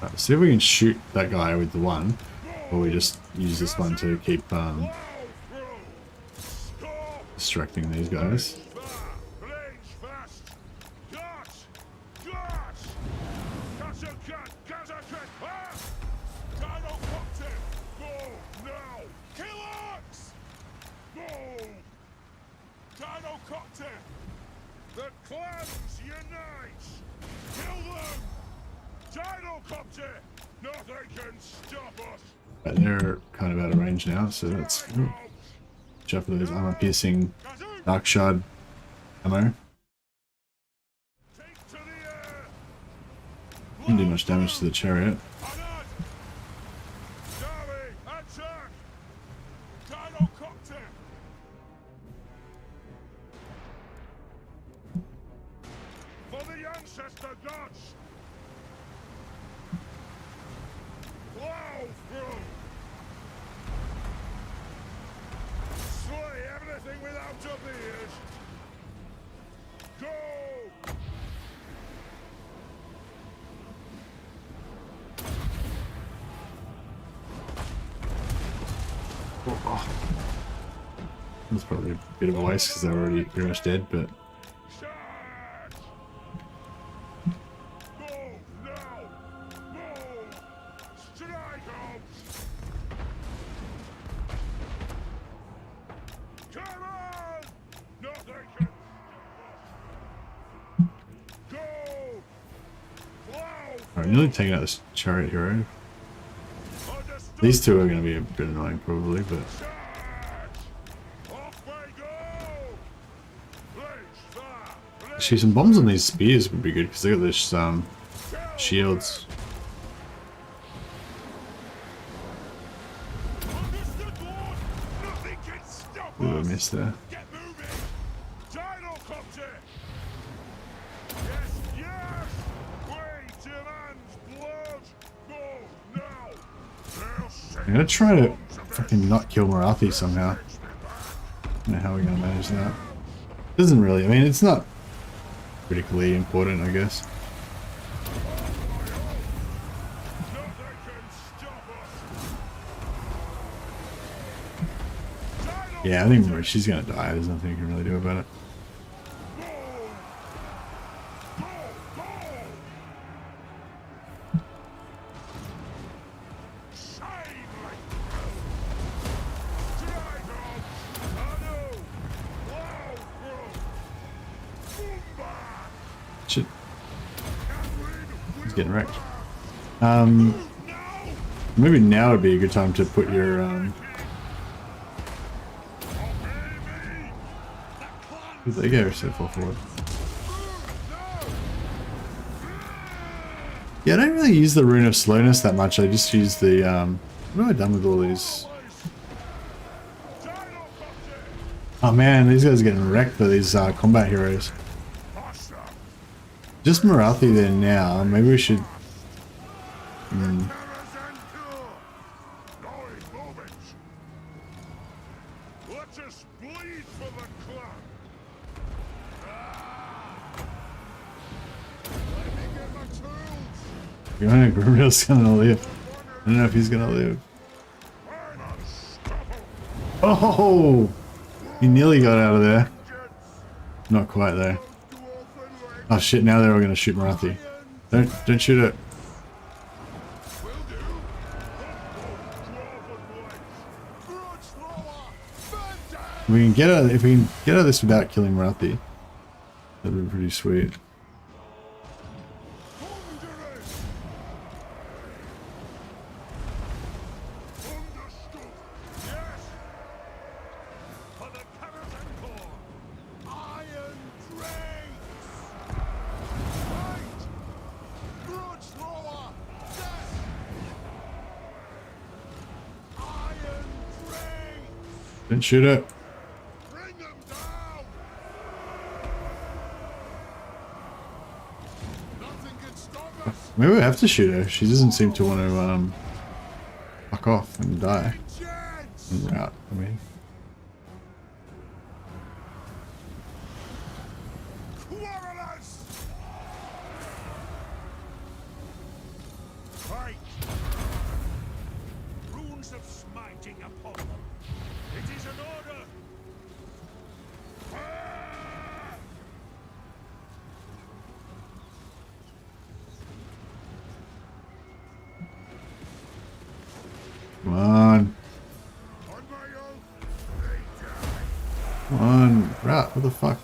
And Right, see if we can shoot that guy with the one, or we just use this one to keep blow through! Stop! distracting these guys. Range fast! Got! Got! Catch a cat! Catch a cat! Ah! Dino Copter! Go! Now! Kill Axe! Go! Dino Copter! The clans unite! Kill them! Dino Copter! Nothing can stop us! Right, they're kind of out of range now, so that's check for those armor piercing dark shard ammo. Take to the air! Didn't do much damage to the chariot. Anad! Charlie, attack! Dino Copter! For the ancestor gods! Plow through! Slay everything without a beard! Go! That's probably a bit of a waste because they're already pretty much dead, but Charge! Move now! Move! Strike out! Come on! Nothing can go! Plow! alright, nearly taking out this chariot hero. Understood! These two are going to be a bit annoying probably, but Charge! Off we go! Range far! actually some bombs on these spears would be good because they got this shields. Understood, Lord! Nothing can stop Ooh, I us! missed there. Get moving! Dino Copter! Yes, yes! Wait till man's blood! Go now! I'm going to try to fucking not kill Marathi somehow. I don't know how we're going to manage that. Doesn't really, I mean, it's not critically important, I guess. Nothing can stop us! Yeah, I think she's going to die. There's nothing you can really do about it. Go! Go! Go! Shine like Strike out! Anew! Plow through! Shit. He's getting wrecked. Maybe now would be a good time to put your They go so far forward. Yeah, I don't really use the Rune of Slowness that much. I just use the what have I done with all these? Oh man, these guys are getting wrecked by these combat heroes. Just Marathi there now. Maybe we should. You know, Grombrindal's gonna live. I don't know if he's gonna live. Oh! He nearly got out of there. Not quite though. Oh shit! Now they're all gonna shoot Marathi. Don't shoot it. We can get out. If we can get out of this without killing Marathi, that'd be pretty sweet. Didn't shoot it. Maybe we have to shoot her. She doesn't seem to want to fuck off and die. And out, I mean. Runes of smiting upon them. It is an order. Come on. Come on. Rat, what the fuck?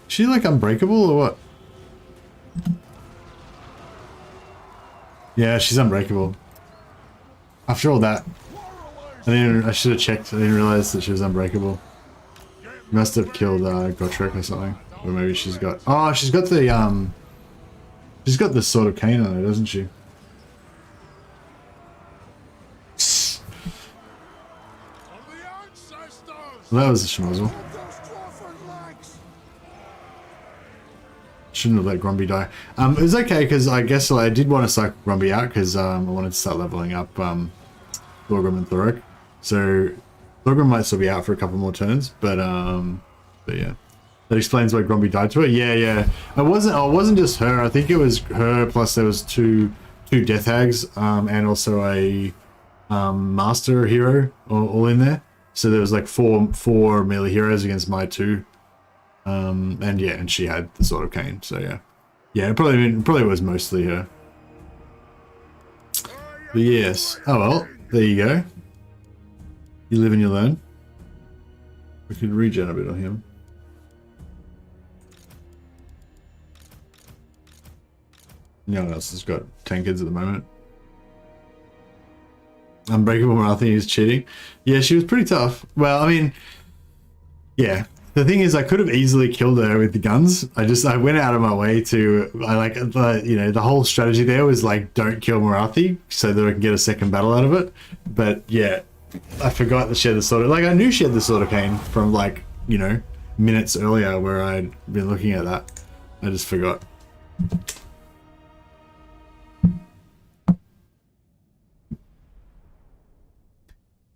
Is she like unbreakable or what? Yeah, she's unbreakable. After all that, I should have checked. I didn't realize that she was unbreakable. Must have killed Gotrek or something. Or maybe she's got. Oh, she's got the She's got the Sword of Cain on her, doesn't she? Well, that was a schmozzle. Shouldn't have let Gromby die. It was okay because I guess I did want to suck Gromby out because I wanted to start leveling up Thorgrim and Thorek. So Thorgrim might still be out for a couple more turns, but yeah, that explains why Gromby died to her. Yeah. It wasn't just her. I think it was her plus there was two Death Hags and also a Master Hero all in there. So there was like four melee heroes against my two. And she had the Sword of Cain, so yeah, it probably was mostly her. But yes, oh well, there you go. You live and you learn. We could regen a bit on him. No one else has got tankards at the moment. Unbreakable Marathi is cheating. Yeah, she was pretty tough. Well, I mean, yeah. The thing is, I could have easily killed her with the guns. I went out of my way to, the whole strategy there was like, don't kill Morathi so that I can get a second battle out of it. But yeah, I forgot that she had the Sword of, I knew she had the Sword of Cain from minutes earlier where I'd been looking at that. I just forgot.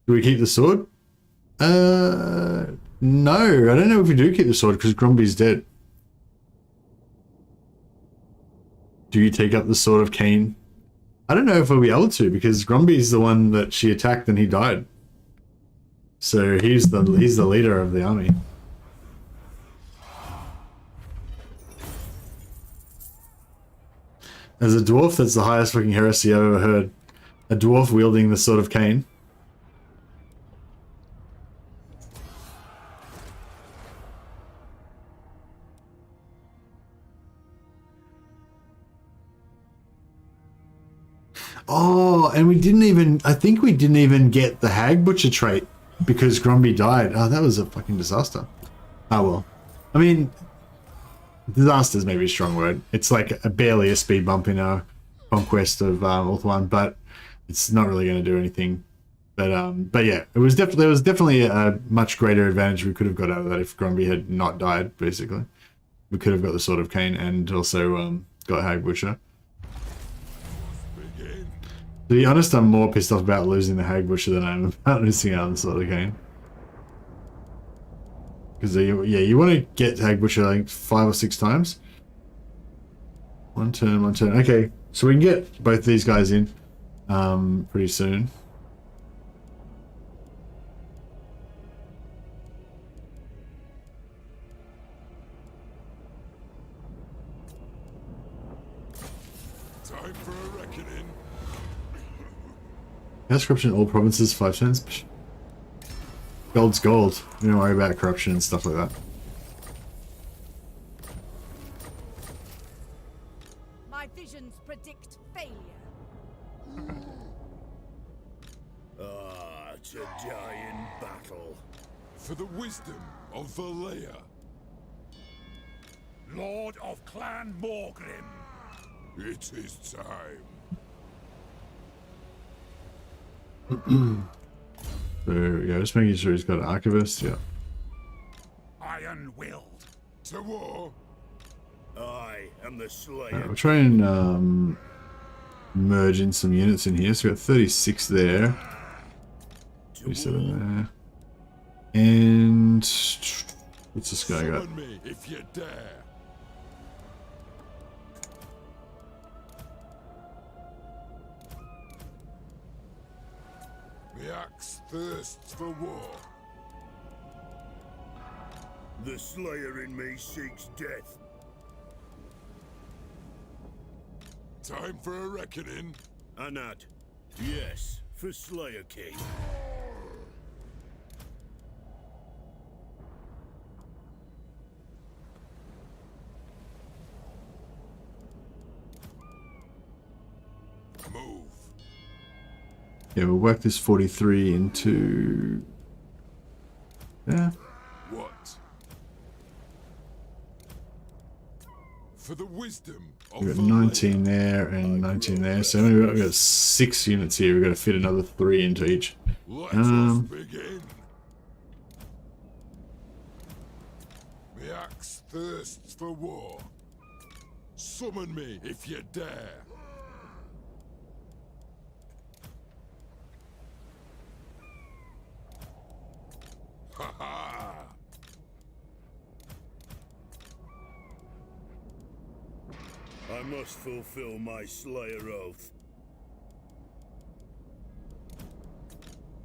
Do we keep the sword? No, I don't know if we do keep the sword because Gromby's dead. Do you take up the Sword of Cain? I don't know if we'll be able to because Gromby's the one that she attacked and he died. So he's the leader of the army. As a dwarf, that's the highest fucking heresy I've ever heard. A dwarf wielding the Sword of Cain. Oh, and we didn't even, I think we didn't even get the Hag Butcher trait because Gromby died. Oh, that was a fucking disaster. Oh well. I mean, disaster is maybe a strong word. It's like barely a speed bump in our conquest of Ulthuan, but it's not really going to do anything. But yeah, there was definitely a much greater advantage we could have got out of that if Gromby had not died. Basically, we could have got the Sword of Cain and also got Hag Butcher. To be honest, I'm more pissed off about losing the Hag Butcher than I am about missing out on the Sword of Cain. Because yeah, you want to get Hag Butcher like 5 or 6 times. One turn. Okay, so we can get both these guys in pretty soon. Time for a reckoning. House corruption in all provinces, 5 cents. Gold's gold. We don't worry about corruption and stuff like that. My visions predict failure. Ah, to die in battle. For the wisdom of Valea. Lord of Clan Morgrim. It is time. So yeah, just making sure he's got an archivist. Yeah. Iron-willed. To war. I am the Slayer. Alright, we'll try and merge in some units in here. So we've got 36 there. 37 there. And what's this guy got? Summon me if you dare. The axe thirsts for war. The Slayer in me seeks death. Time for a reckoning. Anat. Yes, for Slayer King. Move. Yeah, we'll work this 43 into... Yeah. What? For the wisdom of We've got Valea. 19 there and 19 there. So we've got 6 units here. We've got to fit another 3 into each. Let us begin. The axe thirsts for war. Summon me if you dare. Ha ha! I must fulfill my Slayer oath.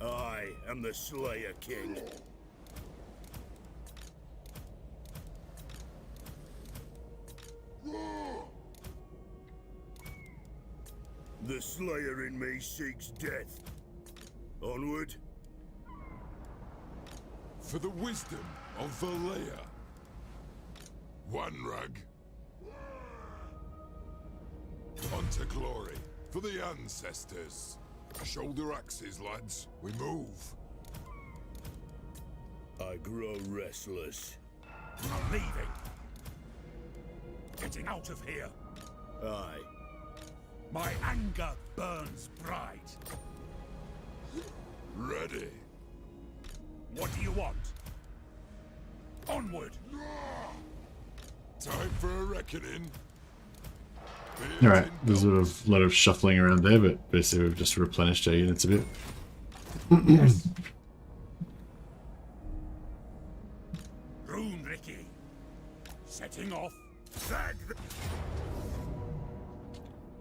I am the Slayer King. The Slayer in me seeks death. Onward. For the wisdom of Valea. One rug. On to glory. For the ancestors. Shoulder axes, lads. We move. I grow restless. I'm leaving. Getting out of here. Aye. My anger burns bright. Ready. What do you want? Onward. Time for a reckoning. Alright, there's a lot of shuffling around there, but basically we've just replenished our units a bit. Rune Ricky. Setting off.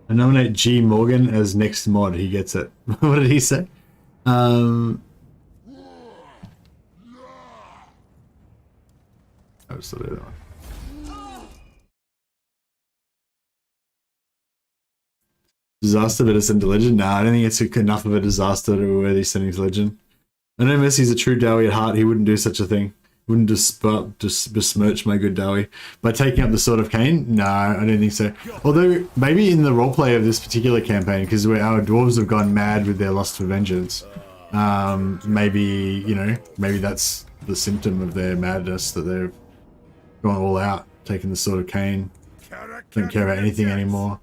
I nominate G. Morgan as next mod. He gets it. What did he say? Oh, so the other one. Disaster better send to Legend? Nah, I don't think it's enough of a disaster to be worthy sending to Legend. I know Messi's a true Dowie at heart. He wouldn't do such a thing. Wouldn't just besmirch my good Dowie by taking up the Sword of Cain. No, I don't think so. Although maybe in the roleplay of this particular campaign, because our dwarves have gone mad with their lust for vengeance, maybe, you know, maybe that's the symptom of their madness, that they've gone all out, taking the Sword of Cain, don't care about anything anymore.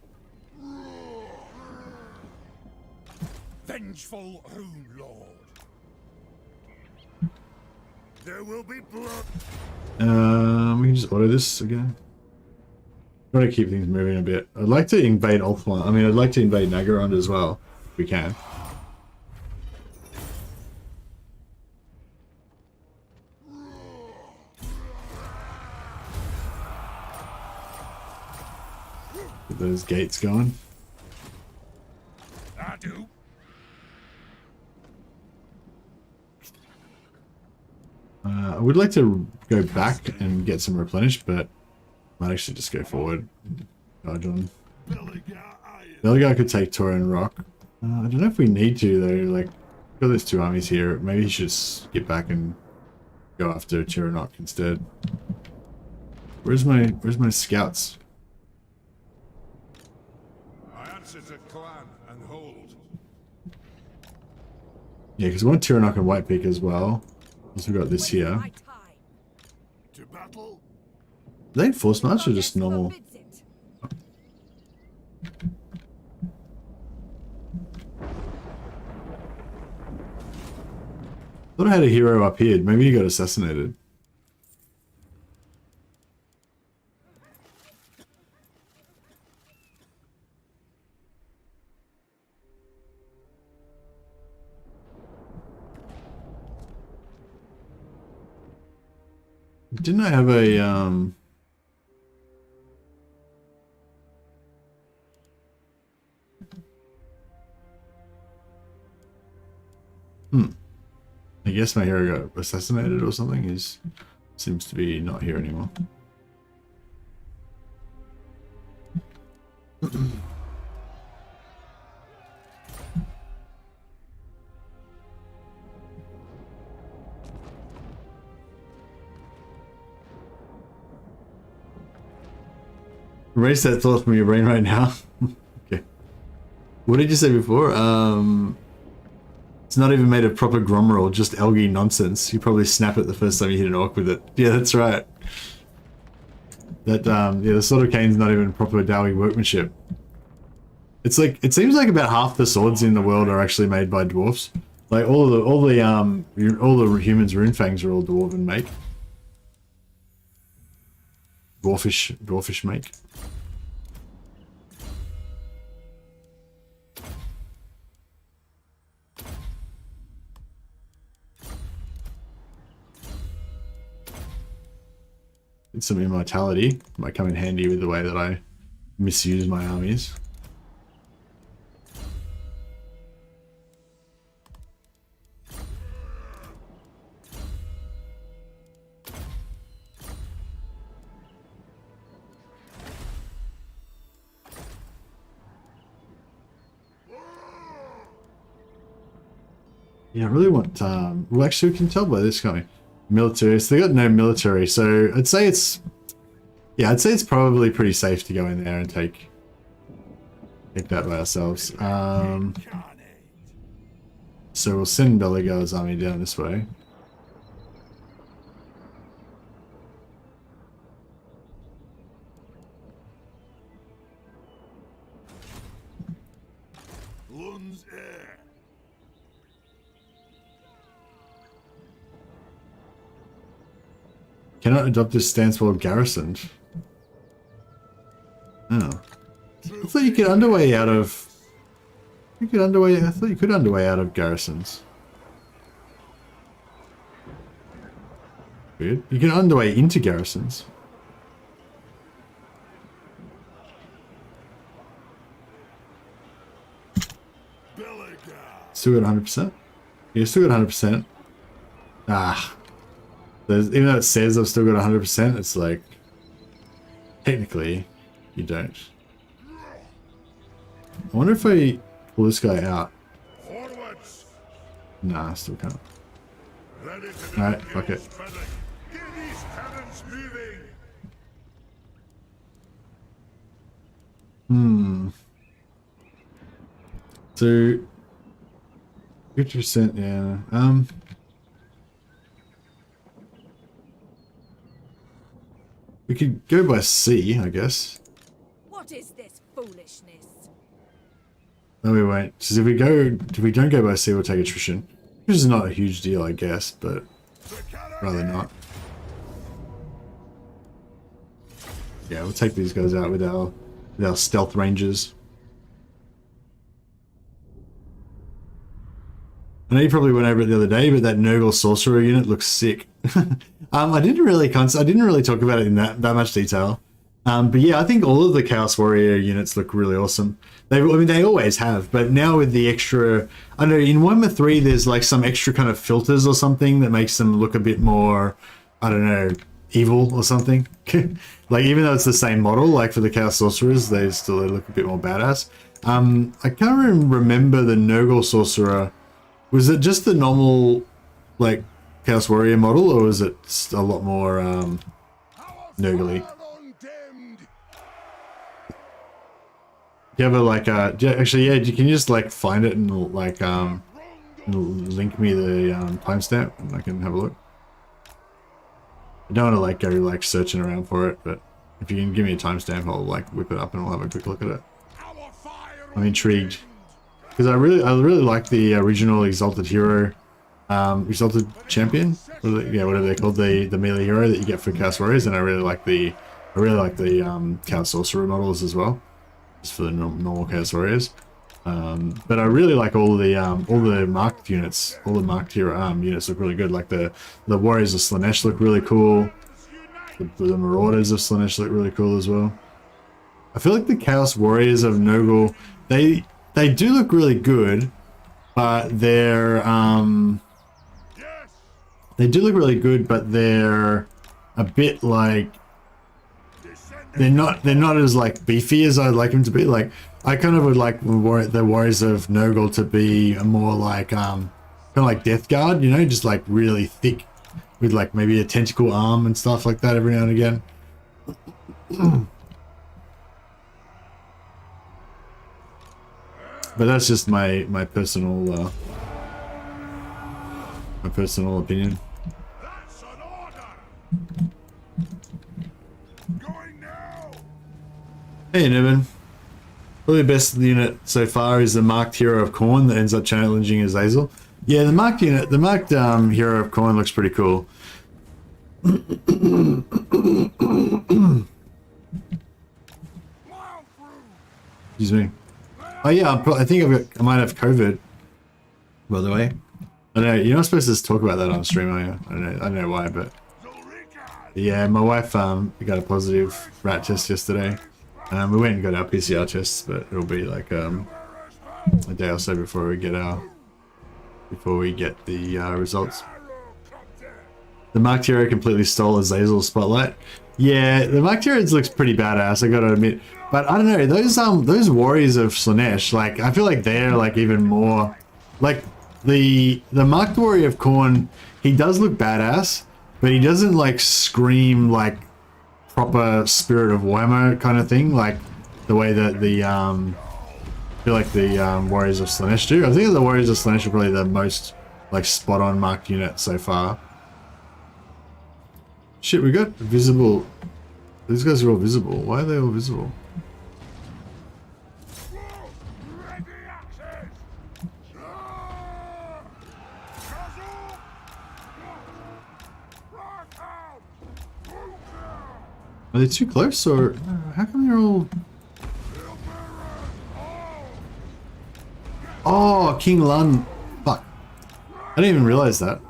Vengeful Rune Lord. There will be blood. We can just auto this again. Try to keep things moving a bit. I'd like to invade Ulthuan. I mean, I'd like to invade Nagorond as well, if we can. Get those gates going. I do. I would like to go back and get some replenished, but I might actually just go forward. Charge on. Belegar could take Torin Rock. I don't know if we need to though. Like, got those two armies here. Maybe he should just get back and go after Tyrannoc instead. Where's my scouts? I answer to clan and hold. Yeah, because we want Tyrannoc and White Peak as well. Also got this here. My time. To battle. Are they force march or just normal? Forbids it. Thought I had a hero up here. Maybe he got assassinated. Didn't I have a I guess my hero got assassinated or something. He seems to be not here anymore. Erase that thought from your brain right now. Okay. What did you say before? It's not even made of proper Grombrindal, just algae nonsense. You probably snap it the first time you hit an orc with it. Yeah, that's right. That yeah, the Sword of Cain's not even proper Dowie workmanship. It's like, it seems like about half the swords in the world are actually made by dwarfs. Like all the humans' rune fangs are all dwarven make. Dwarfish make. Some immortality might come in handy with the way that I misuse my armies. Yeah, I really want, well actually we can tell by this, can't we? Military, so they got no military, so I'd say it's, yeah, I'd say it's probably pretty safe to go in there and take that by ourselves. So we'll send Belegar's army down this way. Cannot adopt this stance while garrisoned. Oh. I thought you could underway out of... I thought you could underway out of garrisons. Weird. You can underway into garrisons. Still got 100%? Yeah, still got 100%. Ah. Even though it says I've still got 100%, it's like, technically, you don't. I wonder if I pull this guy out. Nah, I still can't. Alright, fuck it. Units moving. So 50%, yeah. We could go by sea, I guess. What is this foolishness? No, we won't. Because if we don't go by sea, we'll take attrition. Which is not a huge deal, I guess, but rather not. Yeah, we'll take these guys out with our stealth rangers. I know you probably went over it the other day, but that Nurgle sorcerer unit looks sick. I didn't really talk about it in that much detail. But yeah, I think all of the Chaos Warrior units look really awesome. I mean, they always have, but now with the extra, I know in Warhammer 3 there's like some extra kind of filters or something that makes them look a bit more, I don't know, evil or something. Like even though it's the same model, like for the Chaos Sorcerers, they look a bit more badass. I can't remember the Nurgle Sorcerer. Was it just the normal, like, Chaos Warrior model, or was it a lot more, Nurgly? Do you have a, like, actually, yeah, can you just, like, find it and, like, link me the, timestamp, and I can have a look? I don't want to, like, go, like, searching around for it, but if you can give me a timestamp, I'll, like, whip it up and we'll have a quick look at it. I'm intrigued. Because I really like the original Exalted Hero, Exalted Champion, whatever they're called, the melee hero that you get for Chaos Warriors, and I really like the Chaos Sorcerer models as well, just for the normal Chaos Warriors. But I really like all the marked units, all the marked hero units look really good. Like the Warriors of Slanesh look really cool. The Marauders of Slanesh look really cool as well. I feel like the Chaos Warriors of Nurgle, they do look really good, but they're they do look really good, but they're a bit like they're not as like beefy as I'd like them to be. Like I kind of would like the Warriors of Nurgle to be a more like kind of like Death Guard, you know, just like really thick with like maybe a tentacle arm and stuff like that every now and again. But that's just my personal opinion. That's an order. Going now. Hey Niven. Probably the best unit so far is the marked Hero of Khorne that ends up challenging Azazel. Yeah, the marked Hero of Khorne looks pretty cool. Excuse me. Oh yeah, I think I might have COVID. By the way, I don't know. You're not supposed to talk about that on stream, are you? I don't know why, but yeah, my wife got a positive rat test yesterday. We went and got our PCR tests, but it'll be like a day or so before we get the results. The marked hero completely stole Azazel's spotlight. Yeah, the marked hero looks pretty badass, I gotta admit. But I don't know, those warriors of Slanesh, like I feel like they're like even more like the marked warrior of Khorne, he does look badass, but he doesn't like scream like proper Spirit of Warhammer kind of thing, like the way that the I feel like the Warriors of Slanesh do. I think the Warriors of Slanesh are probably the most like spot on marked unit so far. Shit, we got visible. These guys are all visible. Why are they all visible? Are they too close, or how come they're all... Oh, King Lun. Fuck. I didn't even realize that.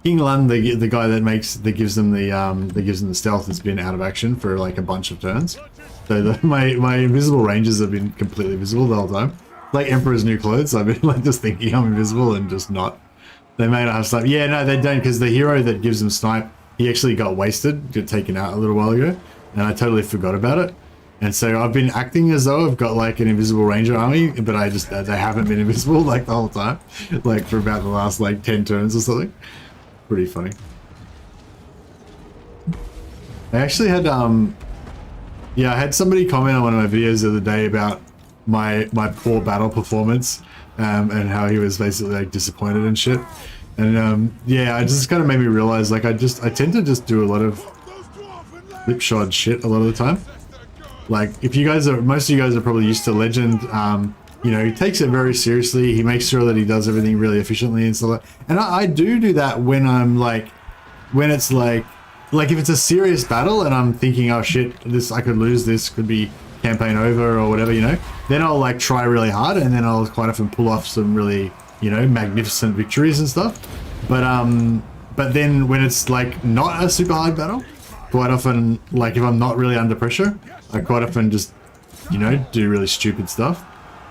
King Lun, the guy that gives them the stealth, has been out of action for like a bunch of turns. So my invisible rangers have been completely visible the whole time. Like Emperor's New Clothes, I've been like just thinking I'm invisible and just not. They may not have snipe. Yeah, no, they don't, because the hero that gives them snipe, he actually got wasted, got taken out a little while ago, and I totally forgot about it. And so I've been acting as though I've got like an invisible ranger army, but they haven't been invisible like the whole time, like for about the last like 10 turns or something. Pretty funny. I actually had yeah, I had somebody comment on one of my videos the other day about my poor battle performance, and how he was basically like disappointed and shit. And yeah, it just kind of made me realize like I tend to just do a lot of lipshod shit a lot of the time. Like if you guys are, most of you guys are probably used to Legend, you know, he takes it very seriously. He makes sure that he does everything really efficiently and stuff like that. And I do that when I'm like, when it's like if it's a serious battle and I'm thinking, oh shit, this, I could lose this, could be campaign over or whatever, you know, then I'll like try really hard and then I'll quite often pull off some really, you know, magnificent victories and stuff. But then when it's like not a super hard battle, quite often, like if I'm not really under pressure, I quite often just, you know, do really stupid stuff.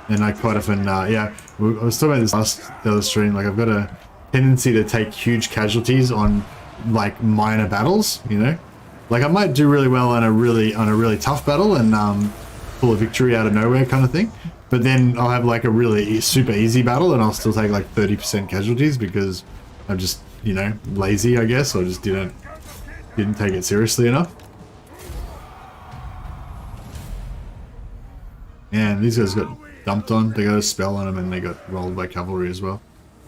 And I quite often, yeah, I was talking about this the other stream, like I've got a tendency to take huge casualties on like minor battles, you know, like I might do really well on a really tough battle and pull a victory out of nowhere kind of thing, but then I'll have like a really super easy battle and I'll still take like 30% casualties because I'm just, you know, lazy, I guess, or just didn't take it seriously enough. Man, these guys got dumped on. They got a spell on them and they got rolled by cavalry as well.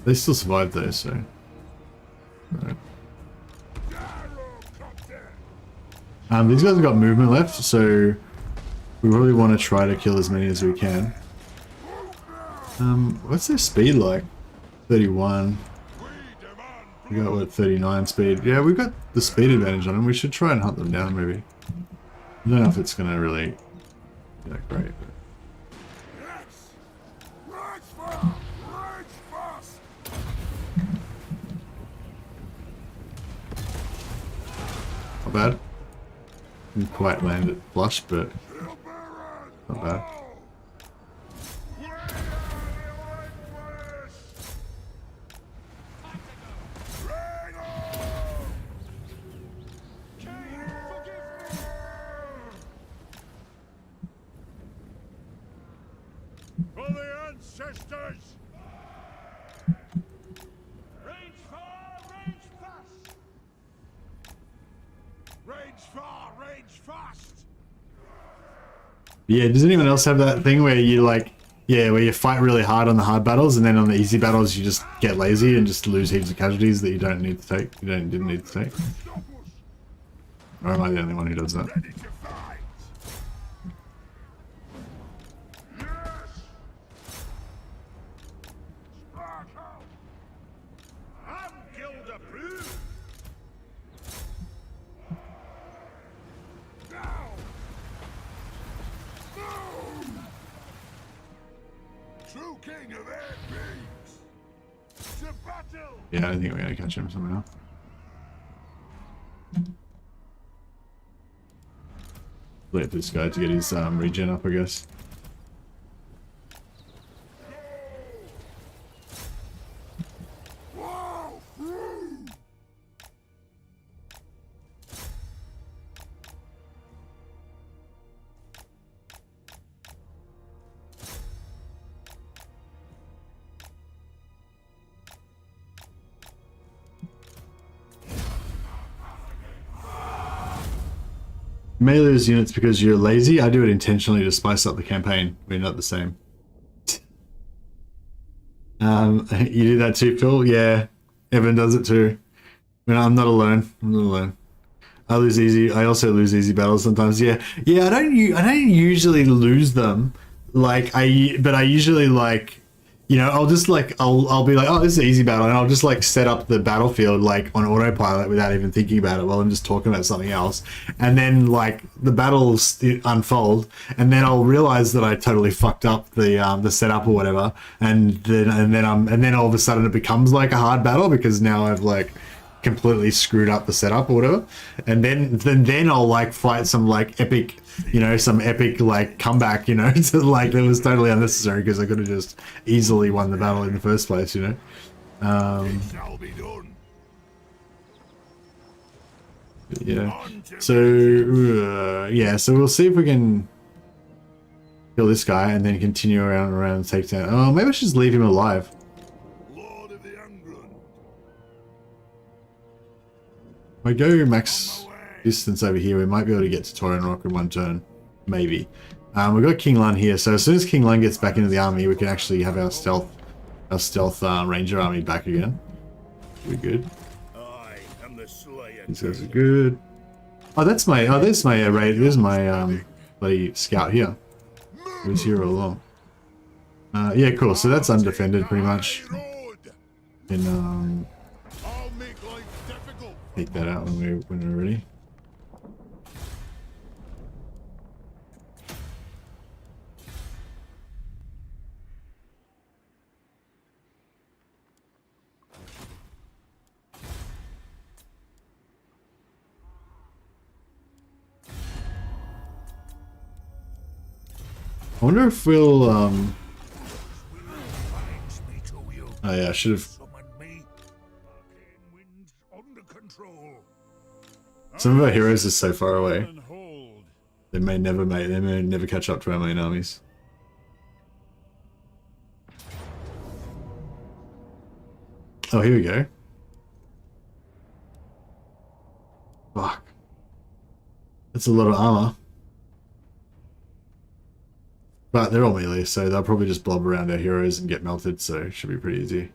They still survived though, so. Right. These guys have got movement left, so we really want to try to kill as many as we can. What's their speed like? 31. We got what, 39 speed? Yeah, we've got the speed advantage on them. We should try and hunt them down maybe. I don't know if it's gonna really be that great. Not bad. Didn't quite land it flush, but not bad. For the ancestors! Range far, range fast! Range far, range fast! Yeah, does anyone else have that thing where you like, yeah, where you fight really hard on the hard battles and then on the easy battles you just get lazy and just lose heaps of casualties that you don't need to take, didn't need to take? Or am I the only one who does that? Ready to fight! Yes! Sparkle! I'm guild approved! Now! Boom! True king of air beings! To battle! Yeah, I think we're gonna catch him somehow. Wait for this guy to get his regen up, I guess. May lose units because you're lazy. I do it intentionally to spice up the campaign. We're not the same. You do that too, Phil? Yeah, Evan does it too. I mean, I'm not alone. I'm not alone. I lose easy. I also lose easy battles sometimes. Yeah, yeah. I don't usually lose them. Like but I usually like, you know, I'll just like I'll be like, oh, this is an easy battle, and I'll just like set up the battlefield like on autopilot without even thinking about it while I'm just talking about something else, and then like the battles unfold, and then I'll realize that I totally fucked up the setup or whatever, and then all of a sudden it becomes like a hard battle because now I've like completely screwed up the setup or whatever, and then I'll like fight some like epic, you know, some epic like comeback, you know, to like that was totally unnecessary because I could have just easily won the battle in the first place, you know. It shall be done. Yeah. So yeah, so we'll see if we can kill this guy and then continue around and take down. Oh, maybe I should just leave him alive. Lord of the Ungrim. I go max. distance over here, we might be able to get to Torin Rock in one turn. Maybe. We've got King Lun here, so as soon as King Lun gets back into the army, we can actually have our stealth ranger army back again. We're good. I am the Slayer. These guys are good. Oh, there's my raid. There's my bloody scout here. He was here all along. Yeah, cool. So that's undefended pretty much. And I'll make life difficult. take that out when we're ready. I wonder if we'll oh yeah, I should have. Some of our heroes are so far away. They may never catch up to our main armies. Oh, here we go. Fuck. That's a lot of armor. But they're all melee, so they'll probably just blob around our heroes and get melted, so it should be pretty easy.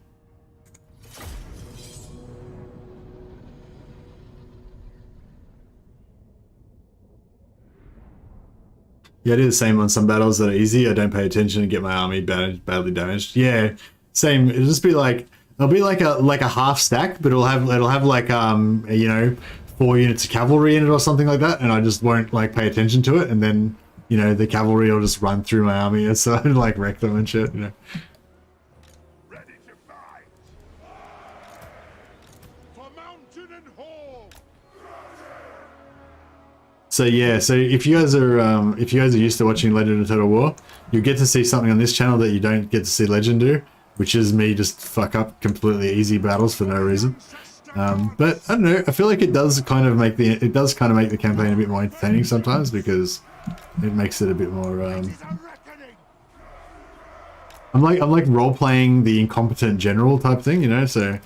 Yeah, I do the same on some battles that are easy. I don't pay attention and get my army badly damaged. Yeah, same. It'll just be like it'll be like a half stack, but it'll have like you know, 4 units of cavalry in it or something like that, and I just won't like pay attention to it, and then you know the cavalry will just run through my army and so like wreck them and shit. You know. Ready to fight. For mountain and hall. So yeah, so if you guys are used to watching Legend of Total War, you get to see something on this channel that you don't get to see Legend do, which is me just fuck up completely easy battles for no reason. But I don't know, I feel like it does kind of make the campaign a bit more entertaining sometimes because it makes it a bit more. I'm like role playing the incompetent general type thing, you know. So.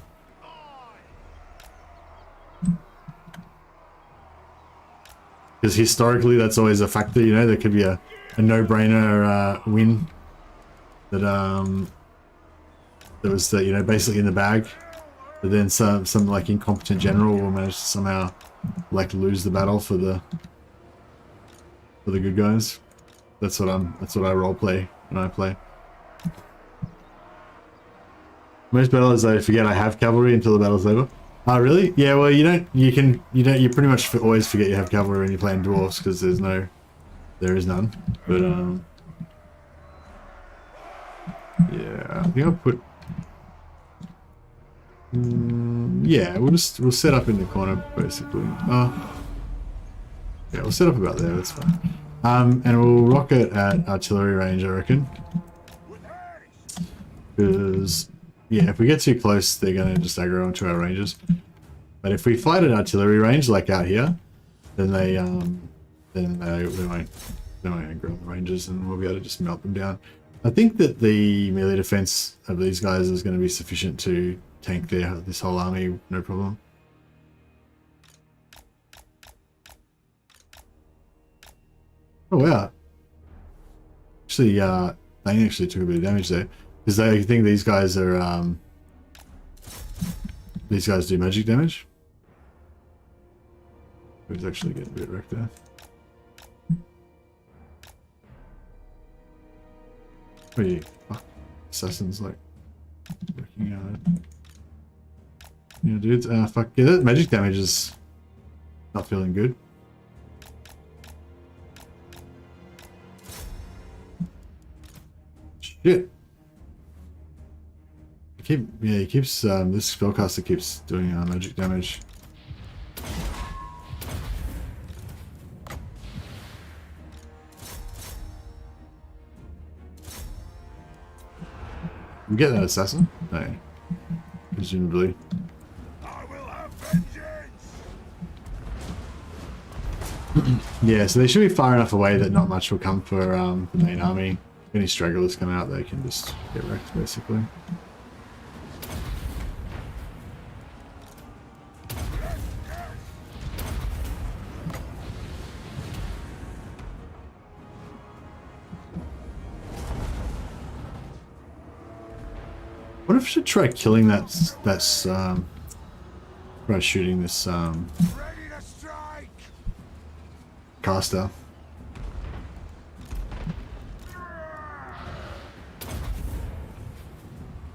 Because historically, that's always a factor, you know. There could be a no-brainer win that was you know, basically in the bag, but then some like incompetent general will manage to somehow like lose the battle for the good guys. That's what I role play when I play. Most battles I forget I have cavalry until the battle's over. Oh really? Yeah, well you pretty much always forget you have cavalry when you're playing dwarfs because there is none. But yeah, I think I'll put yeah, we'll set up in the corner basically. Yeah, we'll set up about there, that's fine. And we'll rock it at artillery range, I reckon. Because yeah, if we get too close, they're going to just aggro onto our ranges. But if we fight at artillery range, like out here, then they won't aggro on the ranges, and we'll be able to just melt them down. I think that the melee defense of these guys is going to be sufficient to tank this whole army, no problem. Oh wow! Actually, they actually took a bit of damage there. Because I think these guys are, these guys do magic damage. Who's actually getting a bit wrecked there? Wait, fuck. Assassin's like working out. Yeah, dudes. Fuck. Yeah, that magic damage is not feeling good. Shit. He keeps, this spellcaster keeps doing magic damage. You get that assassin? No. Presumably. I will have vengeance. Yeah, so they should be far enough away that not much will come for the main army. If any stragglers come out, they can just get wrecked, basically. What if I should try killing try shooting this Ready to strike! caster?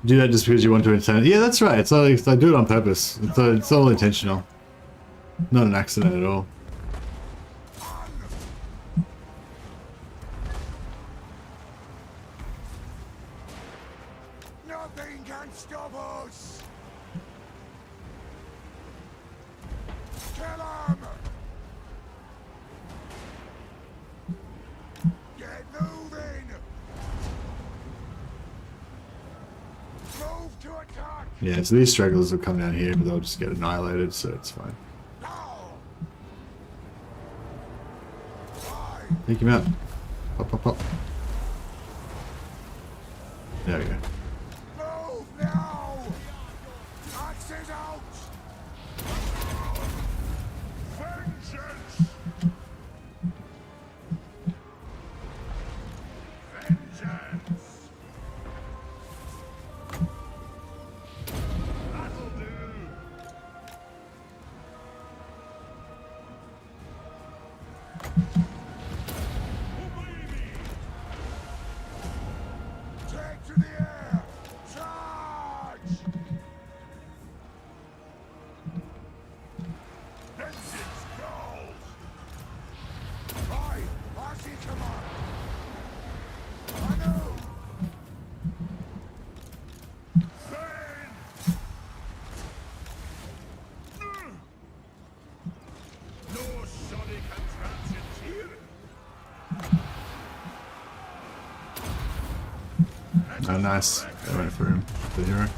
Do that just because you want to intend? Yeah, that's right. It's not. I do it on purpose. It's all intentional. Not an accident at all. Nothing can stop us! Kill him! Get moving! Move to attack! Yeah, so these stragglers will come down here, but they'll just get annihilated, so it's fine. Now! Take him out. Pop, pop, pop. There we go. Move now! Axes out! Vengeance! Vengeance! That'll do! Take to the air! Charge! Vengeance calls! Aye, Marcy, come on! Anu! Burn! No shoddy contraptions here! Oh, nice. I went for him. The hero.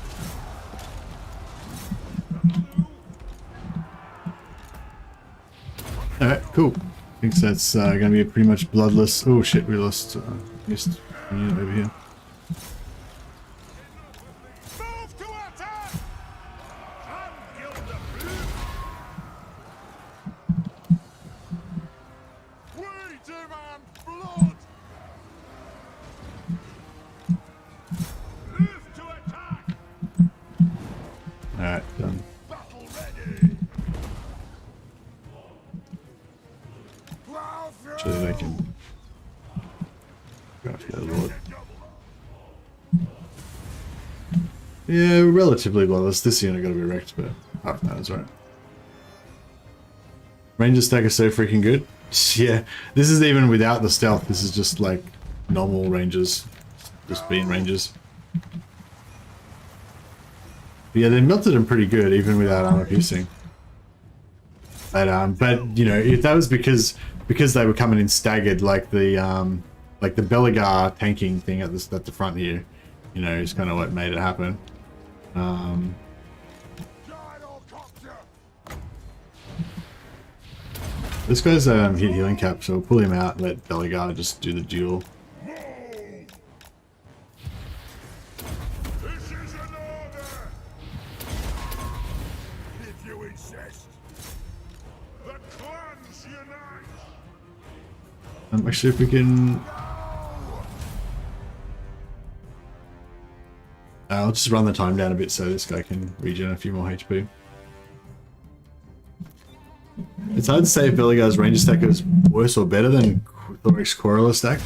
Alright, cool. Thinks that's gonna be a pretty much bloodless. Oh shit, we lost missed a unit over here. Move to attack! Come, Gilda We demand blood! Move to attack! Alright, done. Battle ready! Plow through! So they can go after the Lord. Yeah, relatively bloodless. This unit gotta be wrecked, but half that is right. Ranger stack is so freaking good. Yeah, this is even without the stealth. This is just like normal rangers, just being rangers. But yeah, they melted them pretty good, even without armor piercing. But you know, if that was because they were coming in staggered, like the Belegar tanking thing at the front here, you know, is kind of what made it happen. This guy's hit healing cap, so we'll pull him out and let Belegar just do the duel. This is an order! If you insist, the clans unite! Actually, if we can... I'll just run the time down a bit so this guy can regen a few more HP. It's hard to say if Belegar's ranger stack is worse or better than Thorek's Corolla stack.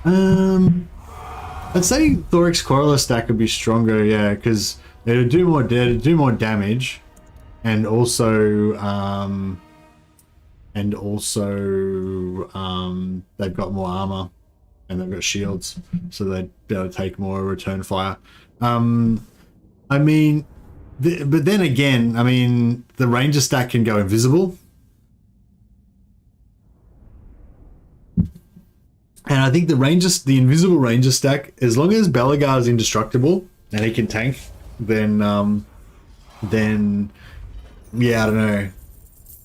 I'd say Thorek's Corolla stack would be stronger, yeah, because it'd do more damage, and also they've got more armor and they've got shields, so they'd be able to take more return fire. I mean, but then again, I mean, the ranger stack can go invisible. And I think the invisible ranger stack, as long as Belegar is indestructible and he can tank, then yeah, I don't know.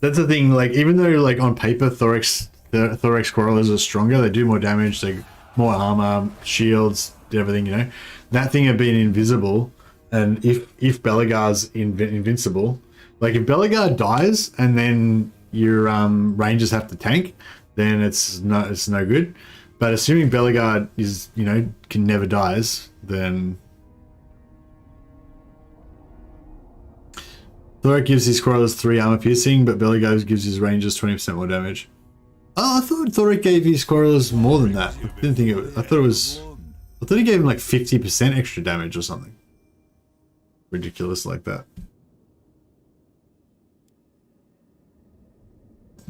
That's the thing. Like, even though like on paper Thorek's Corollas are stronger, they do more damage, they more armor, shields, everything. You know, that thing of being invisible, and if Belegar's invincible, like if Belegar dies and then your rangers have to tank, then it's no good. But assuming Belegar is, you know, can never dies, then Thorek gives his Quarrelers 3 armor piercing, but Belegar gives his Rangers 20% more damage. Oh, I thought Thorek gave his Quarrelers more than that. I didn't think it was. I thought he gave him like 50% extra damage or something. Ridiculous like that.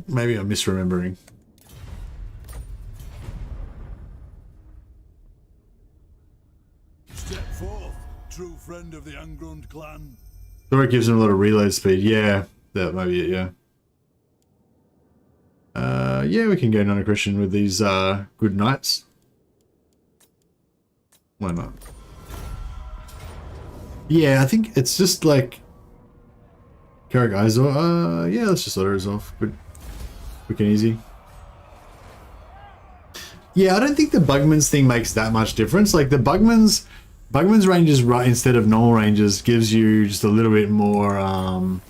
Maybe I'm misremembering. Step forth, true friend of the Ungrim clan. Thorek gives him a lot of reload speed. Yeah, that might be it, yeah. Yeah, we can go non-Christian with these good knights. Why not? Yeah, I think it's just like Carrick Izor. Yeah, let's just let her off. Quick and easy. Yeah, I don't think the Bugman's thing makes that much difference. Like the Bugman's ranges right instead of normal ranges gives you just a little bit more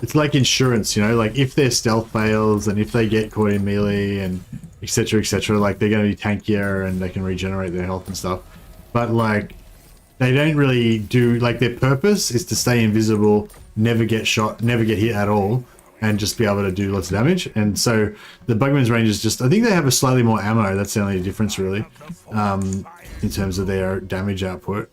it's like insurance, you know, like if their stealth fails and if they get caught in melee and etc, like they're going to be tankier and they can regenerate their health and stuff. But like they don't really do, like their purpose is to stay invisible, never get shot, never get hit at all, and just be able to do lots of damage. And so the Bugman's ranges just, I think they have a slightly more ammo. That's the only difference really, in terms of their damage output.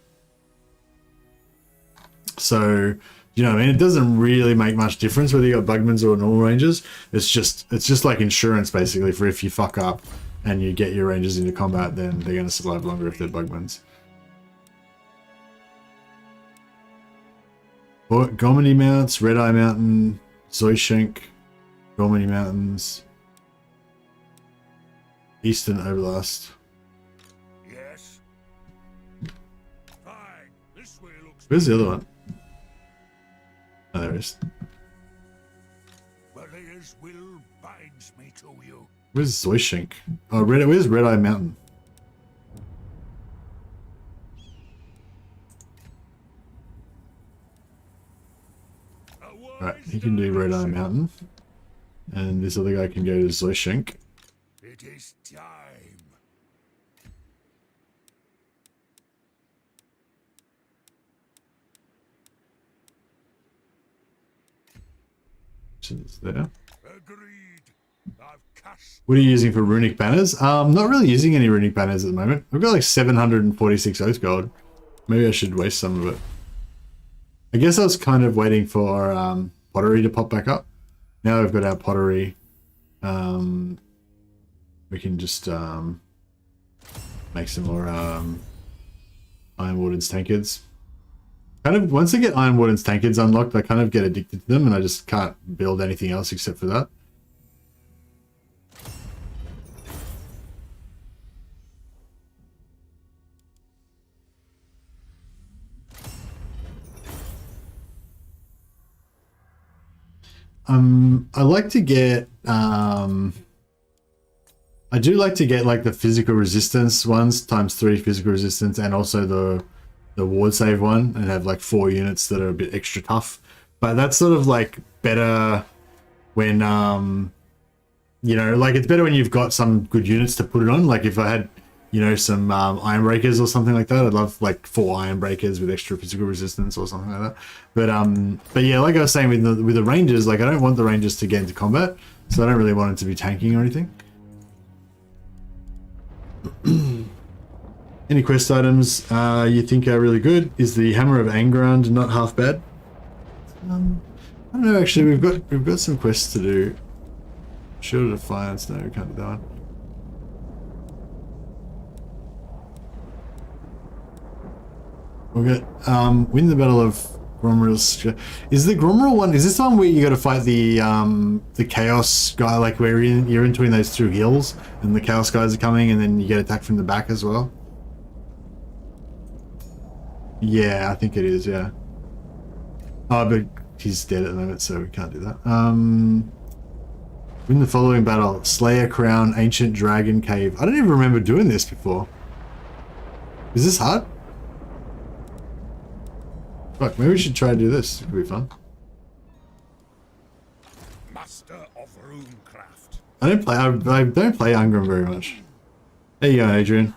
So, you know what I mean? It doesn't really make much difference whether you got Bugmans or normal rangers. It's just like insurance basically for if you fuck up and you get your rangers into combat, then they're going to survive longer if they're Bugmans. Gormany Mounts, Red Eye Mountain, Zoyshenk, Gormany Mountains, Eastern Oblast. Yes. Fine. This way looks. Where's the other one? Oh, there it is. Belegar's will binds me to you. Where's Zoyshenk? Oh, where's Red Eye Mountain? Alright, he can do Red Eye Mountain. And this other guy can go to Zoyshenk. It is time. It's there. Agreed. I've cast. What are you using for runic banners? Not really using any runic banners at the moment. I've got like 746 oath gold. Maybe I should waste some of it. I guess I was kind of waiting for pottery to pop back up. Now we've got our pottery. We can just make some more Iron Warden's tankards. Kind of once I get Iron Warden's tankards unlocked, I kind of get addicted to them, and I just can't build anything else except for that. I like to get I do like to get like the physical resistance ones ×3 physical resistance, and also the ward save one, and have like 4 units that are a bit extra tough. But that's sort of like better when you know, like it's better when you've got some good units to put it on. Like if I had, you know, some iron breakers or something like that, I'd love like 4 iron breakers with extra physical resistance or something like that. But yeah, like I was saying with the rangers, like I don't want the rangers to get into combat, so I don't really want it to be tanking or anything. Any quest items you think are really good? Is the Hammer of Angrand not half bad? I don't know. Actually, we've got some quests to do. Shield of Defiance. No, we can't do that one. We'll get win the Battle of Grombrindal. Is the Grombrindal one? Is this one where you got to fight the Chaos guy? Like where you're in between those 2 hills, and the Chaos guys are coming, and then you get attacked from the back as well. Yeah, I think it is. Yeah. Oh, but he's dead at the moment, so we can't do that. Win the following battle: Slayer Crown, Ancient Dragon Cave. I don't even remember doing this before. Is this hard? Fuck, maybe we should try to do this. It could be fun. Master of runecraft. I don't play Ungrim very much. There you go, Adrian.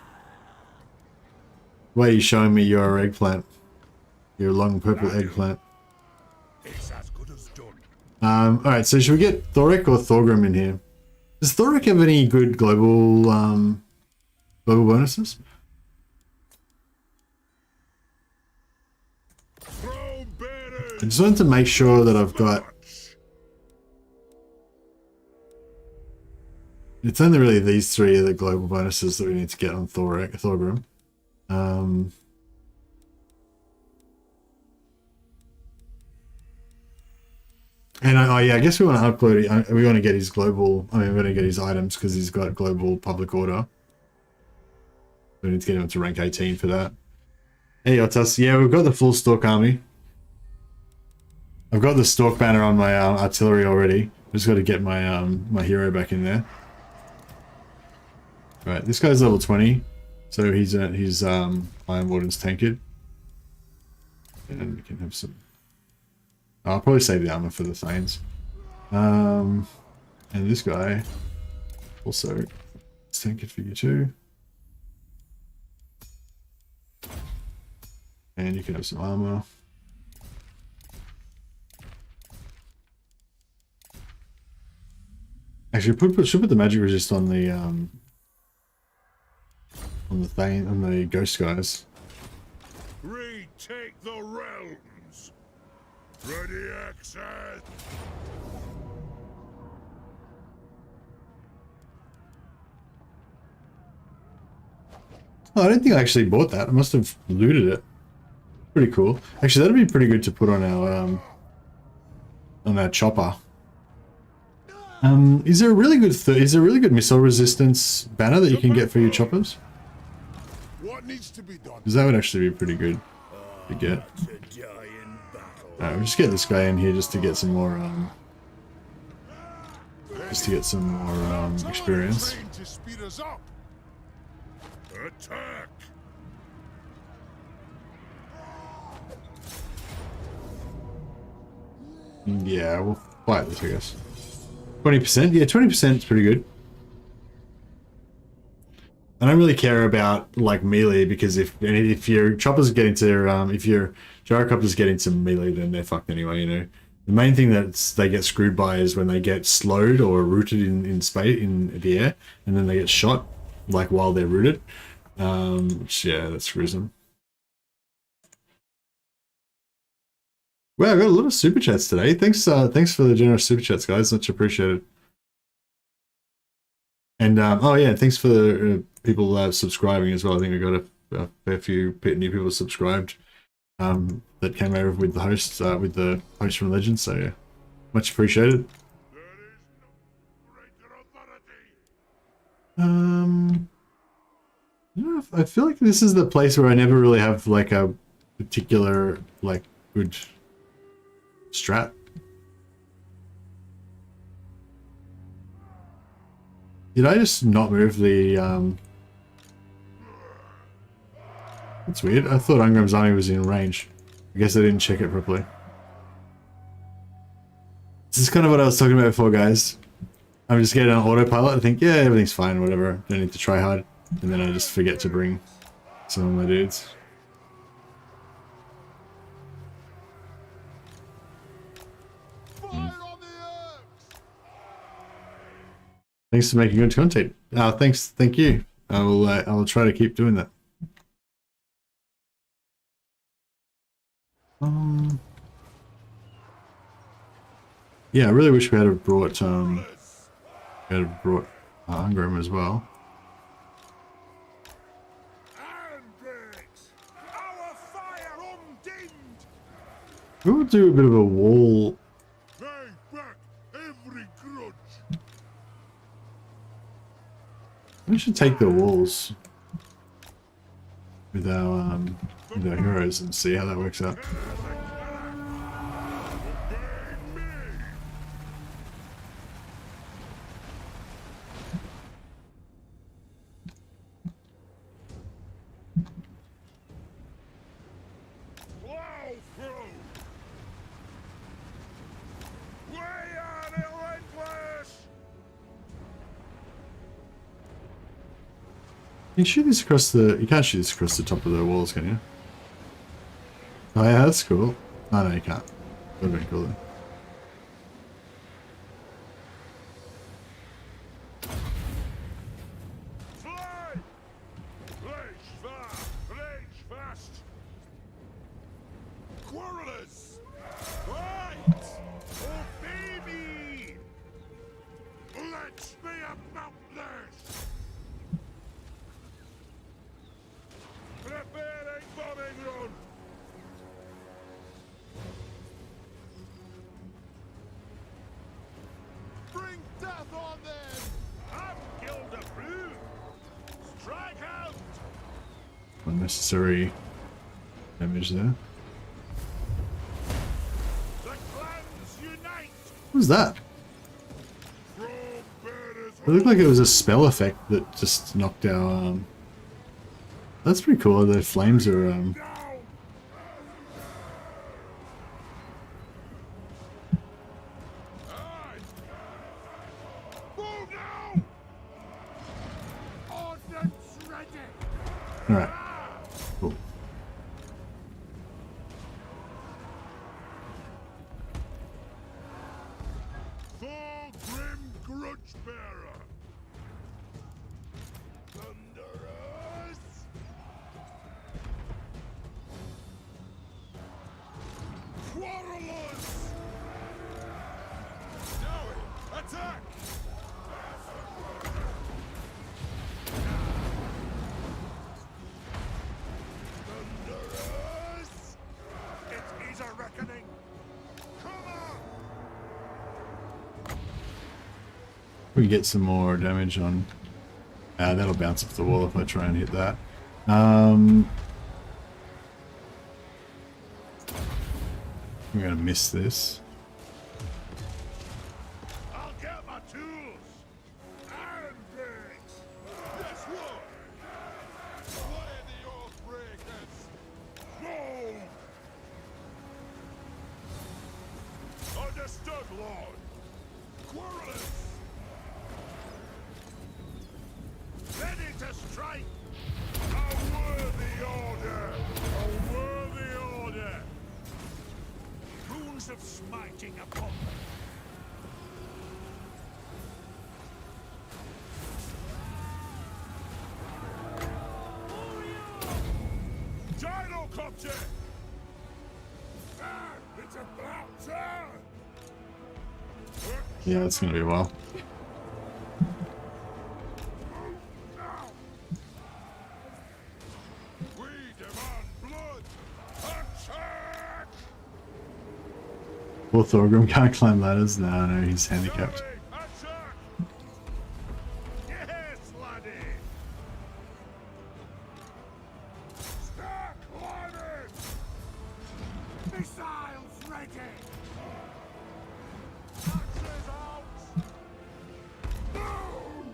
Why are you showing me your eggplant? Your long purple eggplant. It's as good as done. Alright, so should we get Thorek or Thorgrim in here? Does Thorek have any good global global bonuses? Throw bearers. I just wanted to make sure that I've got... It's only really these three are the global bonuses that we need to get on Thorgrim. And yeah, I guess we want to upload. We want to get his global. I mean, we're going to get his items because he's got global public order. We need to get him to rank 18 for that. Hey, Otas. Yeah, we've got the full Stork army. I've got the Stork banner on my artillery already. Just got to get my my hero back in there. Right, this guy's level 20, so he's Iron Warden's tankard, and we can have some. I'll probably save the armor for the Thanes. And this guy also is tankard figure 2. And you can have some armor. Actually, should put the magic resist on the Thane, on the ghost guys. Retake the realms. Ready access. Oh, I don't think I actually bought that. I must have looted it. Pretty cool. Actually, that'd be pretty good to put on our chopper. Is there a really good missile resistance banner that you can get for your choppers? What needs to be done? Because that would actually be pretty good to get. Alright, we'll just get this guy in here just to get some more experience. To speed us up. Attack. Yeah, we'll fight this, I guess. 20%? Yeah, 20% is pretty good. I don't really care about like melee because if your choppers get into if your gyrocopters get into melee, then they're fucked anyway. You know, the main thing that they get screwed by is when they get slowed or rooted in space in the air, and then they get shot like while they're rooted. Which, yeah, that screws them. Wow, I got a lot of super chats today. Thanks for the generous super chats, guys. Much appreciated. And oh yeah, thanks for the people subscribing as well. I think we got a fair few new people subscribed that came over with the host from Legends. So yeah, much appreciated. I feel like this is the place where I never really have like a particular like good strat. Did I just not move the That's weird. I thought Ungrim's army was in range. I guess I didn't check it properly. This is kind of what I was talking about before, guys. I'm just getting on autopilot. I think, yeah, everything's fine, whatever. Don't need to try hard. And then I just forget to bring some of my dudes. Thanks for making good content. Thank you. I will try to keep doing that. Yeah, I really wish we had brought Ungrim as well. Our fire undimmed. We'll do a bit of a wall. Pay back every grudge. We should take the walls with our heroes and see how that works out. You can shoot this across the... You can't shoot this across the top of the walls, can you? Oh yeah, that's cool. Oh no, you can't. Would have been cool. Fly! Rage fast! Quarrelers! Right! Obey me! Let's be about this! Preparing bombing run! Bring death on them! I've killed a brood! Strike out! Unnecessary damage there. The clans unite! What was that? Throne bearers It looked like it was a spell effect that just knocked our. That's pretty cool. The flames are. down! Aye! Move now! Ordnance ready! All right. Cool. Thorgrim grudge bearer! Thunderous! Quarrelers! Now attack! Thunderous! It is a reckoning! Come on! We get some more damage on. That'll bounce off the wall if I try and hit that. I'm gonna miss this. I'll get my tools! Iron bricks! Yes, Lord! Slay the oath breakers! Go! Understood, Lord! Quarrelers! Ready to strike! A worthy order! A worthy order! Runes of smiting upon them! Gyrocopter! Ah, it's about time! Yeah, it's gonna be a while. We demand blood! Attack! Poor Thorgrim can't climb ladders. No, he's handicapped. Attack! Yes, laddie! Start climbing! Missiles ready! Axes out! Boom!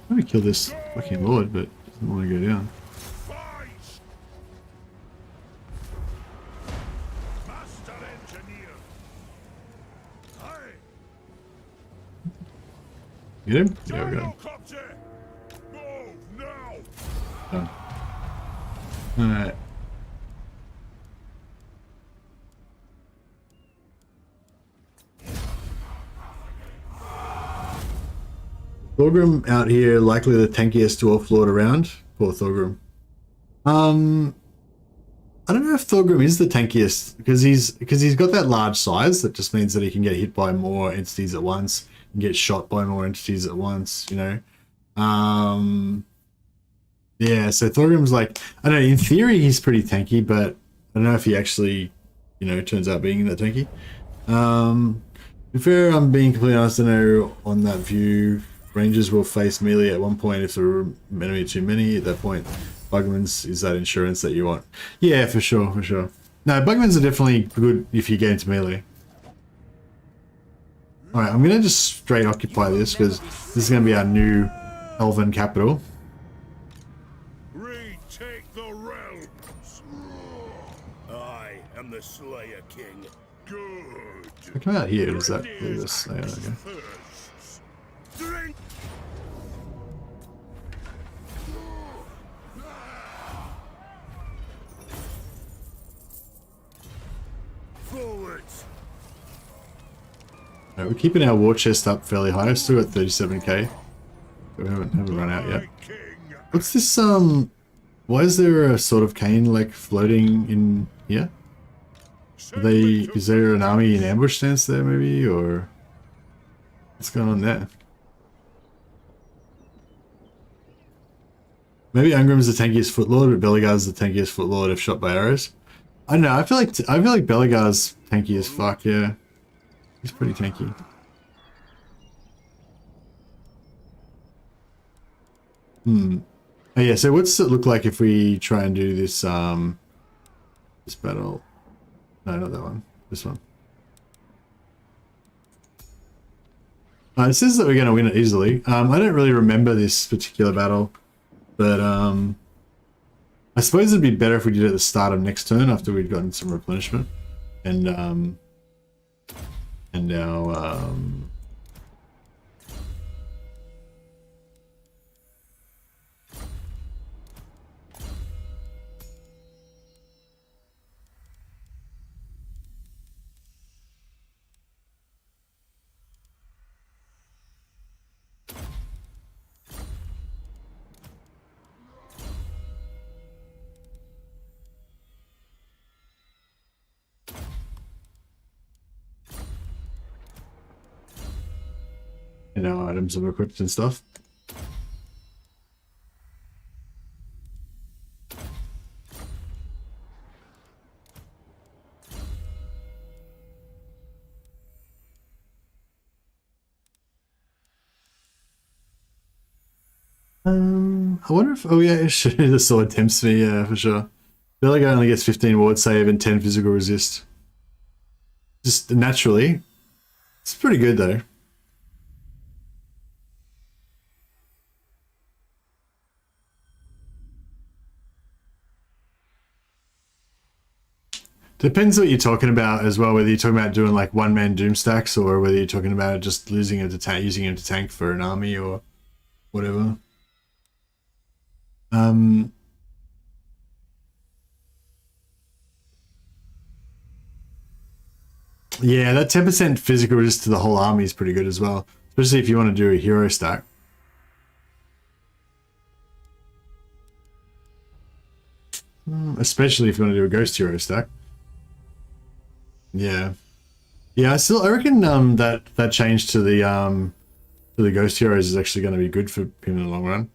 I'm gonna kill this fucking lord, but doesn't want to go down. Fight! Master engineer! Aye! Get him? Yeah, we got him. Gyrocopter! Move now! Done. Alright. Thorgrim out here, likely the tankiest dwarf lord around. Poor Thorgrim. I don't know if Thorgrim is the tankiest because he's got that large size that just means that he can get hit by more entities at once and get shot by more entities at once, you know. Yeah, so Thorgrim's like, I don't know, in theory he's pretty tanky, but I don't know if he actually, you know, turns out being that tanky. To be fair, I'm being completely honest, I know on that view, Rangers will face melee at one point if there are enemy too many. At that point, Bugman's is that insurance that you want. Yeah, for sure, for sure. No, Bugman's are definitely good if you get into melee. Alright, I'm going to just straight occupy this because this is going to be our new Elven capital. Retake the realms! I am the Slayer King. Good! I come out here, does that leave us? Yeah, okay. Thirsts. Drink! Forwards. Alright, we're keeping our war chest up fairly high. I've still got 37k. We haven't run out yet. King. What's this, why is there a sort of cane, like, floating in here? Is there an army in ambush stance there, maybe, or what's going on there? Maybe Ungrim's the tankiest footlord, but Belegar's the tankiest footlord if shot by arrows. I don't know. I feel like Belegar's tanky as fuck. Yeah, he's pretty tanky. Oh yeah. So what's it look like if we try and do this this battle? No, not that one. This one. It says that we're going to win it easily. I don't really remember this particular battle, but I suppose it'd be better if we did it at the start of next turn after we'd gotten some replenishment and our items of equipped and stuff. I wonder if, oh yeah, the sword tempts me, yeah, for sure. Belegar only gets 15 ward save and 10 physical resist. Just naturally. It's pretty good though. Depends what you're talking about as well, whether you're talking about doing like one-man doom stacks or whether you're talking about just losing him to using him to tank for an army or whatever. Yeah, that 10% physical resist to the whole army is pretty good as well, especially if you want to do a hero stack. Especially if you want to do a ghost hero stack. Yeah, yeah. I reckon that change to the ghost heroes is actually going to be good for him in the long run.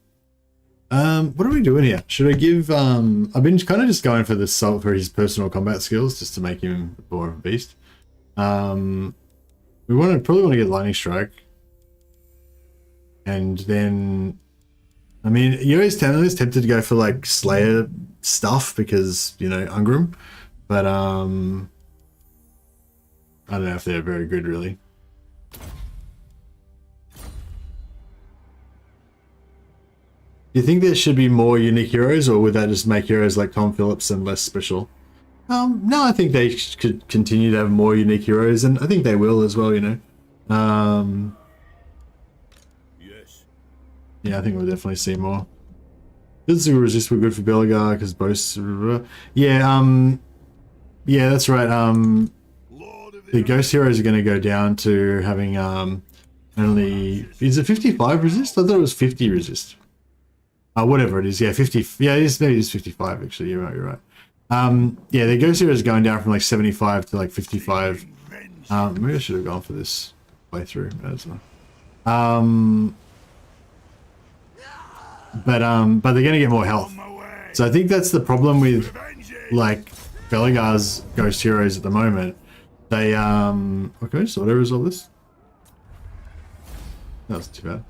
What are we doing here? Should I give? I've been kind of just going for for his personal combat skills just to make him more of a beast. We probably want to get lightning strike, and then, I mean, you're always tempted to go for like Slayer stuff because, you know, Ungrim, but I don't know if they're very good, really. Do you think there should be more unique heroes, or would that just make heroes like Tom Phillips and less special? No, I think they could continue to have more unique heroes, and I think they will as well, you know. Yes. Yeah, I think we'll definitely see more. Physical resist were good for Belegar because both. Yeah, yeah, that's right. The ghost heroes are going to go down to having only, is it 55 resist? I thought it was 50 resist. Whatever it is, yeah, 50. Yeah, maybe it's 55 actually. You're right. You're right. Yeah, the ghost heroes are going down from like 75 to like 55. Maybe I should have gone for this playthrough. But they're going to get more health. So I think that's the problem with like Belegar's ghost heroes at the moment. They okay, so whatever is all this? That wasn't too bad.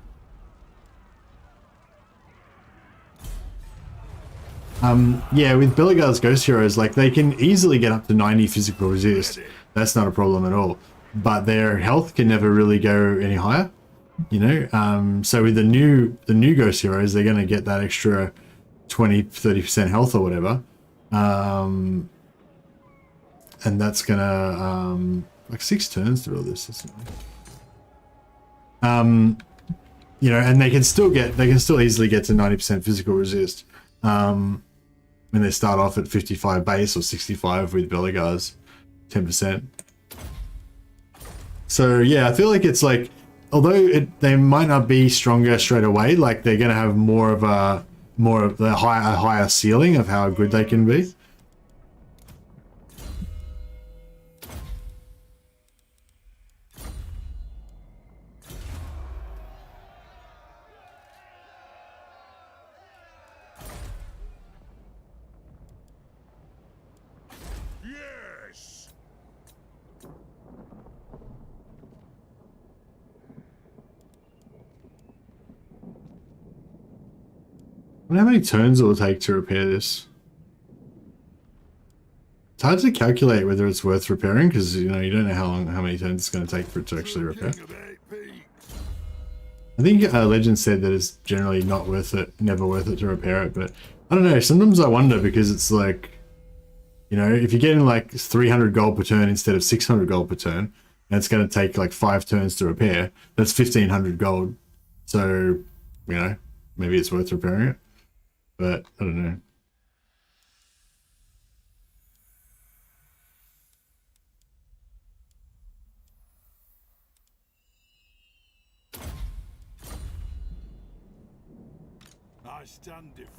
Yeah, with Belegar's ghost heroes, like they can easily get up to 90 physical resist. That's not a problem at all. But their health can never really go any higher, you know. So with the new ghost heroes, they're going to get that extra 20-30% health or whatever, and that's gonna like 6 turns through all this. You know, and they can still easily get to 90% physical resist. When they start off at 55 base or 65 with Belegar's. 10%. So yeah, I feel like it's like, although they might not be stronger straight away, like they're gonna have more of a higher ceiling of how good they can be. Yes. I wonder how many turns it will take to repair this. It's hard to calculate whether it's worth repairing because you don't know how many turns it's going to take for it to actually repair. I think Legend said that it's generally not worth it, never worth it to repair it, but I don't know. Sometimes I wonder because it's like, if you're getting like 300 gold per turn instead of 600 gold per turn, and it's going to take like 5 turns to repair, that's 1500 gold. So, maybe it's worth repairing it. But I don't know.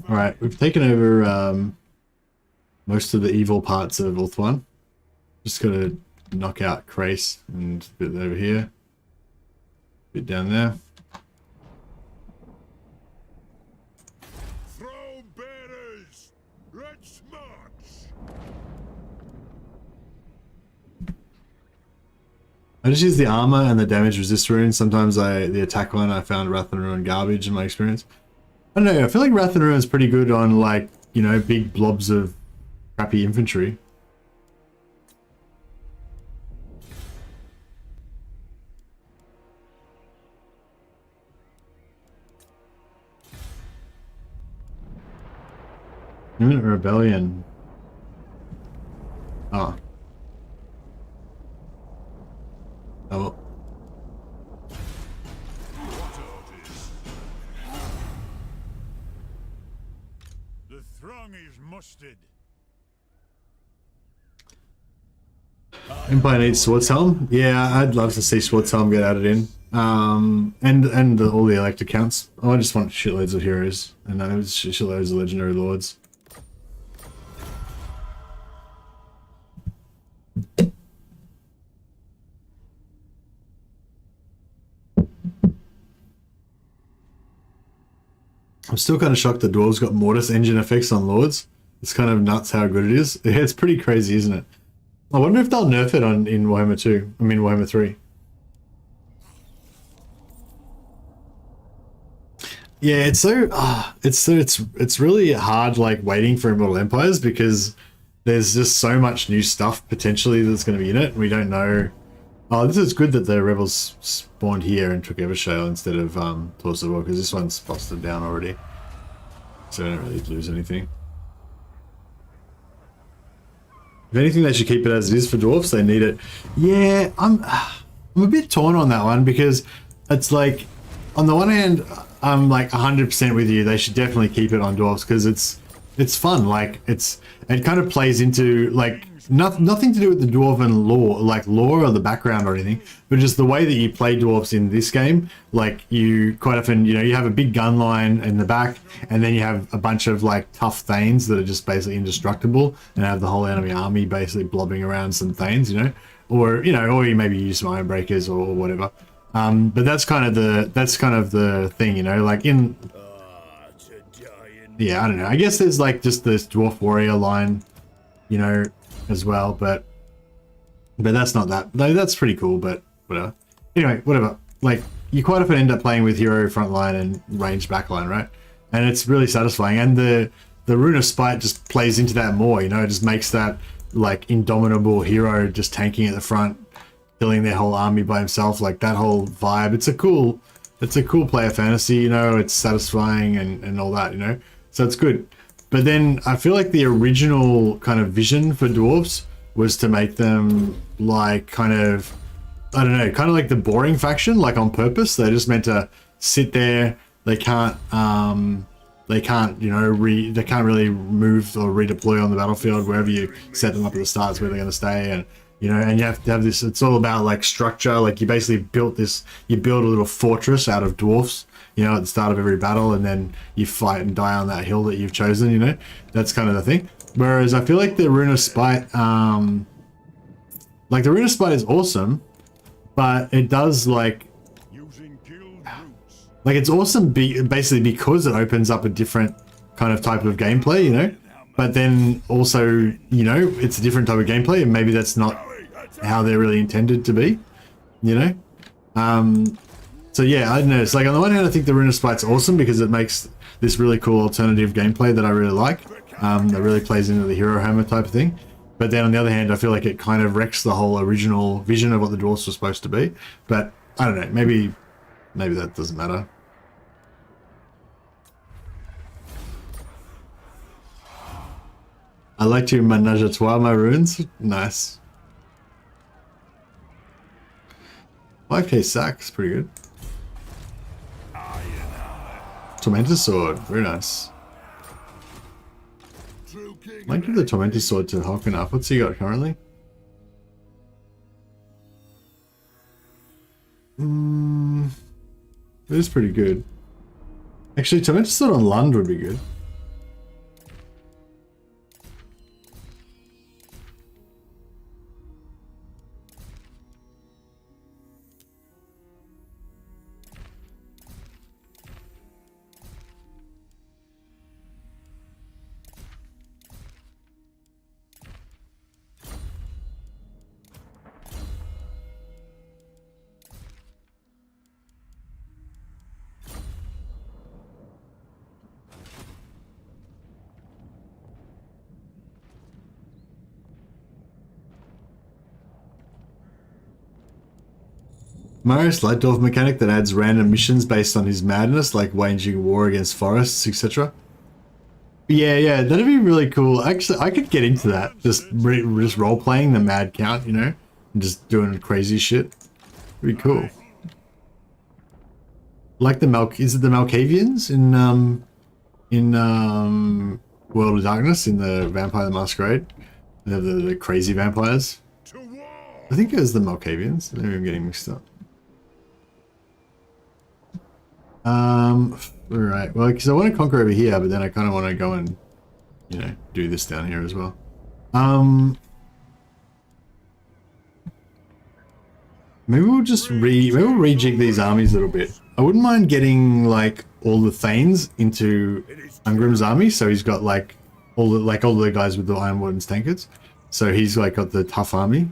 All right, we've taken over most of the evil parts of Ulthuan. Just gotta knock out Krace and a bit over here, a bit down there. I just use the armor and the damage resist rune. Sometimes the attack one I found Wrath and Ruin garbage in my experience. I don't know, I feel like Wrath and Ruin is pretty good on like, big blobs of crappy infantry. Imminent Rebellion. Oh. Oh. The throng is mustered. Empire needs Swordshelm. Yeah, I'd love to see Swordshelm get added in. And all the elect accounts. Oh, I just want shitloads of heroes and shitloads of legendary lords. I'm still kind of shocked the Dwarves got Mortis engine effects on Lords. It's kind of nuts how good it is. Yeah, it's pretty crazy, isn't it? I wonder if they'll nerf it in Warhammer 2. I mean Warhammer 3. Yeah, it's so it's really hard like waiting for Immortal Empires because there's just so much new stuff potentially that's going to be in it. And we don't know. Oh, this is good that the rebels spawned here and took Evershale instead of Torso because this one's busted down already. So I don't really lose anything. If anything, they should keep it as it is for Dwarfs. They need it. Yeah, I'm a bit torn on that one because it's like, on the one hand, I'm like 100% with you. They should definitely keep it on Dwarfs because it's fun. Like it kind of plays into like nothing to do with the Dwarven lore or the background or anything, but just the way that you play Dwarfs in this game. Like you quite often, you have a big gun line in the back, and then you have a bunch of like tough Thanes that are just basically indestructible, and have the whole enemy army basically blobbing around some Thanes, or you maybe use some Ironbreakers or whatever. But that's kind of the thing, like in. Yeah, I don't know. I guess there's like just this Dwarf Warrior line, as well, but that's not that. That's pretty cool, but whatever. Anyway, whatever. Like, you quite often end up playing with hero frontline and range backline, right? And it's really satisfying. And the Rune of Spite just plays into that more, it just makes that like indomitable hero just tanking at the front, killing their whole army by himself, like that whole vibe. It's a cool player fantasy, it's satisfying and all that, so it's good. But then I feel like the original kind of vision for Dwarves was to make them like kind of like the boring faction, like on purpose. They're just meant to sit there. They can't they can't really move or redeploy on the battlefield. Wherever you set them up at the start is where they're going to stay. And you know, and you have to have this, it's all about like structure. Like you basically built this, you build a little fortress out of dwarfs, you know, at the start of every battle, and then you fight and die on that hill that you've chosen, you know, that's kind of the thing. Whereas I feel like the Rune of Spite, like the Rune of Spite is awesome, but it does like it's awesome basically because it opens up a different kind of type of gameplay, you know, but then also, you know, it's a different type of gameplay, and maybe that's not how they're really intended to be, you know. So yeah, I don't know, it's like on the one hand I think the Rune of Spite's awesome because it makes this really cool alternative gameplay that I really like, that really plays into the hero hammer type of thing. But then on the other hand, I feel like it kind of wrecks the whole original vision of what the dwarfs were supposed to be. But I don't know, maybe that doesn't matter. I like to menage a trois my runes. Nice. 5k sack is pretty good. Tormentor sword, very nice. Might give the Tormentor sword to Hulken up. What's he got currently? It is pretty good. Actually, Tormentor sword on Lund would be good. Marius Light Dwarf mechanic that adds random missions based on his madness, like waging war against forests, etc. Yeah, that'd be really cool. Actually, I could get into that. Just role playing the mad count, you know, and just doing crazy shit. Pretty cool. Like the is it the Malkavians in World of Darkness in the Vampire the Masquerade? They have the crazy vampires. I think it was the Malkavians. Maybe I'm getting mixed up. Alright, well, because I want to conquer over here, but then I kind of want to go and, you know, do this down here as well. Maybe we'll just maybe we'll rejig these armies a little bit. I wouldn't mind getting, like, all the Thanes into Ungrim's army, so he's got, like, all the guys with the Iron Wardens tankards. So he's, like, got the tough army.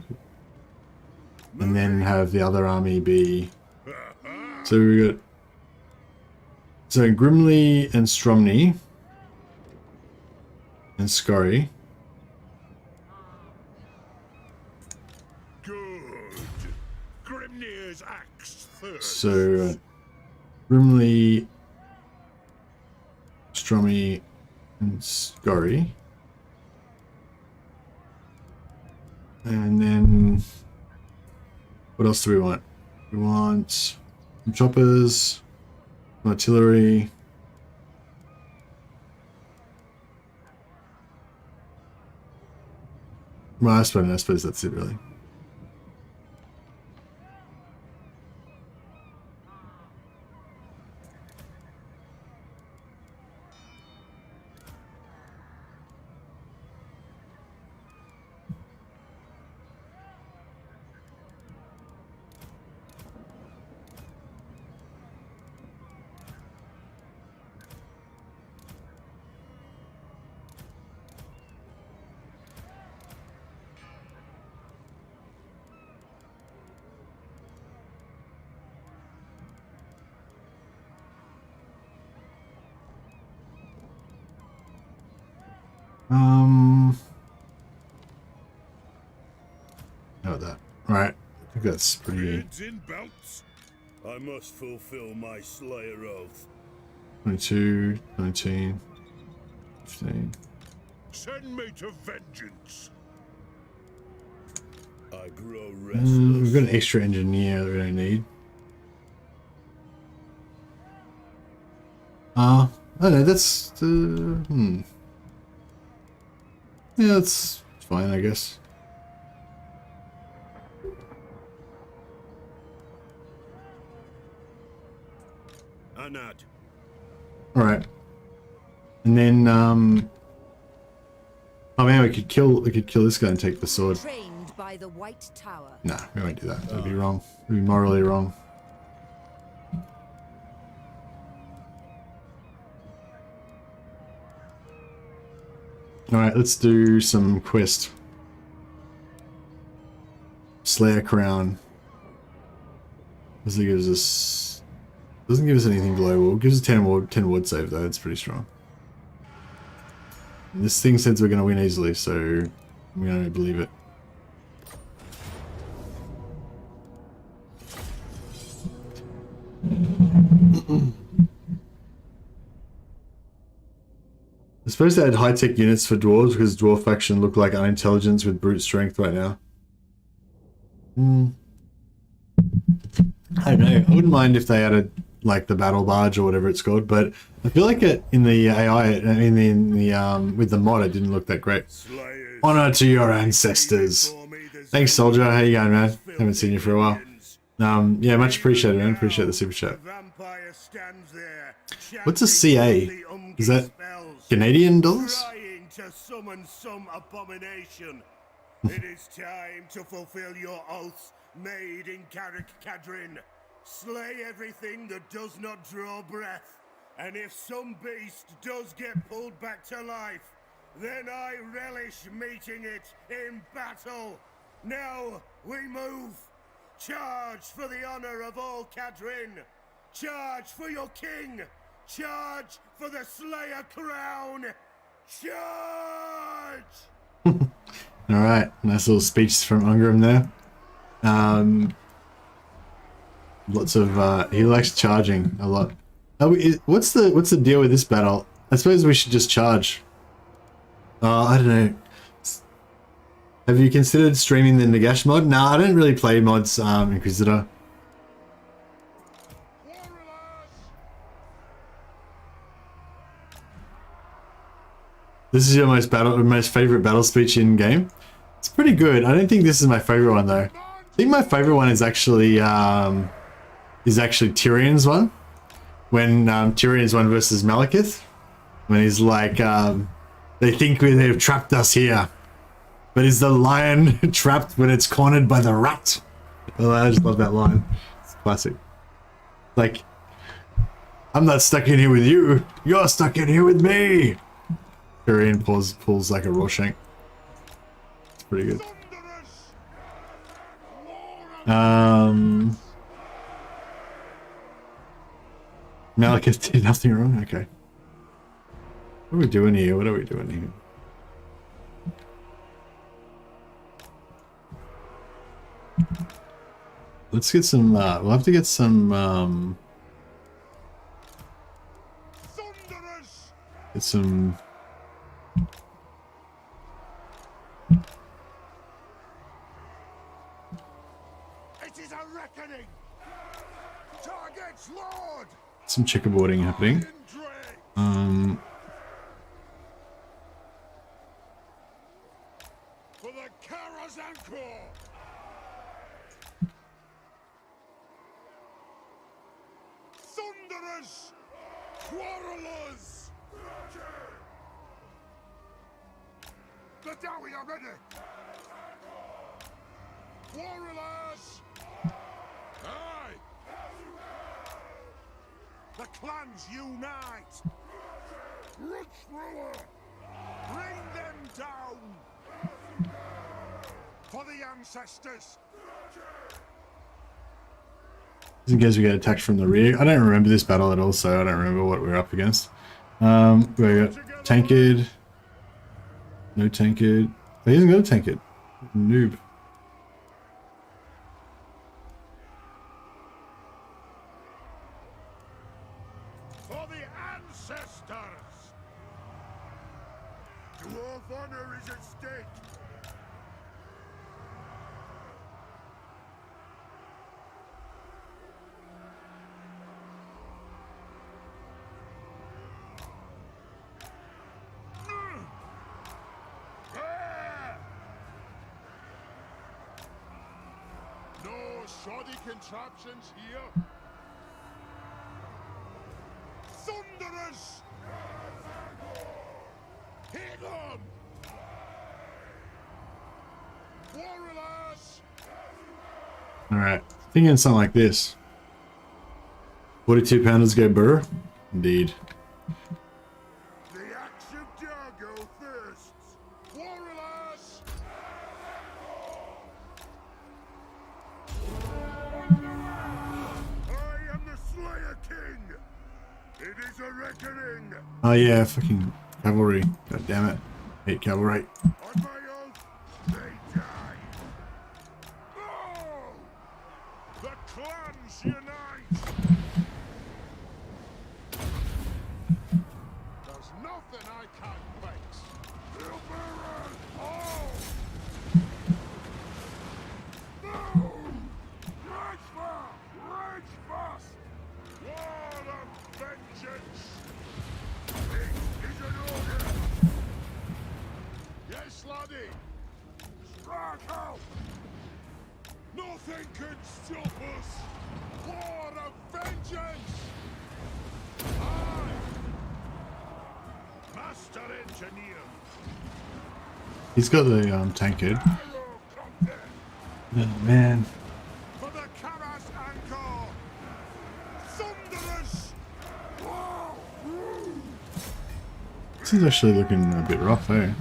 And then have the other army be... So we got... So Grimly and Stromny and Scurry. Good. Grimnir's axe third. So Grimly, Stromny, and Scurry. And then what else do we want? We want some choppers. Artillery. Well, I suppose that's it, really. No, that. Right. I think that's pretty. Beards in belts. I must fulfill my Slayer oath. 22, 19, 15. Send me to vengeance. I grow restless. We've got an extra engineer that we don't need. I don't know, that's yeah, that's fine, I guess. Tanad. All right. And then, oh man, we could kill this guy and take the sword. Trained by the White Tower. Nah, we won't do that. That'd be wrong. It'd be morally wrong. All right, let's do some quest. Slayer crown. This gives us. Doesn't give us anything global. It gives us 10 wood save though. It's pretty strong. And this thing says we're going to win easily, so I'm going to believe it. I suppose they had high-tech units for dwarves because dwarf faction look like unintelligence with brute strength right now. I don't know. I wouldn't mind if they added like the battle barge or whatever it's called, but I feel like it in the AI, in the with the mod, it didn't look that great. Honor to your ancestors. Thanks, soldier. How you going, man? Haven't seen you for a while. Yeah, much appreciated, man. Appreciate the super chat. What's a CA? Is that Canadian dollars? Trying to summon some abomination. It is time to fulfill your oaths made in Carrick Cadrin. Slay everything that does not draw breath. And if some beast does get pulled back to life, then I relish meeting it in battle. Now we move. Charge for the honor of all Cadrin. Charge for your king. Charge for the Slayer crown. Charge! Alright, nice little speech from Ungrim there. Lots of he likes charging a lot. Oh, what's the deal with this battle? I suppose we should just charge. I don't know. Have you considered streaming the Nagash mod? No, I don't really play mods, Inquisitor. This is your most favorite battle speech in game. It's pretty good. I don't think this is my favorite one though. I think my favorite one is actually Tyrion's one. When Tyrion's one versus Malekith, when he's like, they think they've trapped us here, but is the lion trapped when it's cornered by the rat? Oh, I just love that line. It's classic. Like, I'm not stuck in here with you. You're stuck in here with me. Tyrion pulls like a Rorschach. It's pretty good. Malekith did nothing wrong? Okay. What are we doing here? What are we doing here? Let's get some, we'll have to get some, get some... It is a reckoning. Targets Lord. Some checkerboarding happening. For the Karazanko. Thunderers, quarrelers. The Dowie are ready. Warriors. Aye. The clans unite. Root thrower. Bring them down. For the ancestors. Just in case we get attacked from the rear. I don't remember this battle at all, so I don't remember what we're up against. We got Tankard. No Tankard. Oh, he hasn't got a Tankard. Noob. For the ancestors. Dwarf honor is at stake. No shoddy contraptions here. Come! Warriors! Alright, thinking something like this. 42 pounders go burr? Indeed. The axe of Dargo thirsts! Warriors! I am the Slayer King! It is a reckoning! Oh yeah, fucking cavalry. God damn it. Hate cavalry. On my oath, they die! Oh! The clans unite! There's nothing I can't fix! Feel Baron! Oh! No! Rage fast! Rage fast! War of vengeance! It is an order! Yes, laddie! Strike out! Nothing can stop us! War of vengeance! Aye! Master Engineer! He's got the tankard. Arrow come there! Oh man. For the Karas Anchor! Thunderous! Whoa! This is actually looking a bit rough, eh?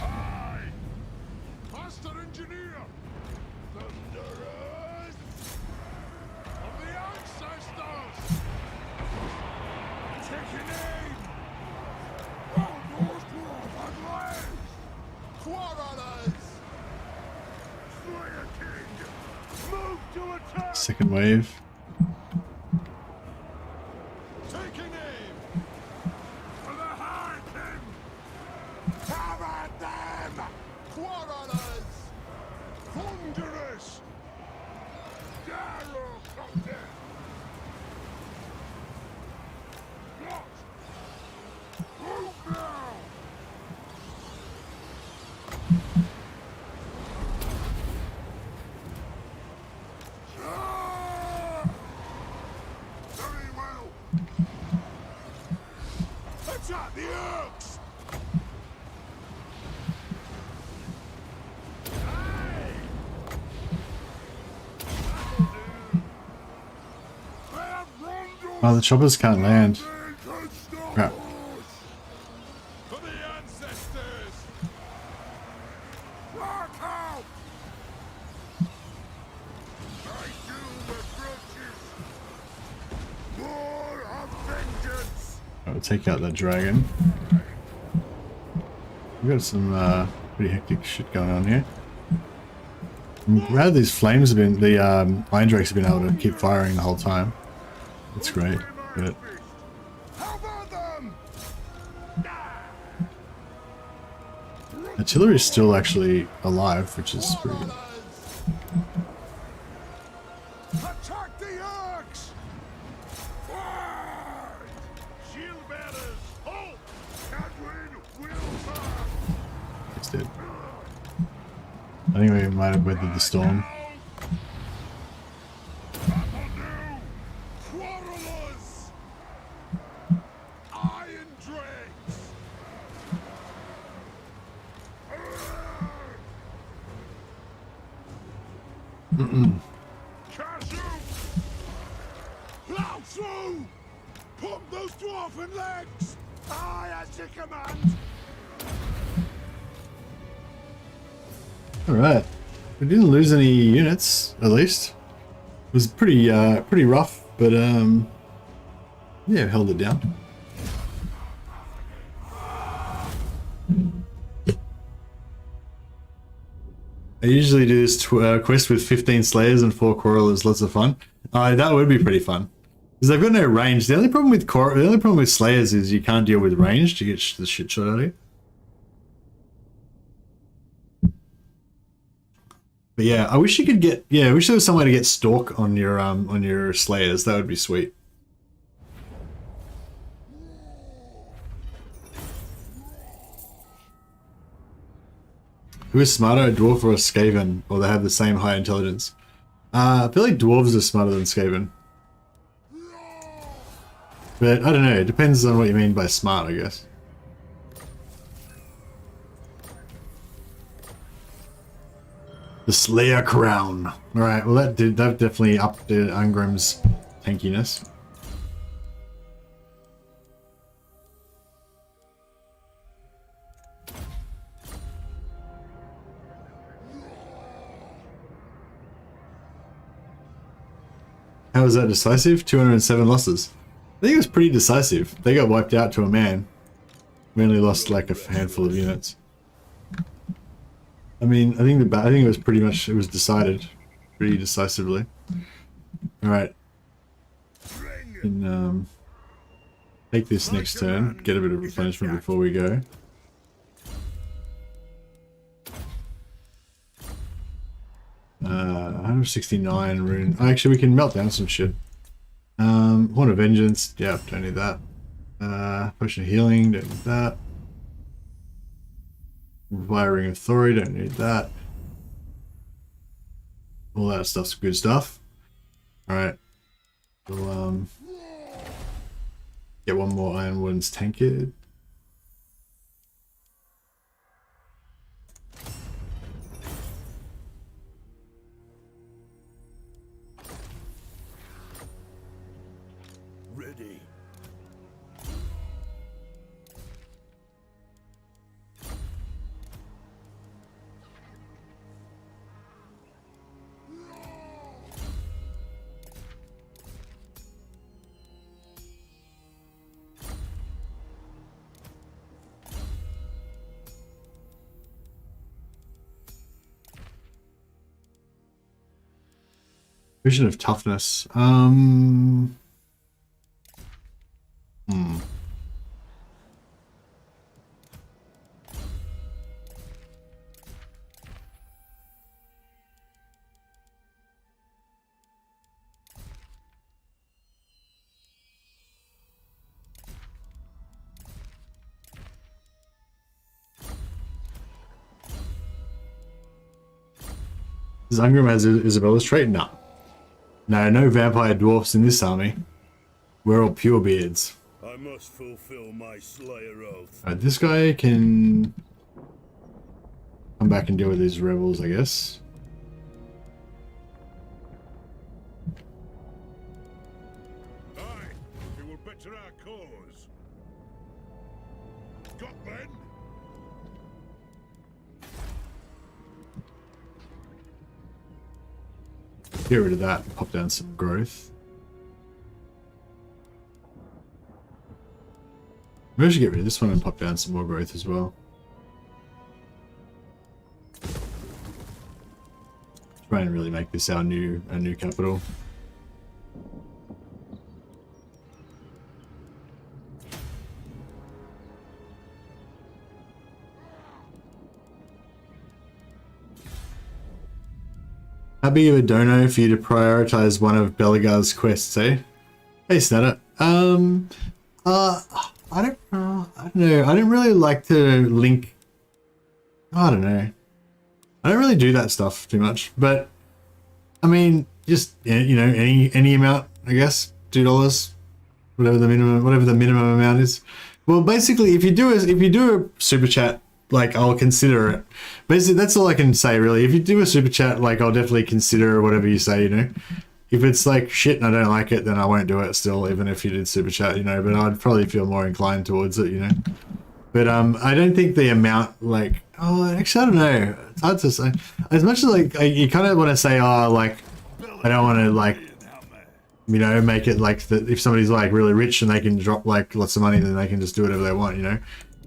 Aye! Master Engineer! Thunderous! Of the ancestors! Taking aim! Oh, North Dwarf and Lands! Quarrelers! Slayer King! Move to attack! Second wave. Taking aim! For the high king! Have at them! Quarrelers! Thunderous! Darrow come there! What? Move now! Ah! Very well! Attack the Urks! Aye! That'll do! They have Rondor Oh, the choppers can't land. can stop Crap. us! For the ancestors! Rock out! I do the Grudges! More of vengeance! I'll take out that dragon. We've got some pretty hectic shit going on here. I'm glad these flames have been, the Iron Drakes have been able to keep firing the whole time. That's great. But How about them? artillery is still actually alive, which is pretty good. Attack the Urks! Fire! Shield bearers, halt! Cadwin will come! It's dead. I think we might have weathered the storm. That'll do! Quarrelers! Iron Drakes! Cashew! Plow through! Pump those dwarfen legs! Aye, as you command! Alright. We didn't lose any units, at least. It was pretty pretty rough, but yeah, held it down. I usually do this quest with 15 Slayers and 4 Quarrelers, lots of fun. That would be pretty fun. Because they've got no range. The only problem with Slayers is you can't deal with range to get the shit shot out of you. But yeah, I wish you could get, yeah, I wish there was some way to get Stalk on your Slayers. That would be sweet. Who is smarter, a dwarf or a Skaven? Or they have the same high intelligence? I feel like dwarves are smarter than Skaven. But I don't know, it depends on what you mean by smart, I guess. The Slayer Crown. Alright, well that definitely upped Ungrim's tankiness. How was that decisive? 207 losses. I think it was pretty decisive. They got wiped out to a man. We only lost like a handful of units. I mean, I think it was pretty much, it was decided pretty decisively. All right. And take this next turn. Get a bit of replenishment before we go. Uh, 169 rune. Oh, actually, we can melt down some shit. Horn of Vengeance. Yeah, don't need that. Potion of Healing. Don't need that. Ring of Thori. Don't need that. All that stuff's good stuff. All right. We'll get one more Iron Warden's Tankard. Ready. Vision of Toughness. Does Ungrim has Isabella's trait? No. No vampire dwarfs in this army. We're all purebeards. I must fulfill my Slayer oath. Alright, this guy can come back and deal with these rebels, I guess. Aye, it will better our cause. Got men? Get rid of that and pop down some growth. Maybe I should get rid of this one and pop down some more growth as well. Try and really make this our new capital. How big of a dono for you to prioritize one of Belegar's quests, eh? Hey, Snatter. I don't know. I don't really like to link. I don't know. I don't really do that stuff too much, but I mean, just you know, any amount, I guess, $2, whatever the minimum amount is. Well, basically, if you do a super chat, like I'll consider it. Basically, that's all I can say really. If you do a super chat, like I'll definitely consider whatever you say, you know. If it's like shit and I don't like it, then I won't do it still, even if you did super chat, you know, but I'd probably feel more inclined towards it, you know. But I don't think the amount, like, oh, actually, I don't know. It's hard to say. As much as like you kind of want to say, oh, like, I don't want to like, you know, make it like that. If somebody's like really rich and they can drop like lots of money, then they can just do whatever they want, you know.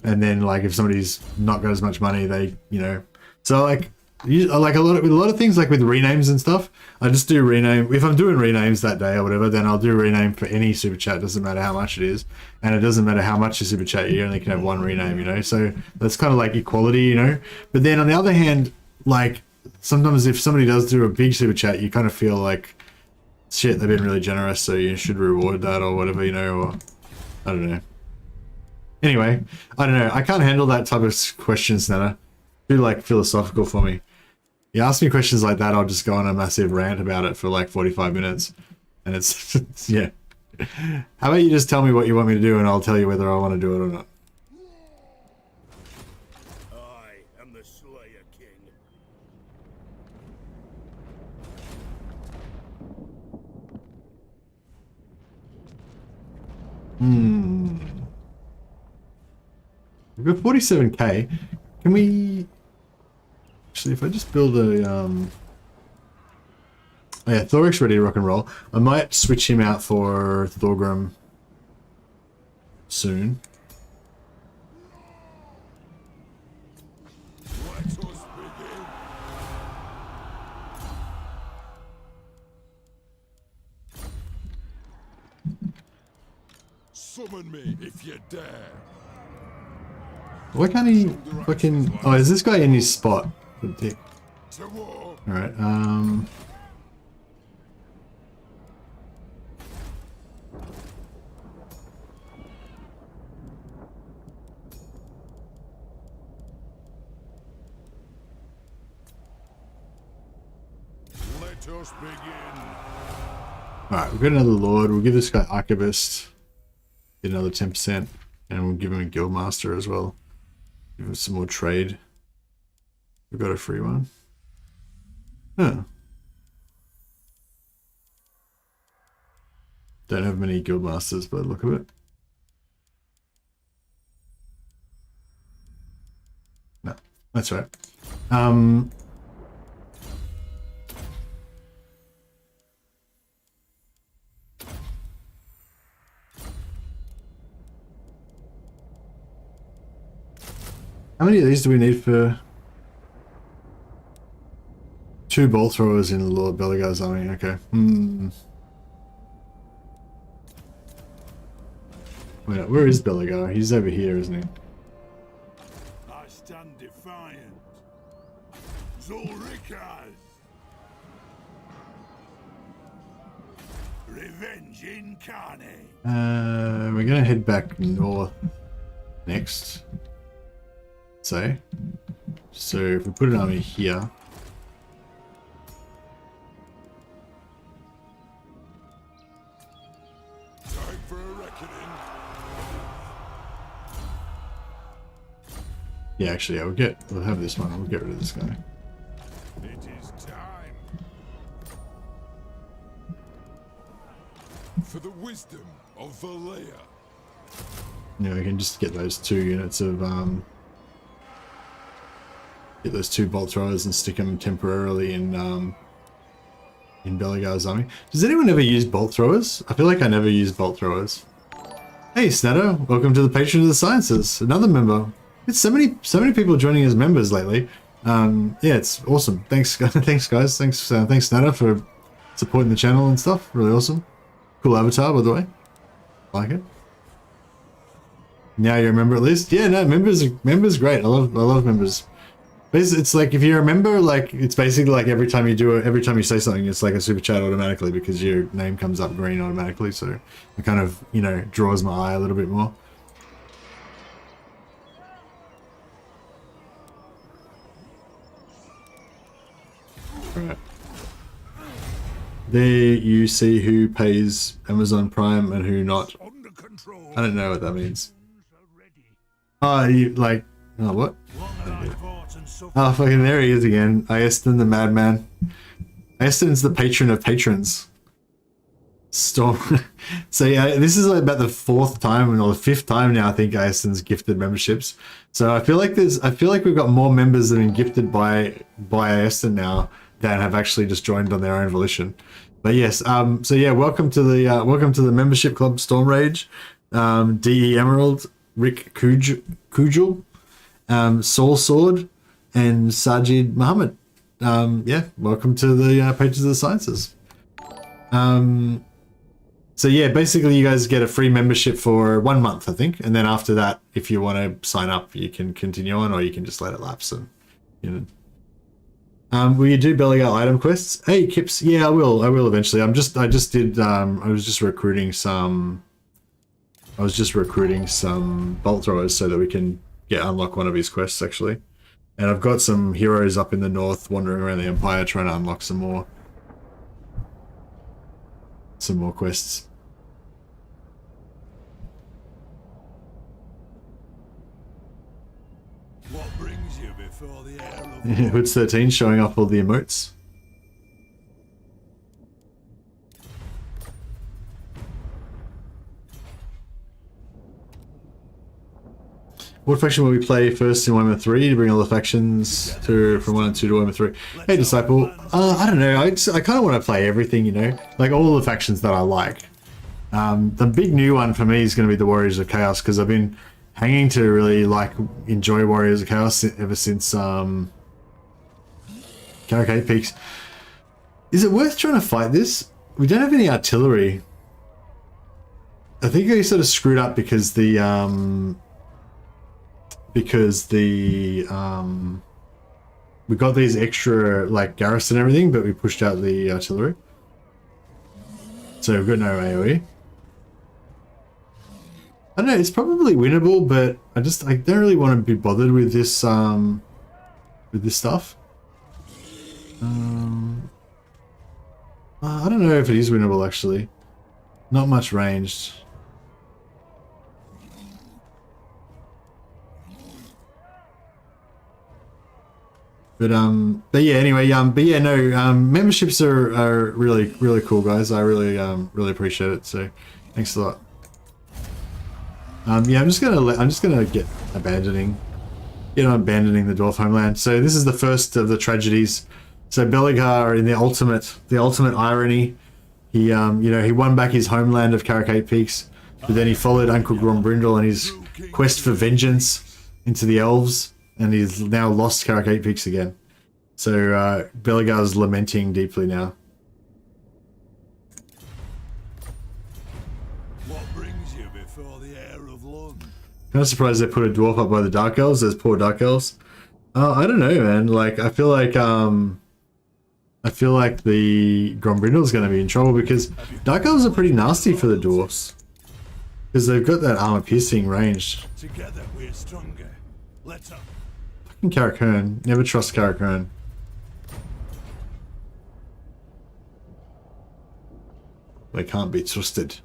And then like if somebody's not got as much money, they, you know, so like. Like with a lot of things, like with renames and stuff, I just do rename. If I'm doing renames that day or whatever, then I'll do rename for any super chat. Doesn't matter how much it is, and it doesn't matter how much you super chat. You only can have one rename, you know. So that's kind of like equality, you know. But then on the other hand, like sometimes if somebody does do a big super chat, you kind of feel like shit, they've been really generous, so you should reward that or whatever, you know. Or I don't know. Anyway, I don't know. I can't handle that type of questions, Nana. Too like philosophical for me. You ask me questions like that, I'll just go on a massive rant about it for like 45 minutes. And it's, yeah, How about you just tell me what you want me to do and I'll tell you whether I want to do it or not. I am the Slayer King. We've got 47k. Can we... Actually, if I just build a... Oh yeah, Thorek's ready to rock and roll. I might switch him out for Thorgrim soon. Let us begin. Summon me if you dare. Why can't he fucking... Oh, is this guy in his spot? Good dick. To war. Alright, Let us begin. Alright, we've got another Lord. We'll give this guy Archivist. Get another 10%. And we'll give him a Guildmaster as well. Give him some more trade. We've got a free one. Huh. Don't have many Guildmasters by the look of it. No, that's right. How many of these do we need for 2 bolt throwers in Lord Belegar's army? Okay. Wait, where is Belegar? He's over here, isn't he? I stand defiant. Zulrikas. Revenge incarnate. We're gonna head back north next. So if we put an army here. Time for a reckoning. Yeah, actually, yeah, we'll have this one. We'll get rid of this guy. It is time. For the wisdom of Valea. Yeah, we can just get those 2 units of get those 2 bolt throwers and stick them temporarily in Belegar's army. Does anyone ever use bolt throwers? I feel like I never use bolt throwers. Hey Snatter, welcome to the Patron of the Sciences, another member. It's so many people joining as members lately. Yeah, it's awesome. Thanks, thanks guys. Thanks Snatter for supporting the channel and stuff. Really awesome. Cool avatar, by the way. Like it. Now you're a member at least. Yeah, no, members great. I love members. It's like if you're a member, like it's basically like every time you say something, it's like a super chat automatically because your name comes up green automatically. So it kind of, you know, draws my eye a little bit more. Right. There you see who pays Amazon Prime and who not. Under control. I don't know what that means. Oh, you like... Oh, what? Oh, fucking there he is again. Ieston the Madman. Ieston's the patron of patrons. Storm. So yeah, this is like about the 4th time or the 5th time now I think Ieston's gifted memberships. So I feel like we've got more members that have been gifted by Ieston now that have actually just joined on their own volition. But yes, so yeah, welcome to the membership club, Storm Rage, DE Emerald, Rick Kujul, Soul Sword, and Sajid Muhammad. Yeah, welcome to the Pages of the Sciences. So yeah, basically you guys get a free membership for 1 month, I think, and then after that, if you want to sign up, you can continue on, or you can just let it lapse. And you know. Will you do Belegar item quests? Hey Kips, yeah, I will eventually. I was just recruiting some bolt throwers so that we can unlock one of his quests actually. And I've got some heroes up in the north wandering around the Empire trying to unlock some more quests. before the air of Hood's 13 showing off all the emotes. What faction will we play first in Warhammer 3 to bring all the factions from 1 and 2 to Warhammer 3? Hey, Disciple. I don't know. I kind of want to play everything, you know? Like all the factions that I like. The big new one for me is going to be the Warriors of Chaos, because I've been hanging to really enjoy Warriors of Chaos ever since Carrick Peaks. Is it worth trying to fight this? We don't have any artillery. I think I sort of screwed up because the we got these extra garrison and everything, but we pushed out the artillery. So we've got no AoE. I don't know, it's probably winnable, but I don't really want to be bothered with this stuff. I don't know if it is winnable actually. Not much ranged. But yeah, anyway, memberships are really cool, guys. I really appreciate it. So thanks a lot. Yeah, I'm just gonna get abandoning the Dwarf homeland. So this is the first of the tragedies. So Belegar, in the ultimate irony, he he won back his homeland of Carrick Peaks, but then he followed Uncle Grombrindal and his quest for vengeance into the elves, and he's now lost Carrick Peaks again. So Belegar's lamenting deeply now. what brings you before the air of Lund? Kind of surprised they put a dwarf up by the Dark Elves. Those poor Dark Elves. I don't know, man. I feel like the Grombrindal's going to be in trouble because Dark Elves are pretty nasty for the dwarfs. Because they've got that armor piercing range. Together we're stronger. Let's up. Fucking Karakern. Never trust Karakern. They can't be trusted.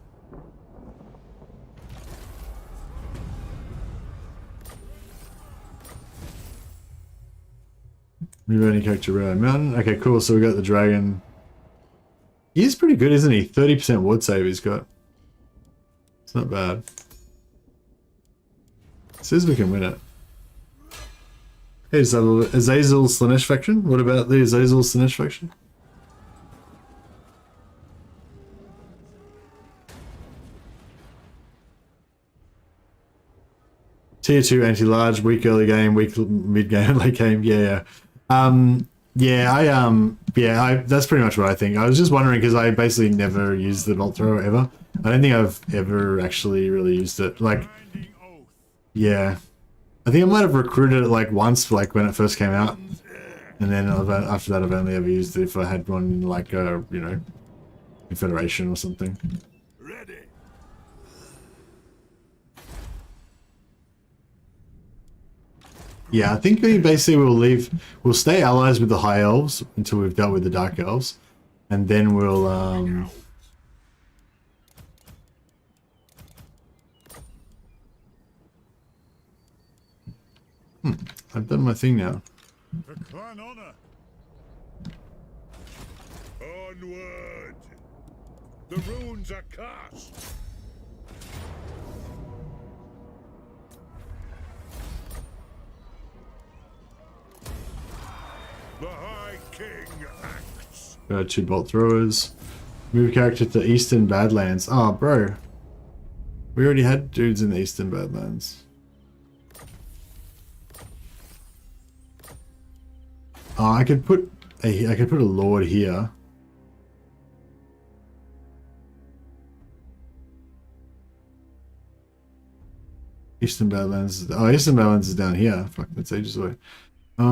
Move any character around mountain. Okay, cool. So we got the dragon. He's pretty good, isn't he? 30% ward save he's got. It's not bad. Says we can win it. Hey, Azazel Slanesh faction? What about the Azazel Slanesh faction? Tier 2 anti-large, weak early game, weak mid game, late game. Yeah. That's pretty much what I think. I was just wondering because I basically never used the bolt thrower ever. I don't think I've ever actually really used it. Yeah. I think I might have recruited it once, when it first came out. And then after that I've only ever used it if I had one Confederation or something. Ready. Yeah, I think we basically we'll stay allies with the High Elves until we've dealt with the Dark Elves. And then we'll, I've done my thing now. For clan honor. Onward. The runes are cast. The High King acts. 2 bolt throwers. Move character to Eastern Badlands. Oh, bro. We already had dudes in the Eastern Badlands. Oh, I could put a lord here. Eastern Badlands. Oh, Eastern Badlands is down here. Fuck, that's ages away. I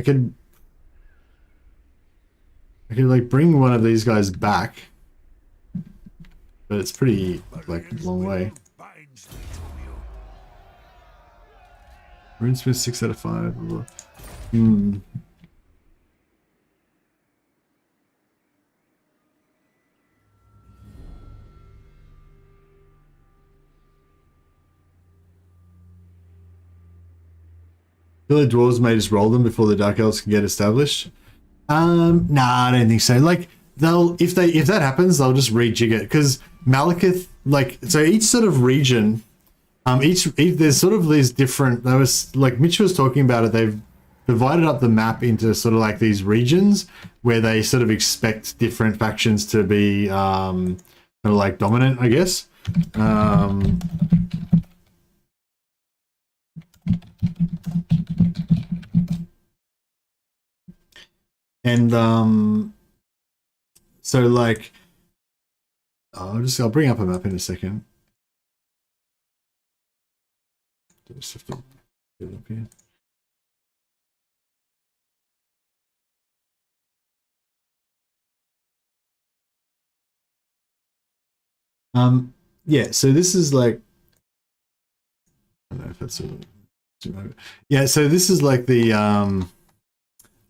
could bring one of these guys back, but it's pretty long way. Runesmith 6 out of 5. feel like dwarves may just roll them before the dark elves can get established. Nah, I don't think so. Like if that happens, they'll just rejig it because Malekith, like, so each sort of region, each there's sort of these different. There was like Mitch was talking about it. They've divided up the map into sort of like these regions where they sort of expect different factions to be sort of like dominant, I guess. And so like I'll bring up a map in a second. Just have to get it up here. Yeah, so this is like, I don't know if that's yeah, so this is like the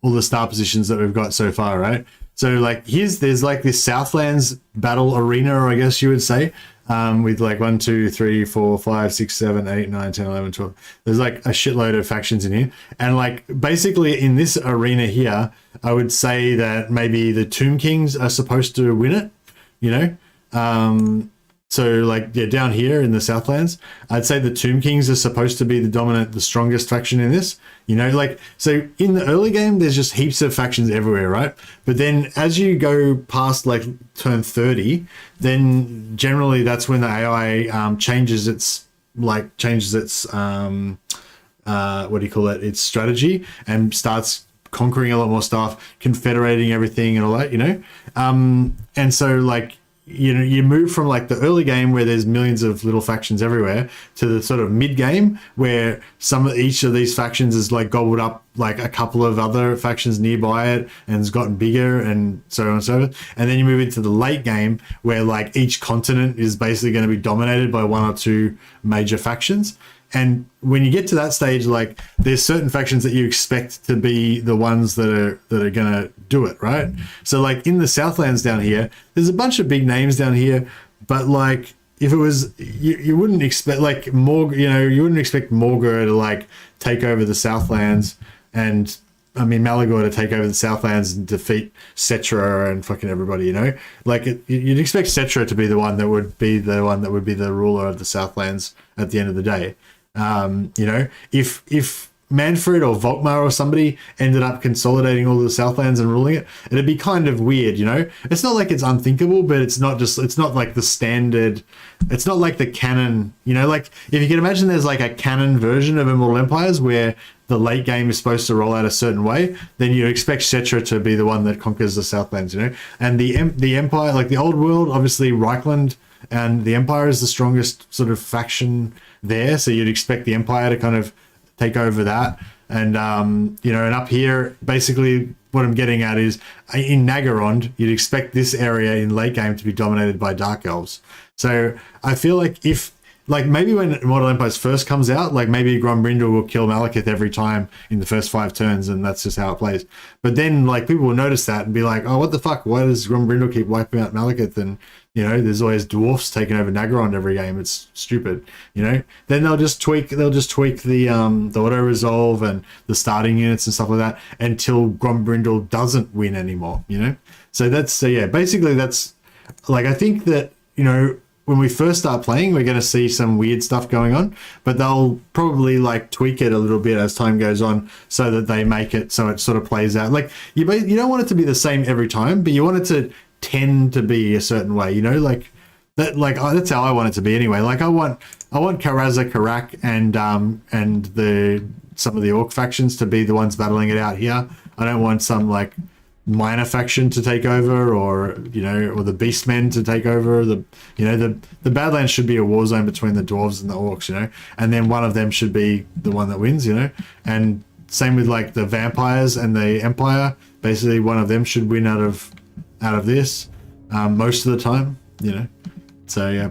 all the star positions that we've got so far, right? So like there's like this Southlands battle arena, or I guess you would say, with like 1, 2, 3, 4, 5, 6, 7, 8, 9, 10, 11, 12. There's like a shitload of factions in here. And like basically in this arena here, I would say that maybe the Tomb Kings are supposed to win it, you know? So like, yeah, down here in the Southlands, I'd say the Tomb Kings are supposed to be the strongest faction in this, you know, like, so in the early game, there's just heaps of factions everywhere, right? But then as you go past like turn 30, then generally that's when the AI changes its what do you call it? Its strategy and starts conquering a lot more stuff, confederating everything and all that, you know? And so like, you know, you move from like the early game where there's millions of little factions everywhere to the sort of mid game where each of these factions is like gobbled up like a couple of other factions nearby it and has gotten bigger and so on and so forth. And then you move into the late game where like each continent is basically going to be dominated by 1 or 2 major factions. And when you get to that stage, like there's certain factions that you expect to be the ones that are going to do it, right? So like in the Southlands down here, there's a bunch of big names down here, but like if it was, you wouldn't expect like you wouldn't expect Morgur to like take over the Southlands and I mean Malagor to take over the Southlands and defeat Cetra and fucking everybody, you know? Like you'd expect Cetra to be the one that would be the ruler of the Southlands at the end of the day. You know, if Manfred or Volkmar or somebody ended up consolidating all the Southlands and ruling it, it'd be kind of weird, you know? It's not like it's unthinkable, but it's not like the standard, it's not like the canon, you know, like if you can imagine there's like a canon version of Immortal Empires where the late game is supposed to roll out a certain way, then you expect Cetra to be the one that conquers the Southlands, you know? And the Empire, like the old world, obviously Reichland and the Empire is the strongest sort of faction there, so you'd expect the Empire to kind of take over that. And you know, and up here basically what I'm getting at is in Nagarond you'd expect this area in late game to be dominated by Dark Elves. So I feel like if like maybe when Immortal Empires first comes out, like maybe Grombrindal will kill Malekith every time in the first 5 turns and that's just how it plays. But then like people will notice that and be like, oh, what the fuck, why does Grombrindal keep wiping out Malekith? And you know, there's always dwarfs taking over Nagarond every game. It's stupid, you know. Then they'll just tweak the auto resolve and the starting units and stuff like that until Grombrindal doesn't win anymore, you know. So basically that's like, I think that, you know, when we first start playing, we're going to see some weird stuff going on, but they'll probably like tweak it a little bit as time goes on so that they make it so it sort of plays out. Like you don't want it to be the same every time, but you want it to tend to be a certain way, you know, like that. Like that's how I want it to be anyway. Like I want Karaza, Karak, and some of the Orc factions to be the ones battling it out here. I don't want some like minor faction to take over, or you know, or the Beastmen to take over. The Badlands should be a war zone between the Dwarves and the Orcs, you know, and then one of them should be the one that wins, you know. And same with like the Vampires and the Empire. Basically, one of them should win out of this most of the time, you know. So yeah.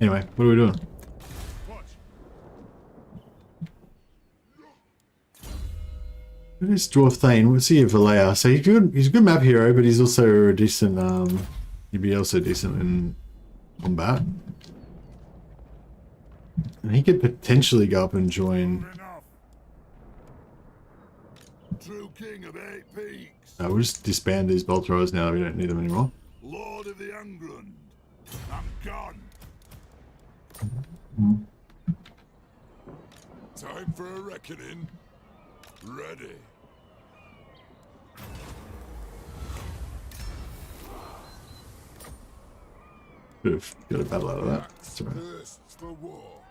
Anyway, what are we doing? Who is Dwarf Thane? We'll see if Valea. So he's a good map hero, but he's also a decent he'd be also decent in combat. And he could potentially go up and join. Enough. True king of 8 peaks. We'll just disband these bolt throwers now. We don't need them anymore. Lord of the Ungrim. I'm gone. Time for a reckoning. Ready. Could have got a battle out of that. That's all right. Thirsts for war.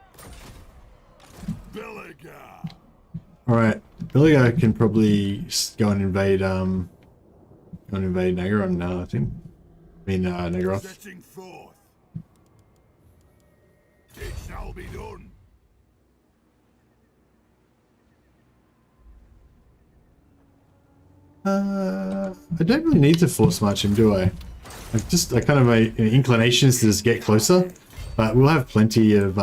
Belegar. All right, Belegar can probably go and invade. Go and invade Nagaron now. I think. I mean, Nagaroth. Setting forth. It shall be done. I don't really need to force march him, do I? I kind of my inclination is to just get closer, but we'll have plenty of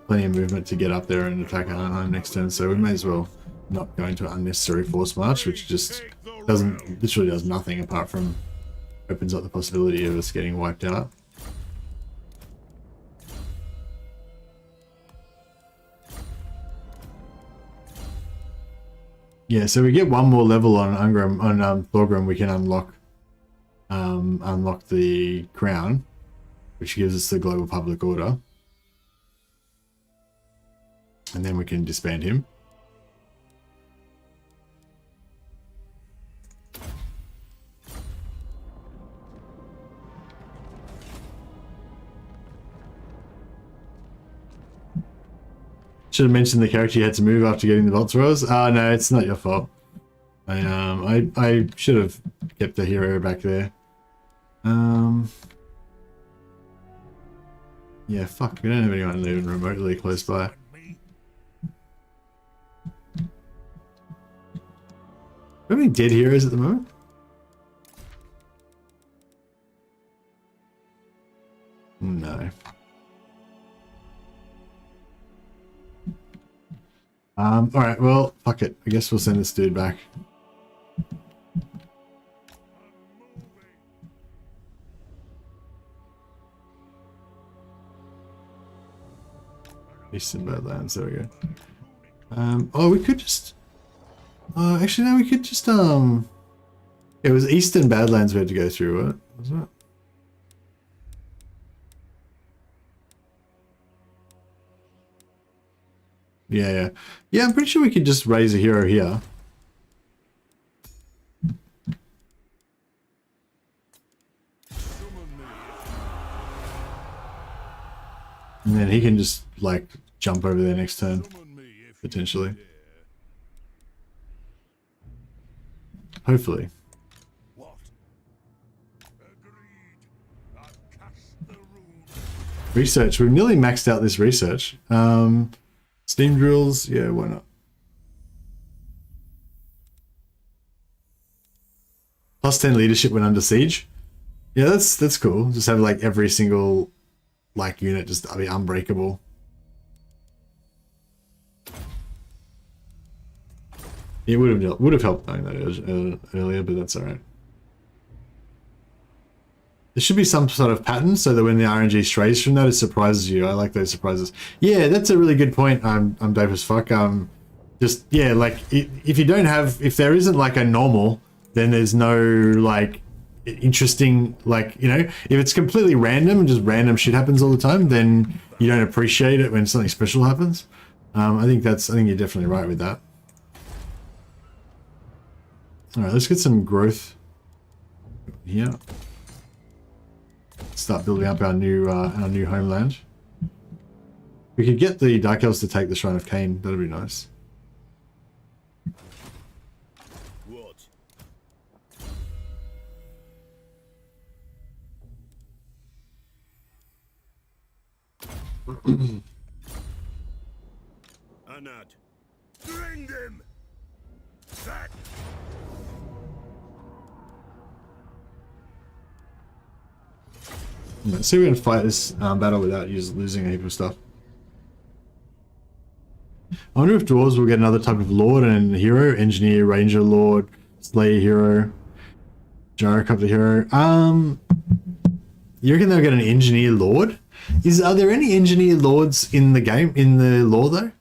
movement to get up there and attack Arnheim next turn, so we may as well not go into unnecessary force march, which just literally does nothing apart from opens up the possibility of us getting wiped out. Yeah, so we get one more level on Ungrim, on Thorgrim, we can unlock the crown, which gives us the global public order, and then we can disband him. Should have mentioned the character you had to move after getting the bolt throwers. No, it's not your fault. I should have kept the hero back there. Yeah, fuck, we don't have anyone even remotely close by. How many dead heroes at the moment? No. Alright, well, fuck it. I guess we'll send this dude back. Eastern Badlands, there we go. Oh, we could just... actually, no, we could just, it was Eastern Badlands we had to go through, what? Was it? Yeah. Yeah, I'm pretty sure we could just raise a hero here. And then he can just, like, jump over there next turn. Potentially. Hopefully. Research. We've nearly maxed out this research. Steam drills. Yeah, why not? Plus 10 leadership when under siege. Yeah, that's cool. Just have like every single like unit just be unbreakable. It would have helped knowing that earlier, but that's alright. There should be some sort of pattern so that when the RNG strays from that, it surprises you. I like those surprises. Yeah, that's a really good point. I'm dope as fuck. Just yeah, like if you don't have, if there isn't like a normal, then there's no like interesting, like, you know, if it's completely random and just random shit happens all the time, then you don't appreciate it when something special happens. I think you're definitely right with that. All right, let's get some growth here. Start building up our new homeland. We could get the Dark Elves to take the Shrine of Cain. That'd be nice. What? Anad. Bring them! That! Let's see if we can fight this battle without losing a heap of stuff. I wonder if dwarves will get another type of lord and hero, engineer, ranger lord, slayer hero, gyrocopter hero. You reckon they'll get an engineer lord? Are there any engineer lords in the game, in the lore though?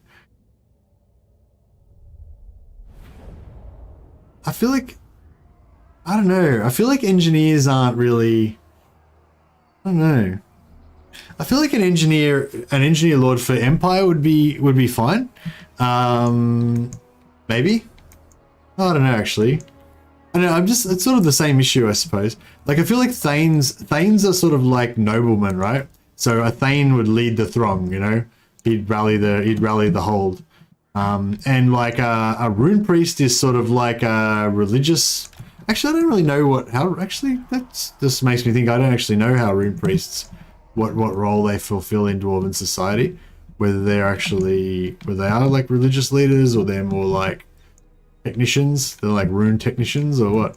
I feel like, I don't know. I feel like engineers aren't really, I don't know. I feel like an engineer lord for Empire would be fine. Maybe. I don't know actually. I don't know, it's sort of the same issue, I suppose. Like, I feel like Thanes are sort of like noblemen, right? So a Thane would lead the throng, you know? He'd rally the hold. And like a rune priest is sort of like a religious. Actually, I don't really know that just makes me think I don't actually know how rune priests, what role they fulfill in dwarven society. Whether they are like religious leaders or they're more like technicians. They're like rune technicians or what?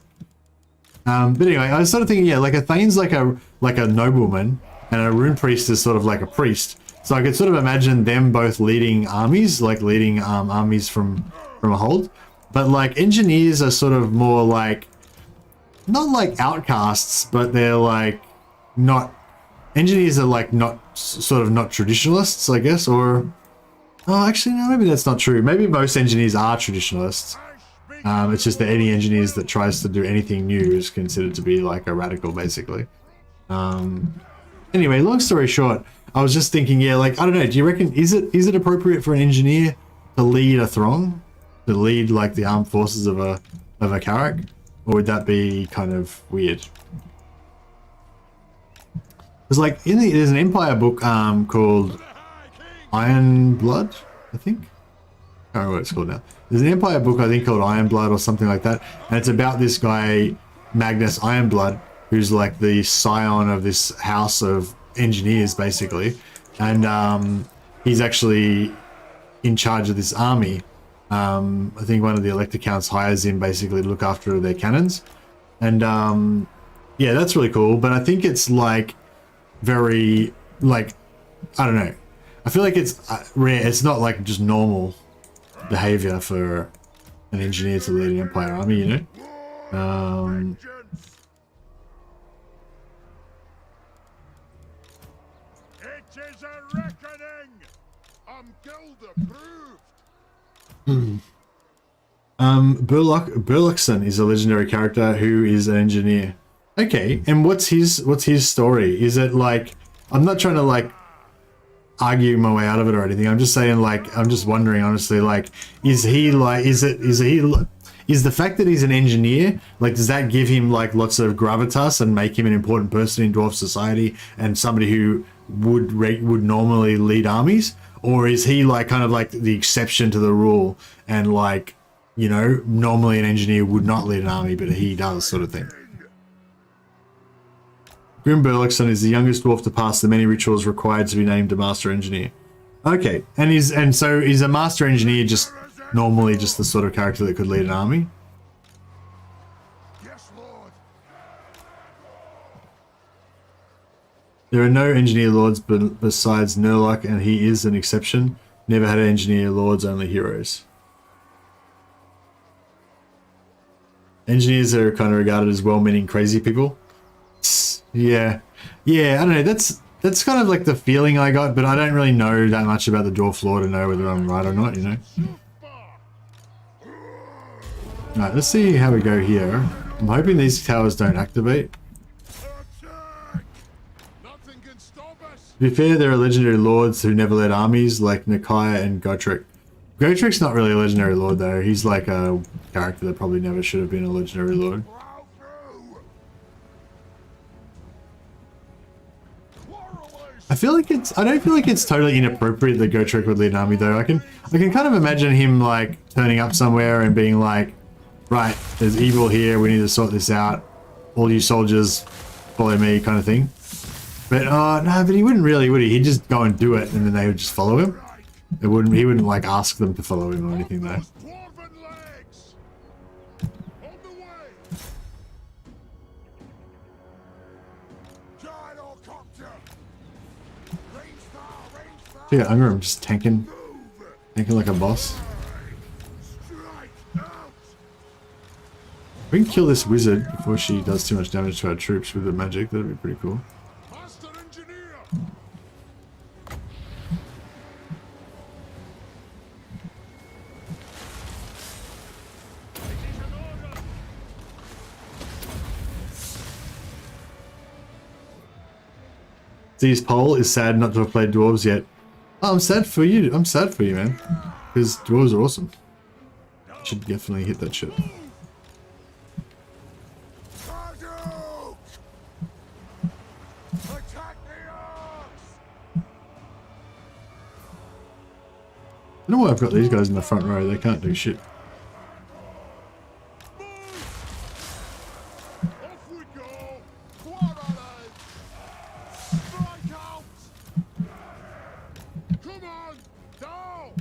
But anyway, I was sort of thinking, yeah, like a Thane's like a nobleman and a rune priest is sort of like a priest. So I could sort of imagine them both leading armies, like leading armies from a hold. But like engineers are sort of more like, not like outcasts, but they're like not, engineers are like not traditionalists, I guess, or, oh, actually, no, maybe that's not true. Maybe most engineers are traditionalists. It's just that any engineers that tries to do anything new is considered to be like a radical, basically. Anyway, long story short, I was just thinking, yeah, like, I don't know, do you reckon, is it appropriate for an engineer to lead a throng? To lead like the armed forces of a Carrack? Or would that be kind of weird? There's like, there's an Empire book called Iron Blood, I think. I don't know what it's called now. There's an Empire book, I think, called Iron Blood or something like that. And it's about this guy, Magnus Ironblood, who's like the scion of this house of engineers, basically. And he's actually in charge of this army. I think one of the Elector Counts hires him basically to look after their cannons. And yeah, that's really cool. But I think it's like very, like, I don't know. I feel like it's rare. It's not like just normal behavior for an engineer to lead an Empire army, you know? It is a reckoning. I'm guild approved. Burlockson is a legendary character who is an engineer. Okay, and what's his story? Is it like, I'm not trying to like argue my way out of it or anything. I'm just saying, like, I'm just wondering honestly, like, is the fact that he's an engineer, like, does that give him like lots of gravitas and make him an important person in dwarf society and somebody who would normally lead armies? Or is he like kind of like the exception to the rule and like, you know, normally an engineer would not lead an army, but he does, sort of thing? Grim Burlockson is the youngest dwarf to pass the many rituals required to be named a master engineer. Okay, and so is a master engineer just normally just the sort of character that could lead an army? Yes, Lord. There are no engineer lords besides Nerlock, and he is an exception. Never had engineer lords, only heroes. Engineers are kind of regarded as well-meaning crazy people. Yeah, I don't know. That's kind of like the feeling I got, but I don't really know that much about the dwarf lore to know whether I'm right or not, you know. Alright, let's see how we go here. I'm hoping these towers don't activate. Nothing can stop us. To be fair, there are legendary lords who never led armies, like Nakai and Gotrek. Gotrek's not really a legendary lord, though. He's like a character that probably never should have been a legendary lord. I don't feel like it's totally inappropriate that Gotrek would lead an army, though. I can kind of imagine him like turning up somewhere and being like, right, there's evil here, we need to sort this out. All you soldiers, follow me, kind of thing. But no, but he wouldn't really, would he? He'd just go and do it, and then they would just follow him. He wouldn't like ask them to follow him or anything, though. Dwarven legs. On the way. Gyrocopter. Range star. Yeah, Ungrim just tanking like a boss. Strike out. We can kill this wizard before she does too much damage to our troops with the magic. That'd be pretty cool. Master engineer. Z's poll is sad not to have played Dwarves yet. Oh, I'm sad for you. I'm sad for you, man. Because Dwarves are awesome. Should definitely hit that shit. Marduk! Attack the orcs! I don't know why I've got these guys in the front row. They can't do shit. Off we go! Quarterly! Strike out! Come on! Down!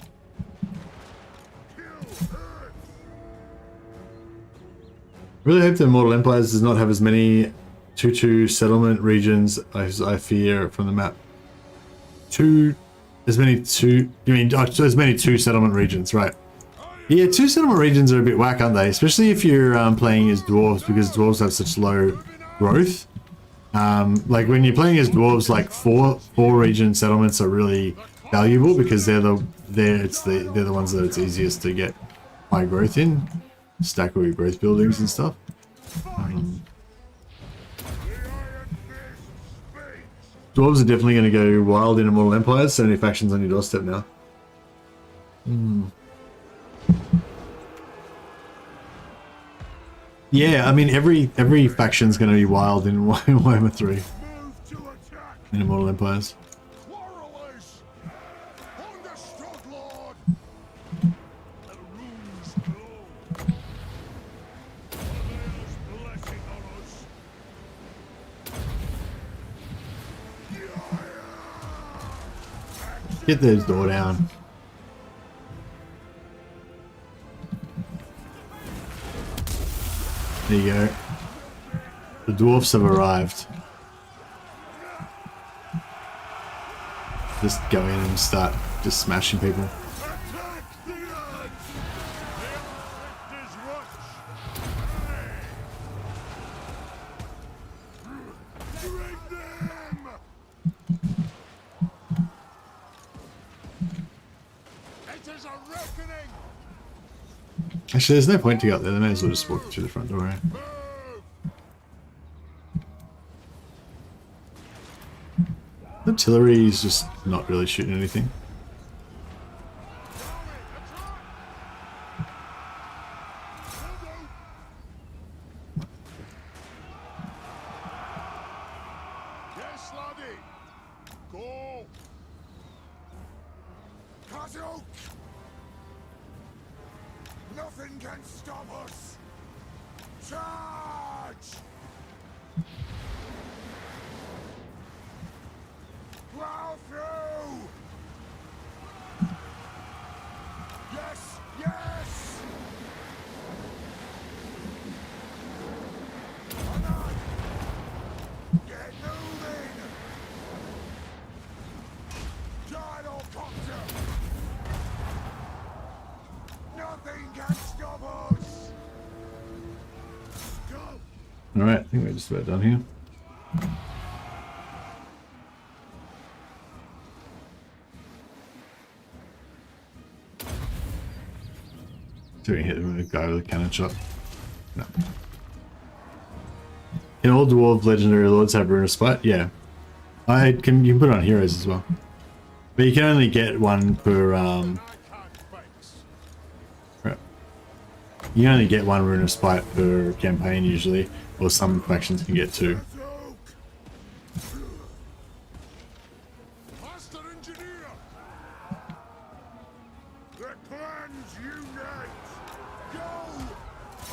Kill Earth! Really hope the Immortal Empires does not have as many 2-2 settlement regions as I fear from the map. As many 2 settlement regions, right? Yeah, 2 settlement regions are a bit whack, aren't they? Especially if you're playing as dwarves, because dwarves have such low growth. Like when you're playing as dwarves, like 4 region settlements are really valuable because they're the ones that it's easiest to get high growth in. Stack all your growth buildings and stuff. Dwarves are definitely going to go wild in Immortal Empires. So many factions on your doorstep now. Yeah, I mean every faction's going to be wild in Warhammer 3 Move to attack! in Immortal Empires. Quarrelers! Understood, Lord! The runes glow. There's blessing on us. Get those door down. There you go. The dwarfs have arrived. Just go in and start just smashing people. Attack the odds! The effect is watch! Drink them! It is a reckoning! Actually, there's no point to go up there. They may as well just walk through the front door. Right? Move! Artillery is just not really shooting anything. Yes, laddie! Go! Kazuk! Nothing can stop us! Charge! Plow through! Yes! Yes! Come on! Get moving! Gyrocopter! Nothing can stop us! Go! Alright, I think we're just about done here. Do we hit him with a guy with a cannon shot? No. Can all dwarf legendary lords have rune of spite? Yeah. You can put it on heroes as well. But you can only get one per right. You can only get one rune of spite per campaign usually, or some factions can get 2. Master Engineer! The clans unite! Go!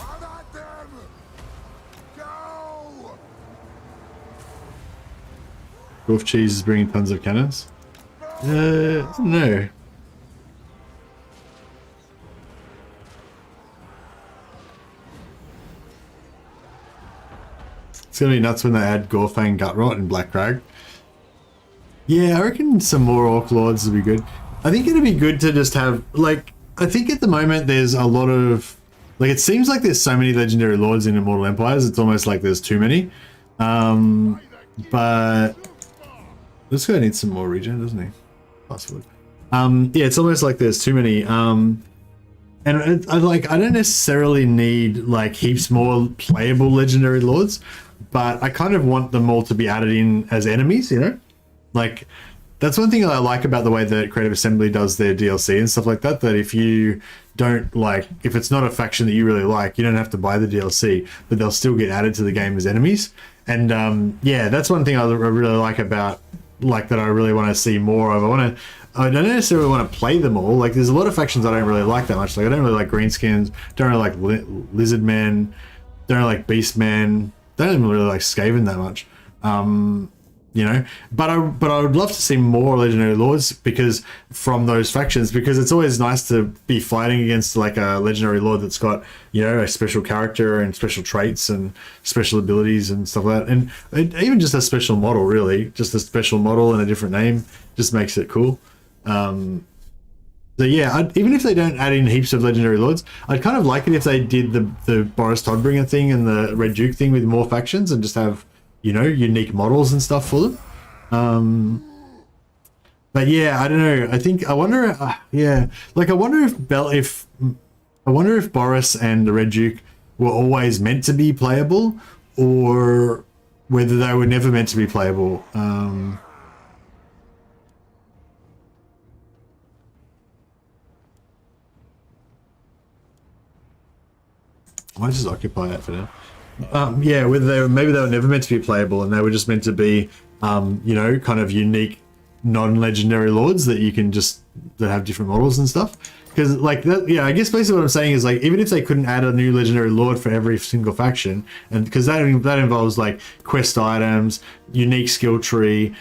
I'm at them! Go! Dwarf cheese is bringing tons of cannons. No. It's gonna be nuts when they add Gorfang Gutrot and Black Crag. Yeah, I reckon some more Orc Lords would be good. I think it'd be good to just have, like, I think at the moment there's a lot of, like, it seems like there's so many Legendary Lords in Immortal Empires, it's almost like there's too many. But this guy needs some more regen, doesn't he? Possibly. Yeah, it's almost like there's too many. And I don't necessarily need like heaps more playable Legendary Lords, but I kind of want them all to be added in as enemies, you know? Like, that's one thing I like about the way that Creative Assembly does their DLC and stuff like that, that if you don't like, if it's not a faction that you really like, you don't have to buy the DLC, but they'll still get added to the game as enemies. And yeah, that's one thing I really like about, like, that I really want to see more of. I don't necessarily want to play them all. Like, there's a lot of factions I don't really like that much. Like, I don't really like Greenskins, don't really like Lizardmen, don't really like Beastmen, don't even really like Skaven that much. You know, but I would love to see more Legendary Lords because from those factions, because it's always nice to be fighting against like a Legendary Lord that's got, you know, a special character and special traits and special abilities and stuff like that. And even just a special model, really, just a special model and a different name just makes it cool. So yeah, even if they don't add in heaps of Legendary Lords, I'd kind of like it if they did the Boris Todbringer thing and the Red Duke thing with more factions and just have, you know, unique models and stuff for them. But yeah, I don't know. I wonder if Boris and the Red Duke were always meant to be playable, or whether they were never meant to be playable. I might just occupy it for now. Yeah, whether maybe they were never meant to be playable and they were just meant to be, you know, kind of unique, non-legendary lords that you can just, that have different models and stuff. Because, like, that, yeah, I guess basically what I'm saying is, like, even if they couldn't add a new legendary lord for every single faction, and because that involves, like, quest items, unique skill tree,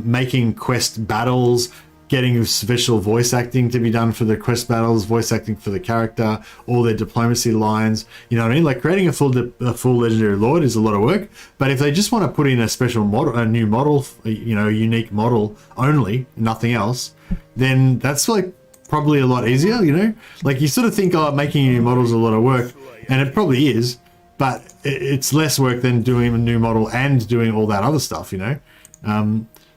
making quest battles, getting special voice acting to be done for the quest battles, voice acting for the character, all their diplomacy lines, you know what I mean? Like, creating a full legendary lord is a lot of work, but if they just want to put in a special model, a new model, you know, a unique model only, nothing else, then that's, like, probably a lot easier, you know? Like, you sort of think, oh, making new models is a lot of work, and it probably is, but it's less work than doing a new model and doing all that other stuff, you know?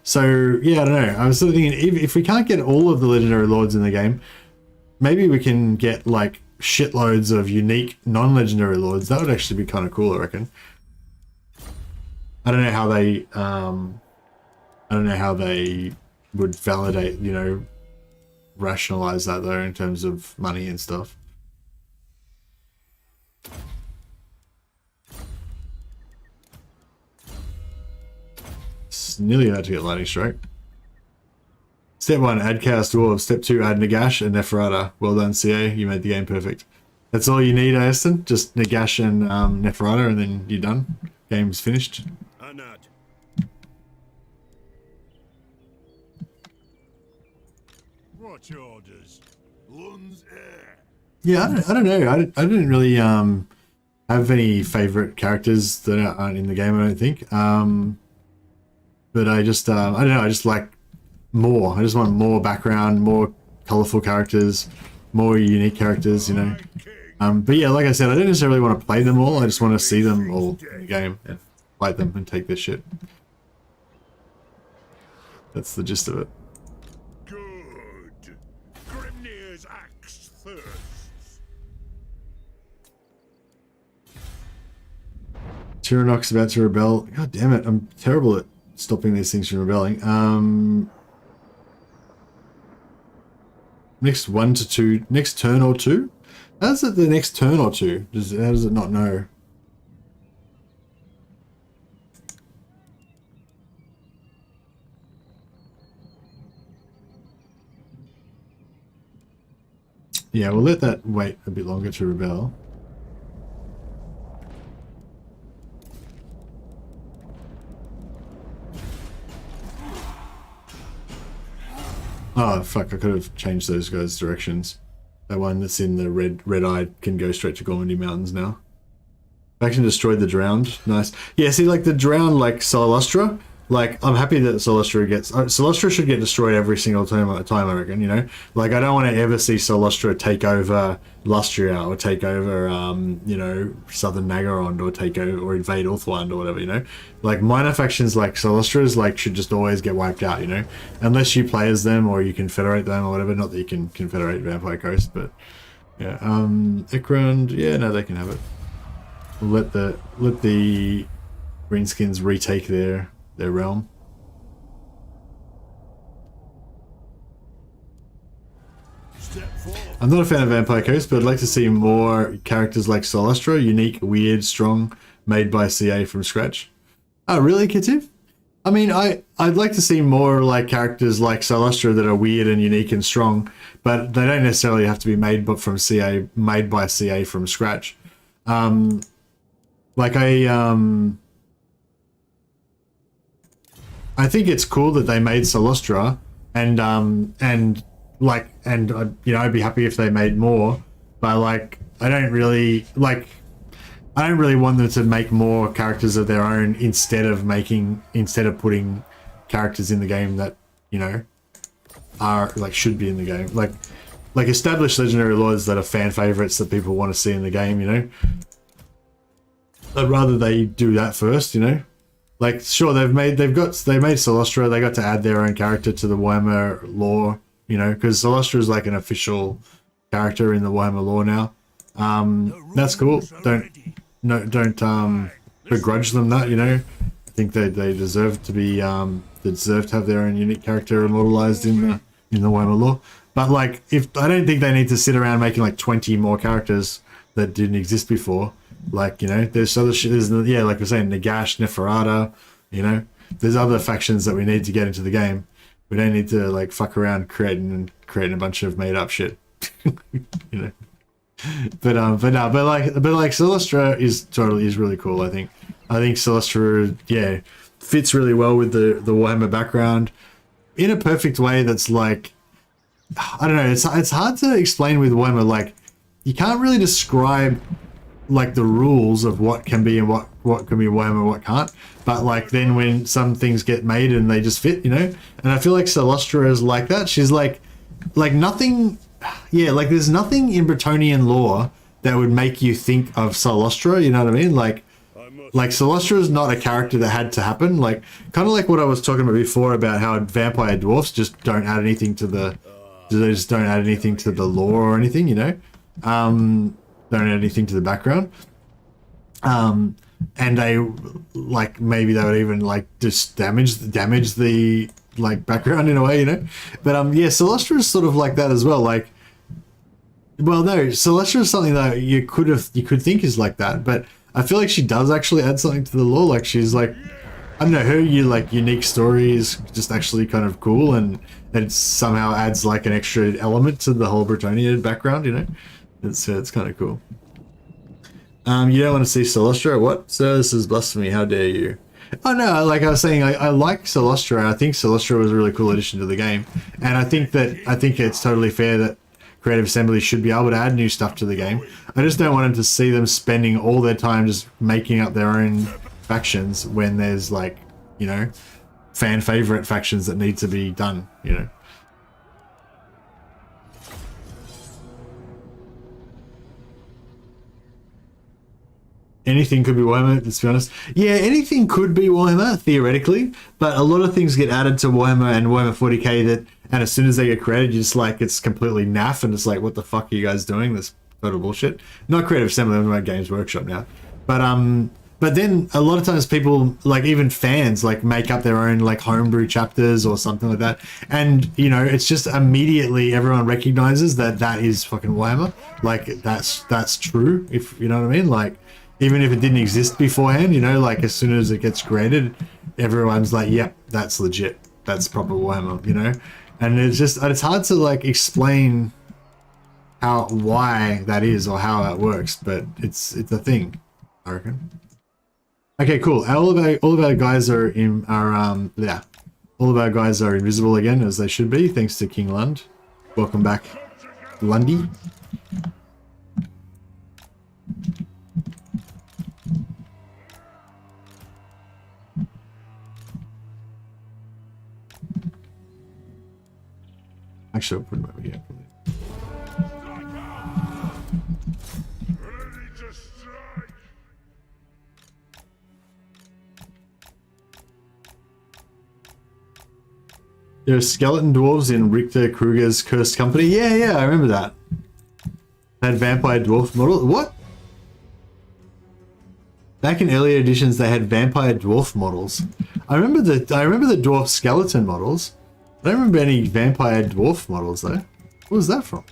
So, yeah, I don't know. I was sort of thinking, if we can't get all of the Legendary Lords in the game, maybe we can get, like, shitloads of unique non-Legendary Lords. That would actually be kind of cool, I reckon. I don't know how they would validate, you know, rationalize that, though, in terms of money and stuff. Nearly about to get lightning strike. Step 1, add Chaos Dwarves. Step 2, add Nagash and Neferata. Well done, CA. You made the game perfect. That's all you need, Aston. Just Nagash and Neferata, and then you're done. Game's finished. What orders? Lun's air. Yeah, I don't know. I didn't really have any favorite characters that aren't in the game, I don't think. But I just, I don't know, I just like more. I just want more background, more colorful characters, more unique characters, you know. But yeah, like I said, I don't necessarily want to play them all. I just want to see them all in the game and fight them and take their shit. That's the gist of it. Good. Grimnir's axe thirsts. Tyrannok's about to rebel. God damn it, I'm terrible at stopping these things from rebelling. Next 1 to 2, next turn or 2? How's it the next turn or 2? How does it not know? Yeah, we'll let that wait a bit longer to rebel. Oh, fuck, I could have changed those guys' directions. That one that's in the red-eyed can go straight to Grombrindal Mountains now. Faction destroyed the Drowned. Nice. Yeah, see, like, the Drowned, like, Solastra, like, I'm happy that Solastra gets... Solastra should get destroyed every single time, I reckon, you know? Like, I don't want to ever see Solastra take over Lustria or take over, you know, Southern Nagorond or take over or invade Ulthwand or whatever, you know? Like, minor factions like Solastra's, like, should just always get wiped out, you know? Unless you play as them or you confederate them or whatever. Not that you can confederate Vampire Coast, but... Yeah, Ekrund, yeah, no, they can have it. We'll let the Greenskins retake their realm. I'm not a fan of Vampire Coast, but I'd like to see more characters like Solastra, unique, weird, strong, made by CA from scratch. Oh, really, Kitiv? I mean, I'd like to see more like characters like Solastra that are weird and unique and strong, but they don't necessarily have to be made but from CA, made by CA from scratch. Like I think it's cool that they made Solastra, and you know, I'd be happy if they made more, but like I don't really want them to make more characters of their own instead of putting characters in the game that, you know, are like should be in the game, like established legendary lords that are fan favorites that people want to see in the game, you know. I'd rather they do that first, you know. Like, sure, they made Solastra, they got to add their own character to the Warhammer lore, you know, because Solastra is like an official character in the Warhammer lore now. That's cool. Don't begrudge them that, you know. I think they deserve to be they deserve to have their own unique character immortalized in the Warhammer lore. But like, I don't think they need to sit around making like 20 more characters that didn't exist before. Like, you know, there's other shit. There's, yeah, like we're saying, Nagash, Neferata, you know, there's other factions that we need to get into the game. We don't need to like fuck around creating a bunch of made up shit, you know. But like Solastra is really cool. I think Solastra, yeah, fits really well with the Warhammer background in a perfect way. That's like, I don't know. It's hard to explain with Warhammer. Like, you can't really describe like the rules of what can be and what can be Warhammer and what can't, but like then when some things get made and they just fit, you know. And I feel like Solastra is like that. She's like nothing, yeah, like there's nothing in Bretonnian lore that would make you think of Solastra, you know what I mean? Like Solastra is not a character that had to happen, like kind of like what I was talking about before about how vampire dwarfs just don't add anything to the lore or anything, you know. Don't add anything to the background, and they like maybe they would even like just damage the like background in a way, you know. But yeah, Solastra is sort of like that as well. Like, well, no, Solastra is something that you could think is like that, but I feel like she does actually add something to the lore. Like, she's like, I don't know, her unique story is just actually kind of cool, and it somehow adds like an extra element to the whole Bretonnian background, you know. It's kind of cool. You don't want to see Solastra? What? Sir, this is blasphemy. How dare you? Oh no, like I was saying, I like Solastra. I think Solastra was a really cool addition to the game, and I think it's totally fair that Creative Assembly should be able to add new stuff to the game. I just don't want them to see them spending all their time just making up their own factions when there's like, you know, fan favorite factions that need to be done, you know. Anything could be Warhammer, let's be honest. Yeah, anything could be Warhammer, theoretically, but a lot of things get added to Warhammer and Warhammer 40k that, and as soon as they get created, you're just like, it's completely naff, and it's like, what the fuck are you guys doing? This total bullshit. Not Creative Assembly, I'm about Games Workshop now. But then a lot of times people, like even fans, like make up their own like homebrew chapters or something like that. And, you know, it's just immediately everyone recognizes that is fucking Warhammer. Like, that's true, if you know what I mean? Like, even if it didn't exist beforehand, you know, like as soon as it gets created, everyone's like, yep, that's legit. That's proper Warhammer, you know? And it's hard to like explain why that is or how it works, but it's a thing, I reckon. Okay, cool. All of our guys are all of our guys are invisible again, as they should be, thanks to King Lund. Welcome back, Lundy. Actually, I'll put him over here. Ready to strike! There are skeleton dwarves in Richter Kruger's Cursed Company. Yeah, I remember that. They had vampire dwarf model. What? Back in earlier editions, they had vampire dwarf models. I remember the dwarf skeleton models. I don't remember any vampire dwarf models though. What was that from?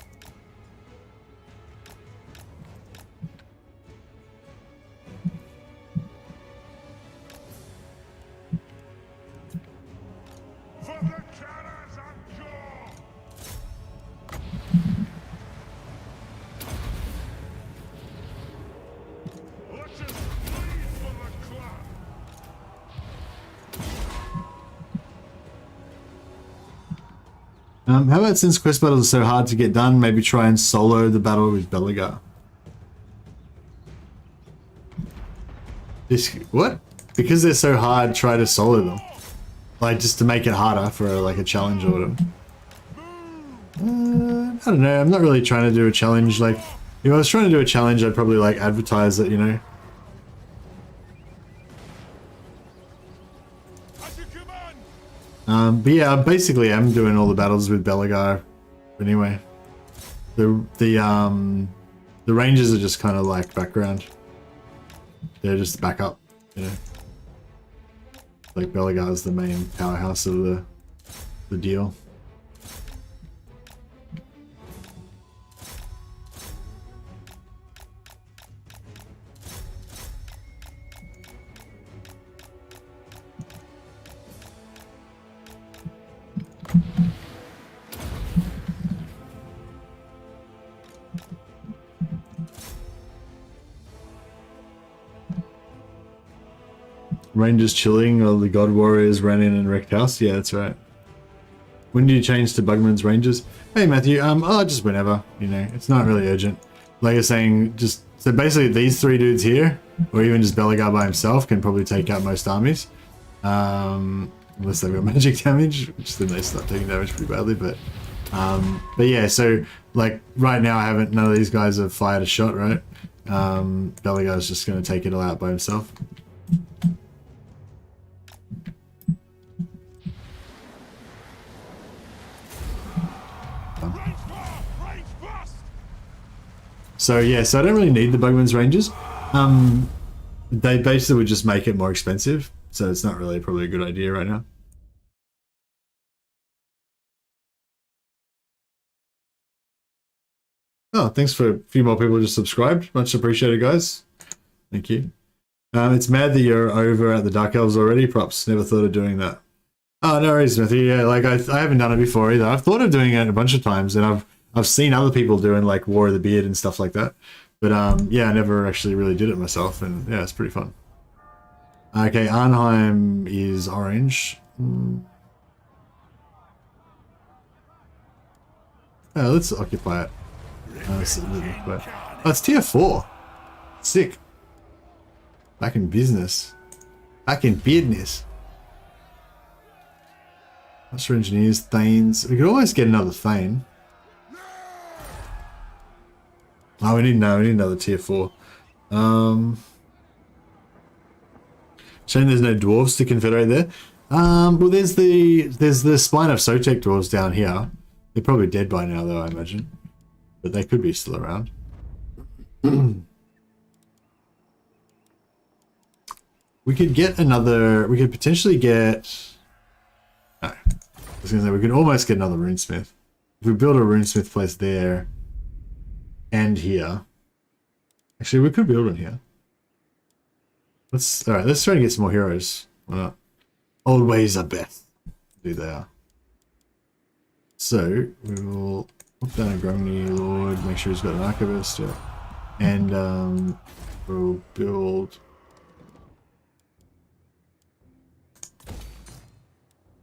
How about since quest battles are so hard to get done, maybe try and solo the battle with Belegar? What? Because they're so hard, try to solo them. Like, just to make it harder for like a challenge or whatever. I don't know, I'm not really trying to do a challenge. Like, if I was trying to do a challenge, I'd probably like advertise it, you know? But yeah, basically I'm doing all the battles with Belegar anyway. The Rangers are just kind of like background. They're just backup, you know? Like Belegar's the main powerhouse of the deal. Rangers chilling while the God Warriors ran in and wrecked house. Yeah, that's right. When do you change to Bugman's Rangers? Hey Matthew, just whenever, you know, it's not really urgent. Like you're saying, just so basically these three dudes here, or even just Belegar by himself, can probably take out most armies. Unless they've got magic damage, which then they start taking damage pretty badly, but yeah, so like right now none of these guys have fired a shot, right? Belegar's just gonna take it all out by himself. So yeah, so I don't really need the Bugman's Rangers. They basically would just make it more expensive, so it's not really probably a good idea right now. Oh, thanks for a few more people just subscribed. Much appreciated, guys. Thank you. It's mad that you're over at the Dark Elves already. Props. Never thought of doing that. Oh, no worries, Matthew. Yeah, like I haven't done it before either. I've thought of doing it a bunch of times, and I've seen other people doing like War of the Beard and stuff like that. But yeah, I never actually really did it myself, and yeah, it's pretty fun. Okay, Arnheim is orange. Let's occupy it. Oh, it's tier 4. Sick. Back in business. Back in business. Master Engineers, Thanes. We could almost get another Thane. Oh, we need another tier 4. Shame there's no dwarves to confederate there. Well, there's the spine of Sotek dwarves down here. They're probably dead by now, though, I imagine. But they could be still around. We could get another. We could potentially get. No, I was gonna say we could almost get another runesmith if we build a runesmith place there and here. Actually, we could build one here. Let's try to get some more heroes. Why not? Old ways are best. Indeed they are. So we will put down a Grombrindal Lord. Make sure he's got an archivist. Yeah. And we'll build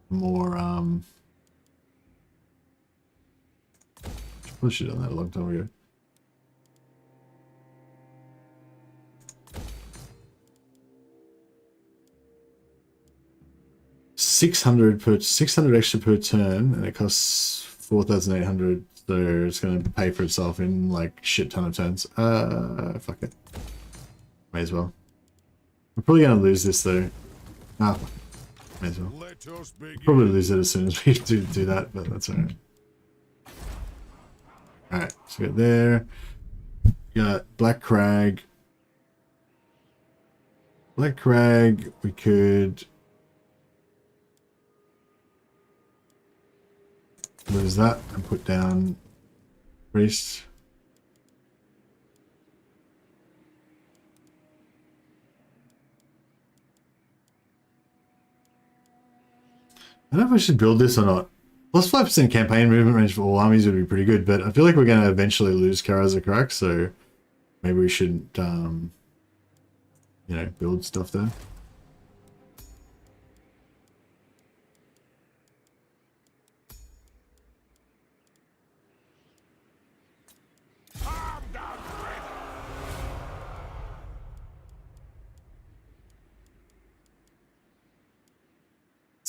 more. Probably should have done that a long time ago. $600 extra per turn, and it costs 4,800. So it's going to pay for itself in like shit ton of turns. Fuck it. May as well. We're probably going to lose this though. Ah, may as well. Probably lose it as soon as we do that, but that's alright. Alright, so we got there. We got Black Crag. Black Crag, we could lose that and put down Priest. I don't know if I should build this or not. Plus 5% campaign movement range for all armies would be pretty good, but I feel like we're going to eventually lose Karazakrak, so maybe we shouldn't, you know, build stuff there.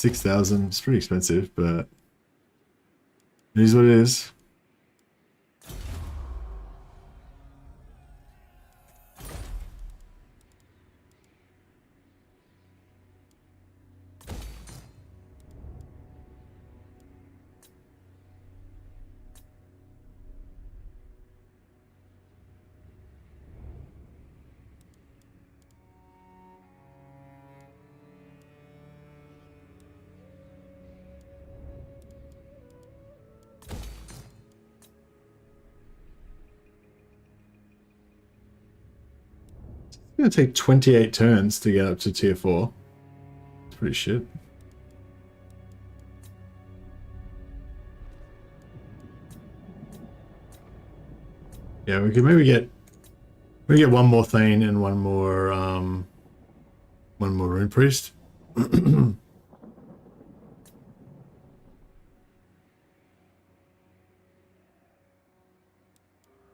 6,000. It's pretty expensive, but it is what it is. It's going to take 28 turns to get up to tier 4. It's pretty shit. Yeah, we could maybe get one more Thane and one more Rune Priest.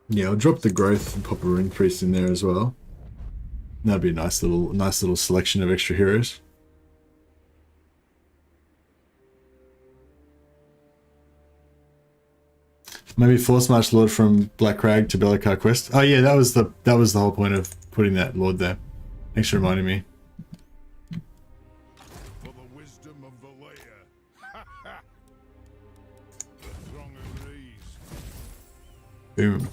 Yeah, I'll drop the growth and pop a Rune Priest in there as well. That'd be a nice little selection of extra heroes. Maybe Force March Lord from Black Crag to Belegar quest. Oh yeah, that was the whole point of putting that Lord there. Thanks for reminding me. For the wisdom of Valea. The throng agrees. Boom.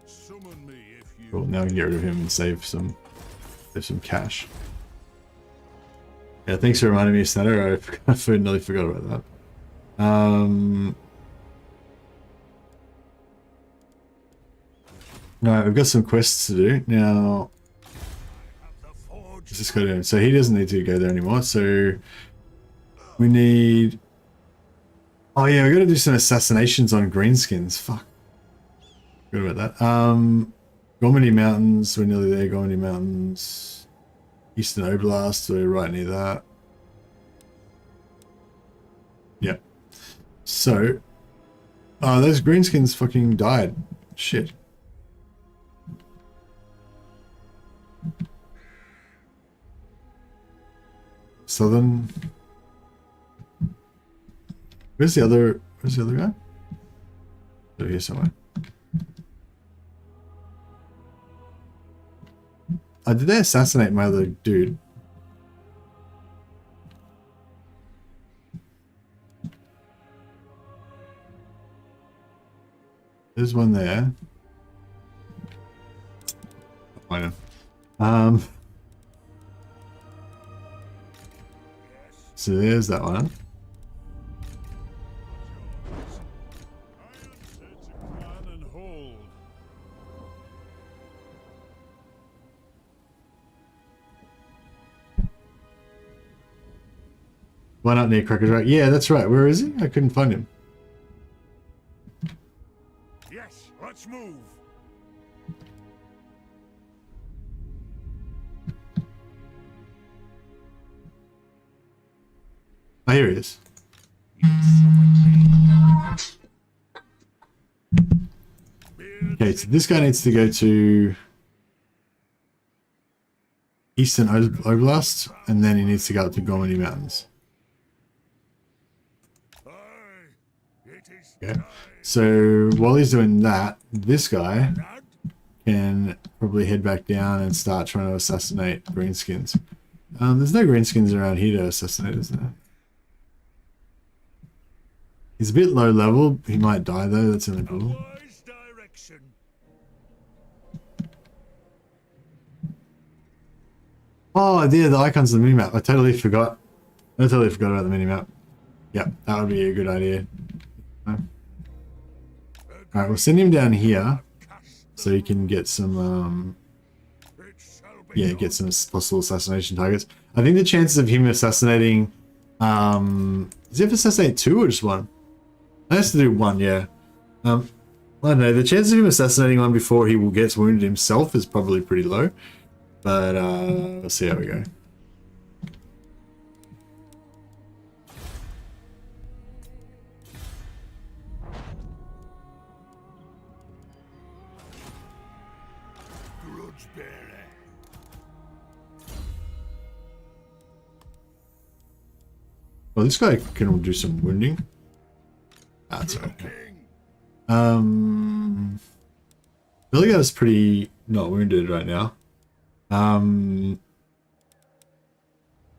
Summon me if you Cool, now we can get rid of him and save some cash. Yeah, thanks for reminding me, Snatter. I nearly forgot about that. Alright, we've got some quests to do. Now, let's just go down. So he doesn't need to go there anymore. So we need... Oh yeah, we got to do some assassinations on greenskins. Fuck. Forgot about that. Gormany Mountains, we're nearly there. Gormany Mountains. Eastern Oblast, we're right near that. Yep. So, those greenskins fucking died. Shit. Southern. Where's the other guy? Over here somewhere. Did they assassinate my other dude? There's one there. I know. So there's that one. Why not near Cracker's Rock? Yeah, that's right. Where is he? I couldn't find him. Yes, let's move. Oh, here he is. Okay, so this guy needs to go to Eastern Oblast, and then he needs to go up to Gormany Mountains. Okay. So while he's doing that, this guy can probably head back down and start trying to assassinate greenskins. There's no greenskins around here to assassinate, is there? He's a bit low level. He might die though. That's the only problem. Oh, yeah, the icons on the minimap. I totally forgot about the minimap. Yep, that would be a good idea. Alright, we'll send him down here so he can get some, get some possible assassination targets. I think the chances of him assassinating, does he have to assassinate 2 or just 1? I has to do 1, yeah. I don't know, the chances of him assassinating 1 before he gets wounded himself is probably pretty low. But, we'll see how we go. Well, this guy can do some wounding. That's okay. Belegar's pretty not wounded right now.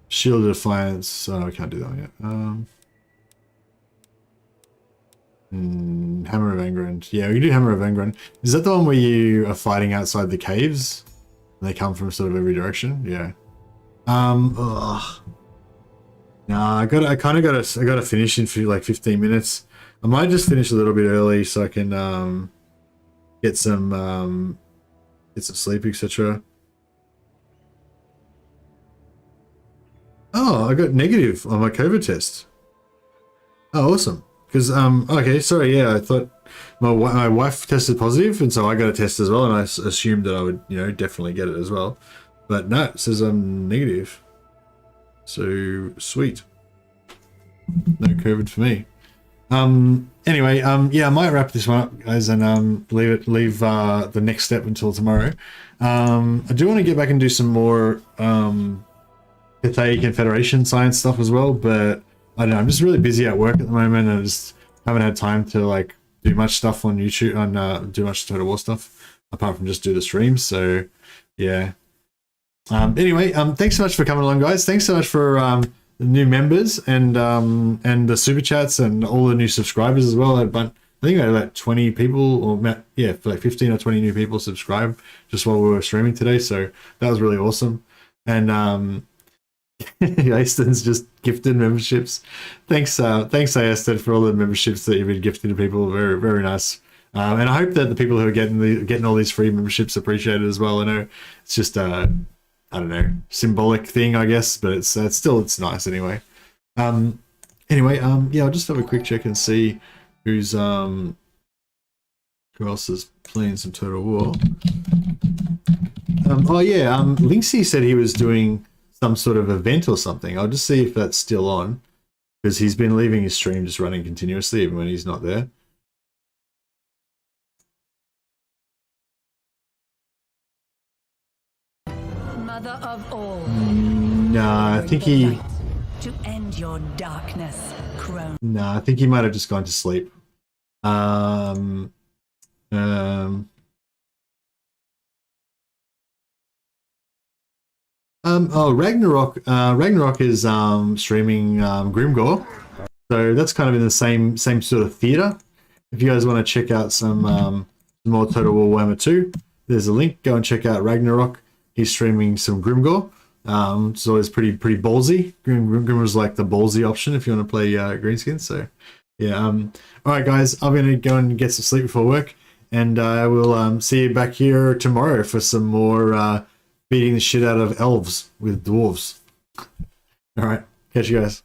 Shield of Defiance. Oh, I can't do that one yet. Hammer of England. Yeah, we can do Hammer of England. Is that the one where you are fighting outside the caves? And they come from sort of every direction? Yeah. Ugh. Nah, I gotta finish in like 15 minutes. I might just finish a little bit early so I can get some sleep, etc. Oh, I got negative on my COVID test. Oh, awesome. Because okay, sorry, yeah, I thought my wife tested positive, and so I got a test as well, and I assumed that I would, you know, definitely get it as well. But no, it says I'm negative. So sweet. No COVID for me. Anyway, yeah, I might wrap this one up, guys, and leave the next step until tomorrow. I do want to get back and do some more Cathay Confederation science stuff as well, but I don't know, I'm just really busy at work at the moment, and I just haven't had time to like do much stuff on YouTube, do much Total War stuff apart from just do the streams. So yeah. Anyway, thanks so much for coming along, guys. Thanks so much for the new members and the super chats and all the new subscribers as well. I think I had like 20 people, or yeah, like 15 or 20 new people subscribe just while we were streaming today. So that was really awesome. And Aston's just gifted memberships. Thanks Aston, for all the memberships that you've been gifting to people. Very, very nice. And I hope that the people who are getting all these free memberships appreciate it as well. I know it's just I don't know, symbolic thing, I guess, but it's nice anyway. Anyway, yeah, I'll just have a quick check and see who's who else is playing some Total War. Oh yeah, Linksy said he was doing some sort of event or something. I'll just see if that's still on, because he's been leaving his stream just running continuously even when he's not there. Mother of all. Nah, I think he. To end your darkness, crone. Nah, I think he might have just gone to sleep. Oh, Ragnarok. Ragnarok is streaming Grimgore, so that's kind of in the same sort of theater. If you guys want to check out some more Total War Warhammer 2, there's a link. Go and check out Ragnarok. He's streaming some Grimgore. It's always pretty ballsy. Grim was like the ballsy option if you want to play Greenskin. So yeah. All right, guys, I'm gonna go and get some sleep before work, and I will see you back here tomorrow for some more beating the shit out of elves with dwarves. All right, catch you guys.